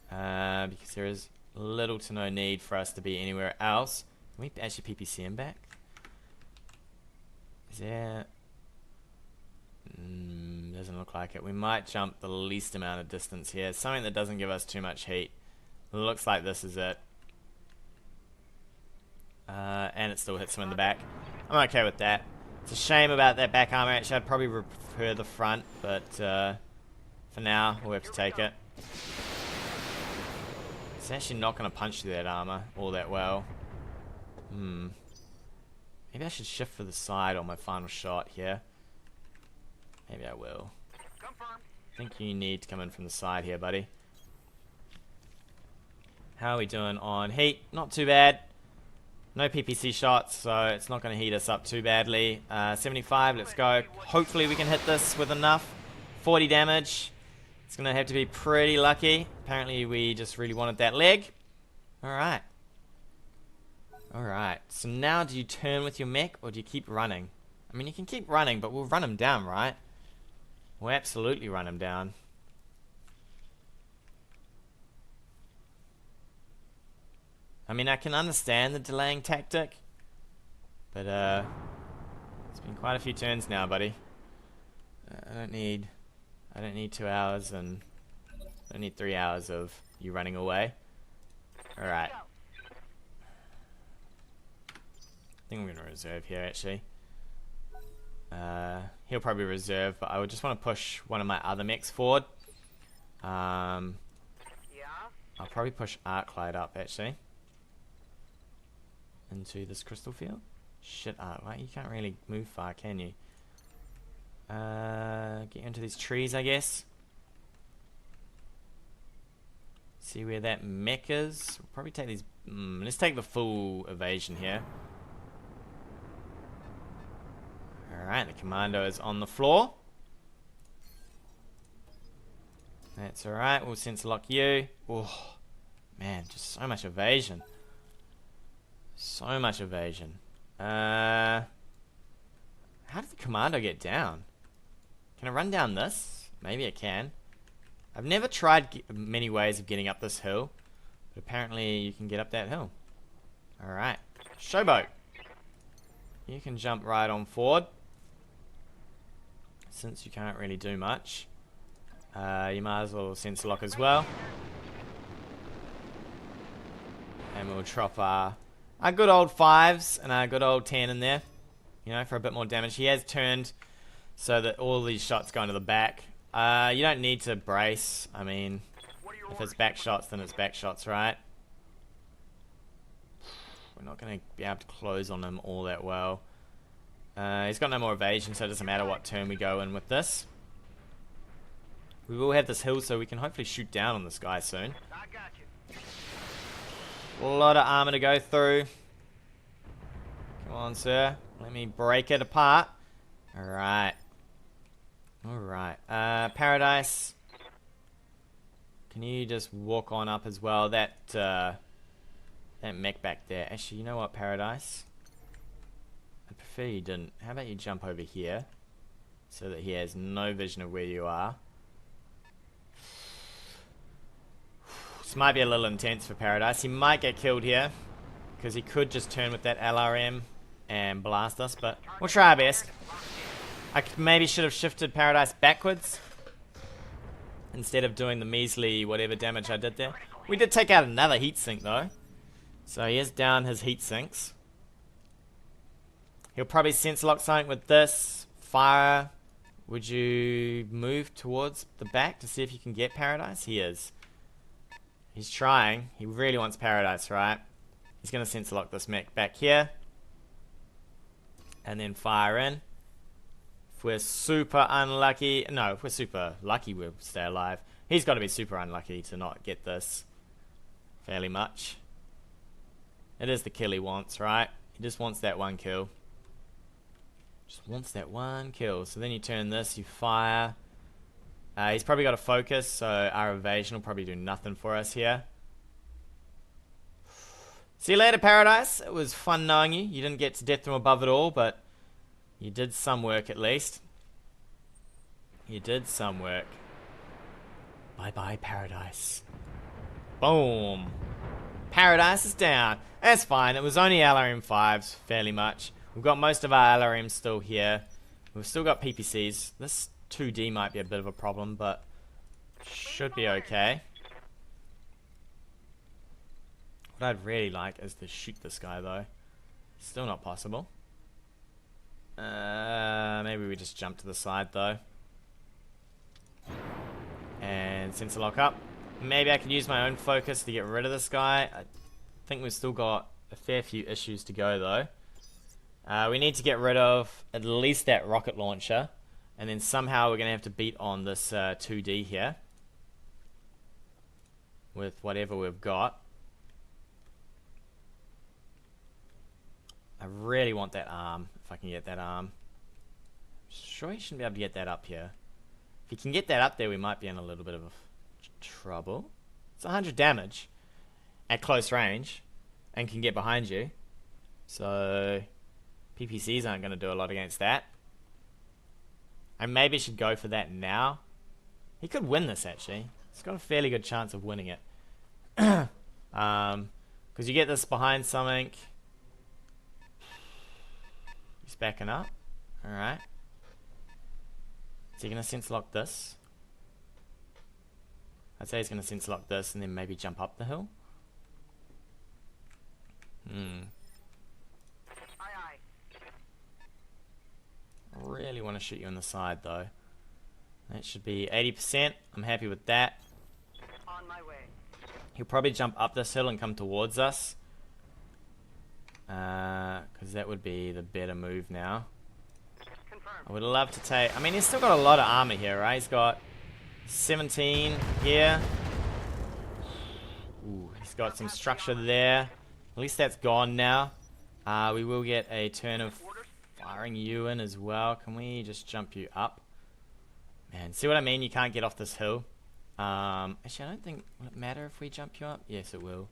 Because there is little to no need for us to be anywhere else. Can we actually PPC him back? Is there... doesn't look like it. We might jump the least amount of distance here. Something that doesn't give us too much heat. Looks like this is it. And it still hits him in the back. I'm okay with that. It's a shame about that back armor. Actually, I'd probably prefer the front, but for now, we'll have to take it. It's actually not going to punch through that armor all that well. Maybe I should shift for the side on my final shot here. Maybe I will. I think you need to come in from the side here, buddy. How are we doing on heat? Not too bad. No PPC shots, so it's not going to heat us up too badly. 75, let's go. Hopefully we can hit this with enough. 40 damage. It's going to have to be pretty lucky. Apparently we just really wanted that leg. Alright. Alright, so now do you turn with your mech or do you keep running? I mean, you can keep running, but we'll run him down, right? We'll absolutely run him down. I mean, I can understand the delaying tactic, but it's been quite a few turns now, buddy. I don't need 2 hours, and I don't need 3 hours of you running away. All right. I think I'm gonna reserve here, actually. He'll probably reserve, but I would just want to push one of my other mechs forward. I'll probably push Arclight up, actually. Into this crystal field. Shit, Arclight, you can't really move far, can you? Get into these trees, I guess. See where that mech is. We'll probably take these... let's take the full evasion here. Alright, the commando is on the floor. That's alright, we'll sensor lock you. Oh, man, just so much evasion. So much evasion. How did the commando get down? Can I run down this? Maybe it can. I've never tried many ways of getting up this hill, but apparently you can get up that hill. Alright. Showboat. You can jump right on forward. Since you can't really do much. You might as well sensor lock as well. And we'll drop our good old 5s and our good old 10 in there. You know, for a bit more damage. He has turned so that all these shots go into the back. You don't need to brace. I mean, if it's back shots, then it's back shots, right? We're not going to be able to close on him all that well. He's got no more evasion, so it doesn't matter what turn we go in with this. We will have this hill, so we can hopefully shoot down on this guy soon. A lot of armor to go through. Come on, sir. Let me break it apart. Alright. Alright. Paradise. Can you just walk on up as well? That mech back there. Actually, you know what, Paradise? I prefer you didn't. How about you jump over here? So that he has no vision of where you are. This might be a little intense for Paradise. He might get killed here, because he could just turn with that LRM and blast us, but we'll try our best. I maybe should have shifted Paradise backwards instead of doing the measly whatever damage I did there. We did take out another heatsink though, so he is down his heatsinks. He'll probably sense lock something with this. Fire. Would you move towards the back to see if you can get Paradise? He is. He's trying. He really wants Paradise, right? He's going to sense lock this mech back here. And then fire in. If we're super unlucky... No, if we're super lucky, we'll stay alive. He's got to be super unlucky to not get this fairly much. It is the kill he wants, right? He just wants that one kill. Just wants that one kill. So then you turn this, you fire. He's probably got a focus, so our evasion will probably do nothing for us here. See you later, Paradise. It was fun knowing you. You didn't get to death from above at all, but you did some work at least. You did some work. Bye-bye, Paradise. Boom. Paradise is down. That's fine. It was only LRM5s, fairly much. We've got most of our LRMs still here. We've still got PPCs. This 2D might be a bit of a problem, but should be okay. What I'd really like is to shoot this guy, though. Still not possible. Maybe we just jump to the side, though. And sensor lock up. Maybe I could use my own focus to get rid of this guy. I think we've still got a fair few issues to go, though. We need to get rid of at least that rocket launcher. And then somehow we're going to have to beat on this 2D here. With whatever we've got. I really want that arm, if I can get that arm. Sure you shouldn't be able to get that up here. If you can get that up there, we might be in a little bit of trouble. It's 100 damage at close range and can get behind you. So PPCs aren't going to do a lot against that. I maybe should go for that now. He could win this, actually. He's got a fairly good chance of winning it. Because you get this behind something. He's backing up. Alright. Is he going to sense lock this? I'd say he's going to sense lock this and then maybe jump up the hill. I really want to shoot you on the side, though. That should be 80%. I'm happy with that. On my way. He'll probably jump up this hill and come towards us. Because that would be the better move now. Confirmed. I would love to take... I mean, he's still got a lot of armor here, right? He's got 17 here. Ooh, he's got some structure there. At least that's gone now. We will get a turn of firing you in as well. Can we just jump you up? Man, see what I mean? You can't get off this hill. Actually, I don't think... Will it matter if we jump you up? Yes, it will.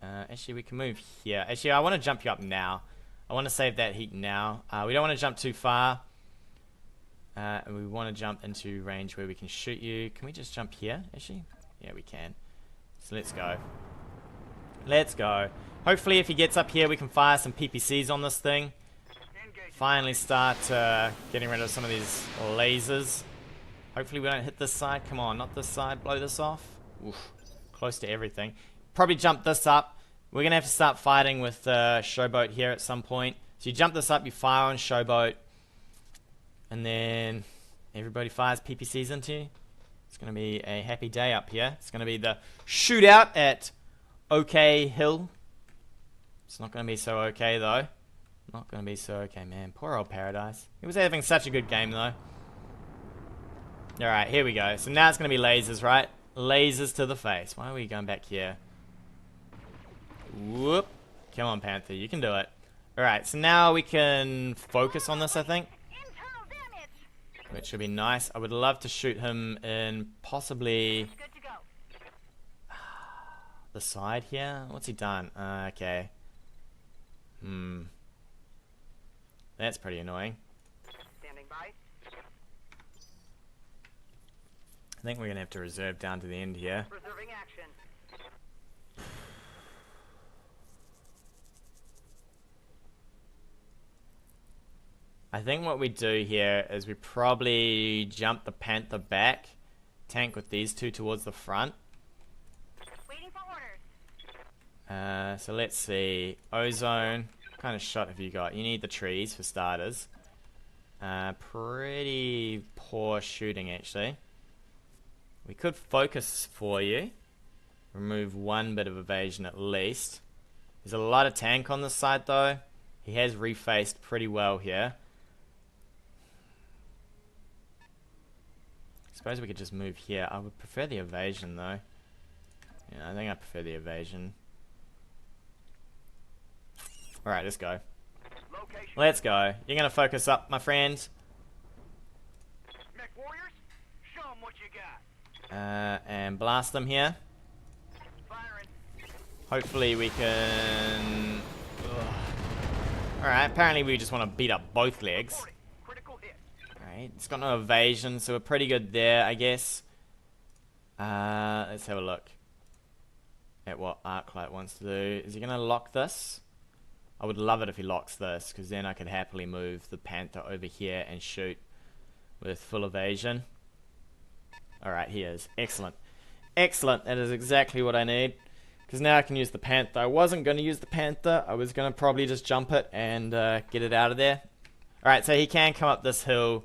Actually, we can move here. Actually, I want to jump you up now. I want to save that heat now. We don't want to jump too far. And we want to jump into range where we can shoot you. Can we just jump here, actually? Yeah, we can. So let's go. Let's go. Hopefully, if he gets up here, we can fire some PPCs on this thing. Finally start getting rid of some of these lasers. Hopefully, we don't hit this side. Come on, not this side. Blow this off. Oof. Close to everything. Probably jump this up. We're going to have to start fighting with Showboat here at some point. So you jump this up, you fire on Showboat. And then everybody fires PPCs into you. It's going to be a happy day up here. It's going to be the shootout at OK Hill. It's not going to be so okay, though. Not going to be so okay, man. Poor old Paradise. He was having such a good game, though. Alright, here we go. So now it's going to be lasers, right? Lasers to the face. Why are we going back here? Whoop. Come on, Panther. You can do it. Alright, so now we can focus on this, I think. Which should be nice. I would love to shoot him in possibly Good to go. the side here. What's he done? Okay. That's pretty annoying. Standing by. I think we're going to have to reserve down to the end here. Reserving action. I think what we do here is we probably jump the Panther back, tank with these two towards the front. Waiting for orders. So let's see. Ozone. What kind of shot have you got? You need the trees for starters. Pretty poor shooting actually. We could focus for you. Remove one bit of evasion at least. There's a lot of tank on this side though. He has refaced pretty well here. Suppose we could just move here. I would prefer the evasion though. Yeah, I think I prefer the evasion. Alright, let's go. Location. Let's go. You're gonna focus up, my friend. MechWarriors, show 'em what you got. And blast them here. Firing. Hopefully we can... Alright, apparently we just want to beat up both legs. Reporting. Critical hit. Alright, it's got no evasion, so we're pretty good there, I guess. Let's have a look at what Arclight wants to do. Is he going to lock this? I would love it if he locks this, because then I could happily move the Panther over here and shoot with full evasion. Alright, he is. Excellent. Excellent, that is exactly what I need. Because now I can use the Panther. I wasn't going to use the Panther. I was going to probably just jump it and get it out of there. Alright, so he can come up this hill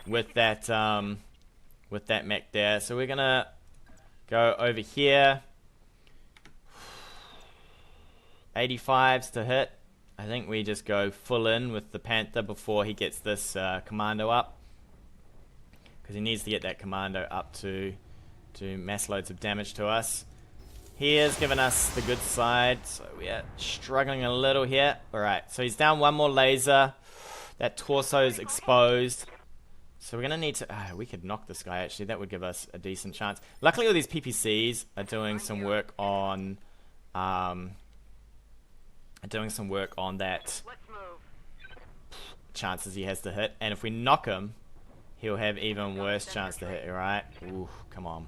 with that mech there. So we're going to go over here. 85s to hit. I think we just go full in with the Panther before he gets this commando up. Because he needs to get that commando up to mass loads of damage to us. He has given us the good side, so we are struggling a little here. Alright, so he's down one more laser. That torso is exposed. So we're going to need to... we could knock this guy actually, that would give us a decent chance. Luckily all these PPCs are doing some work on... that Let's move. chances he has to hit. And if we knock him, he'll have even worse chance to hit, alright? Ooh, come on.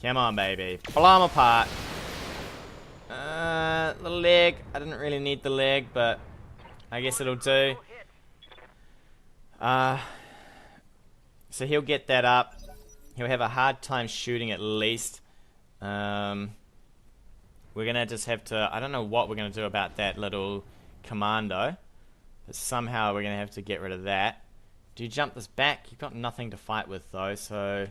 Come on, baby. Blow him apart. The leg. I didn't really need the leg, but I guess it'll do. So he'll get that up. He'll have a hard time shooting at least. We're gonna just have to... I don't know what we're gonna do about that little commando. But somehow we're gonna have to get rid of that. Do you jump this back? You've got nothing to fight with though, so...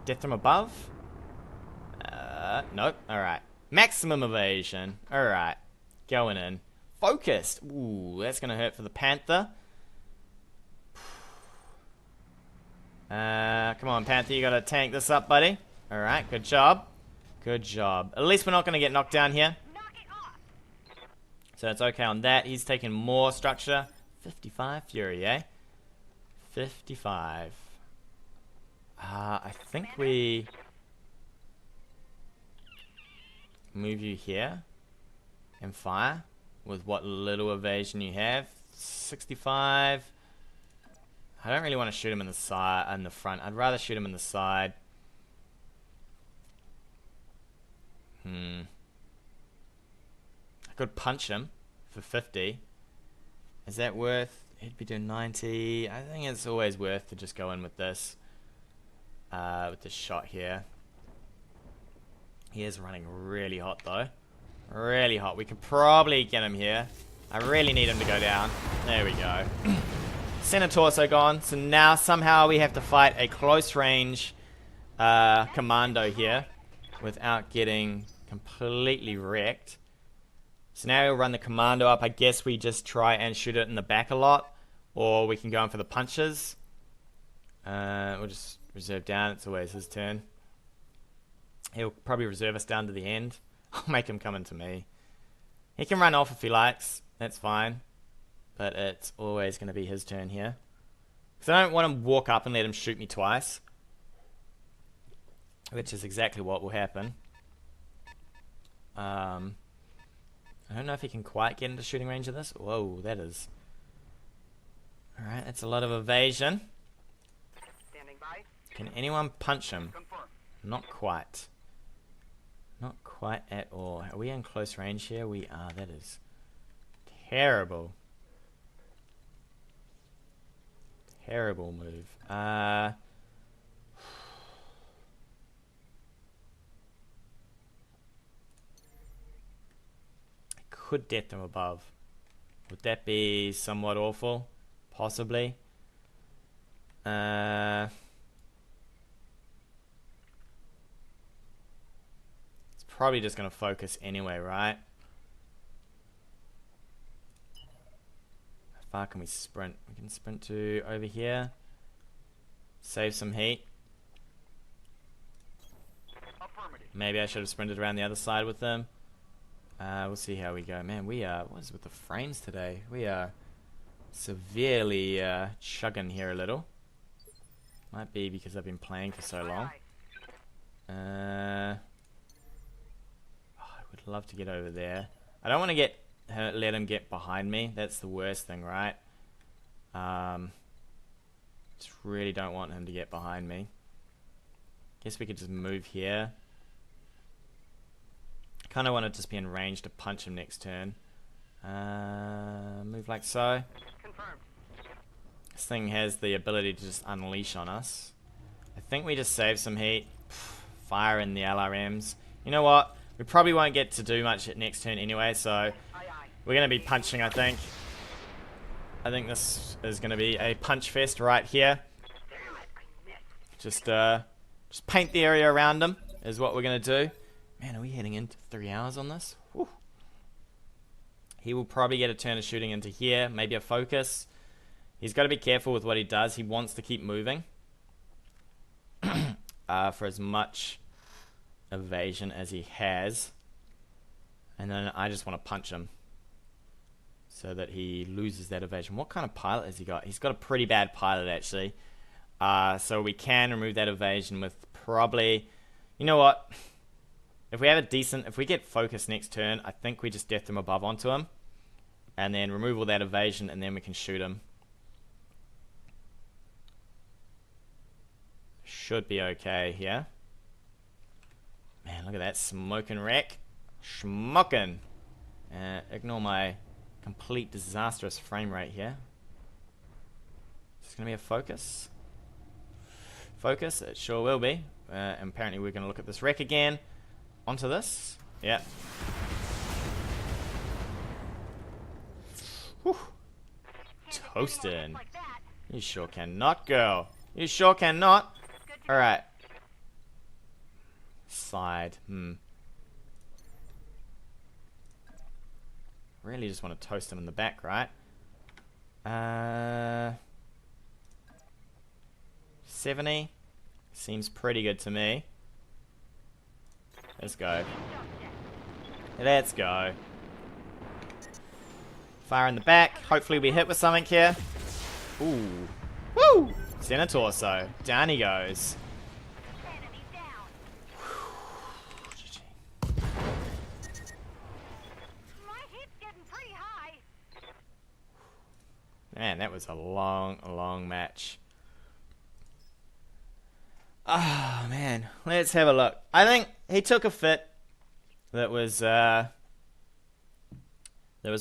Death from above? Nope. Alright. Maximum evasion. Alright. Going in. Focused. Ooh, that's gonna hurt for the Panther. Come on, Panther, you gotta tank this up, buddy. Alright, good job. Good job. At least we're not gonna get knocked down here. Knock it off. So it's okay on that. He's taking more structure. 55 Fury, eh? 55. I think we move you here and fire with what little evasion you have. 65. I don't really want to shoot him in the side, in the front. I'd rather shoot him in the side. I could punch him for 50. Is that worth? He'd be doing 90. I think it's always worth to just go in with this. With this shot here. He is running really hot though. Really hot. We could probably get him here. I really need him to go down. There we go. Center torso gone. So now somehow we have to fight a close range commando here without getting completely wrecked. So now we'll run the commando up. I guess we just try and shoot it in the back a lot. Or we can go in for the punches. We'll just reserve down. It's always his turn. He'll probably reserve us down to the end. I'll make him come into me. He can run off if he likes. That's fine. But it's always going to be his turn here. Because I don't want to walk up and let him shoot me twice. Which is exactly what will happen. I don't know if he can quite get into shooting range of this. Whoa, that is... Alright, that's a lot of evasion. Standing by. Can anyone punch him? Confirmed. Not quite. Not quite at all. Are we in close range here? We are. That is terrible. Terrible move. I could death them above. Would that be somewhat awful? Possibly. It's probably just going to focus anyway, right? How far can we sprint? We can sprint to over here. Save some heat. Affirmative. Maybe I should have sprinted around the other side with them. We'll see how we go. Man, we are... What is with the frames today? We are severely chugging here a little. Might be because I've been playing for so long. I would love to get over there. I don't want to let him get behind me. That's the worst thing, right? Just really don't want him to get behind me. Guess we could just move here. Kind of want to just be in range to punch him next turn. Move like so. Confirmed. This thing has the ability to just unleash on us. I think we just save some heat. Fire in the LRMs. You know what? We probably won't get to do much at next turn anyway, so Aye, aye. we're going to be punching, I think. I think this is going to be a punch fest right here. Damn it, I missed. Just paint the area around him is what we're going to do. Man, are we heading into 3 hours on this? Whew. He will probably get a turn of shooting into here, maybe a focus. He's got to be careful with what he does. He wants to keep moving for as much evasion as he has. And then I just want to punch him so that he loses that evasion. What kind of pilot has he got? He's got a pretty bad pilot, actually. So we can remove that evasion with probably... You know what? If we get focus next turn, I think we just death them above onto him. And then remove all that evasion, and then we can shoot him. Should be okay here. Man, look at that smoking wreck. Schmucking. Ignore my complete disastrous frame rate here. Is this going to be a focus? Focus? It sure will be. And apparently we're going to look at this wreck again. Onto this. Yep. Whew. Toasting. Like that. You sure cannot, girl. You sure cannot. Alright. Slide. Really just want to toast him in the back, right? 70. Seems pretty good to me. Let's go. Let's go. Fire in the back. Hopefully we hit with something here. Ooh. Woo! Center torso. Down he goes. Enemy down. GG. My hit's getting pretty high. Man, that was a long match. Oh, man. Let's have a look. I think he took a fit that was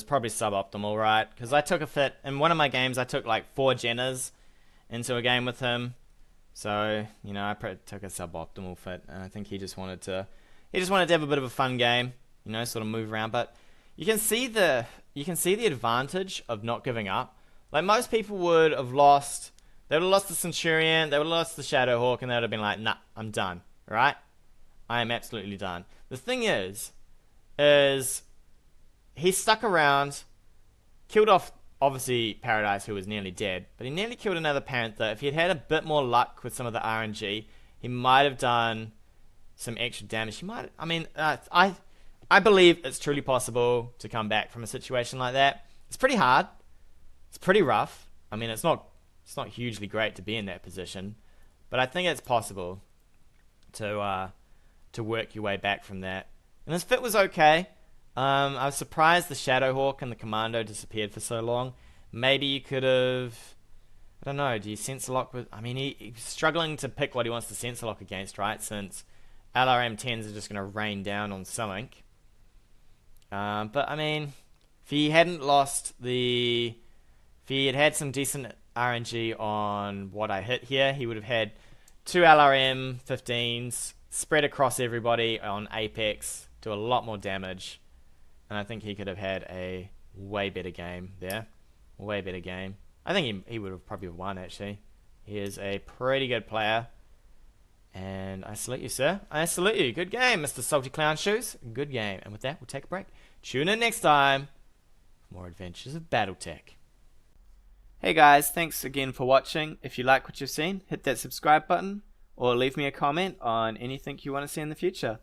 probably suboptimal, right? Because I took a fit. In one of my games, I took like 4 Jenners into a game with him. So, you know, I took a suboptimal fit. And I think he just wanted to have a bit of a fun game. You know, sort of move around. But you can see the advantage of not giving up. Like, most people would have lost... They would have lost the Centurion, they would have lost the Shadowhawk, and they would have been like, nah, I'm done, right? I am absolutely done. The thing is he stuck around, killed off, obviously, Paradise, who was nearly dead, but he nearly killed another Panther. If he had had a bit more luck with some of the RNG, he might have done some extra damage. He might, I mean, I believe it's truly possible to come back from a situation like that. It's pretty hard. It's pretty rough. I mean, it's not hugely great to be in that position, but I think it's possible to work your way back from that. And his fit was okay. I was surprised the Shadowhawk and the Commando disappeared for so long. Maybe you could have... I don't know, do you sensor lock with... I mean, he's struggling to pick what he wants to sensor lock against, right? Since LRM-10s are just going to rain down on something. But, I mean, if he hadn't lost the... If he had had some decent RNG on what I hit here, he would have had 2 LRM-15s spread across everybody on Apex, do a lot more damage. And I think he could have had a way better game there. Way better game. I think he would have probably won, actually. He is a pretty good player. And I salute you, sir. I salute you. Good game, Mr. Salty Clown Shoes. Good game. And with that, we'll take a break. Tune in next time for more adventures of BattleTech. Hey guys, thanks again for watching. If you like what you've seen, hit that subscribe button or leave me a comment on anything you want to see in the future.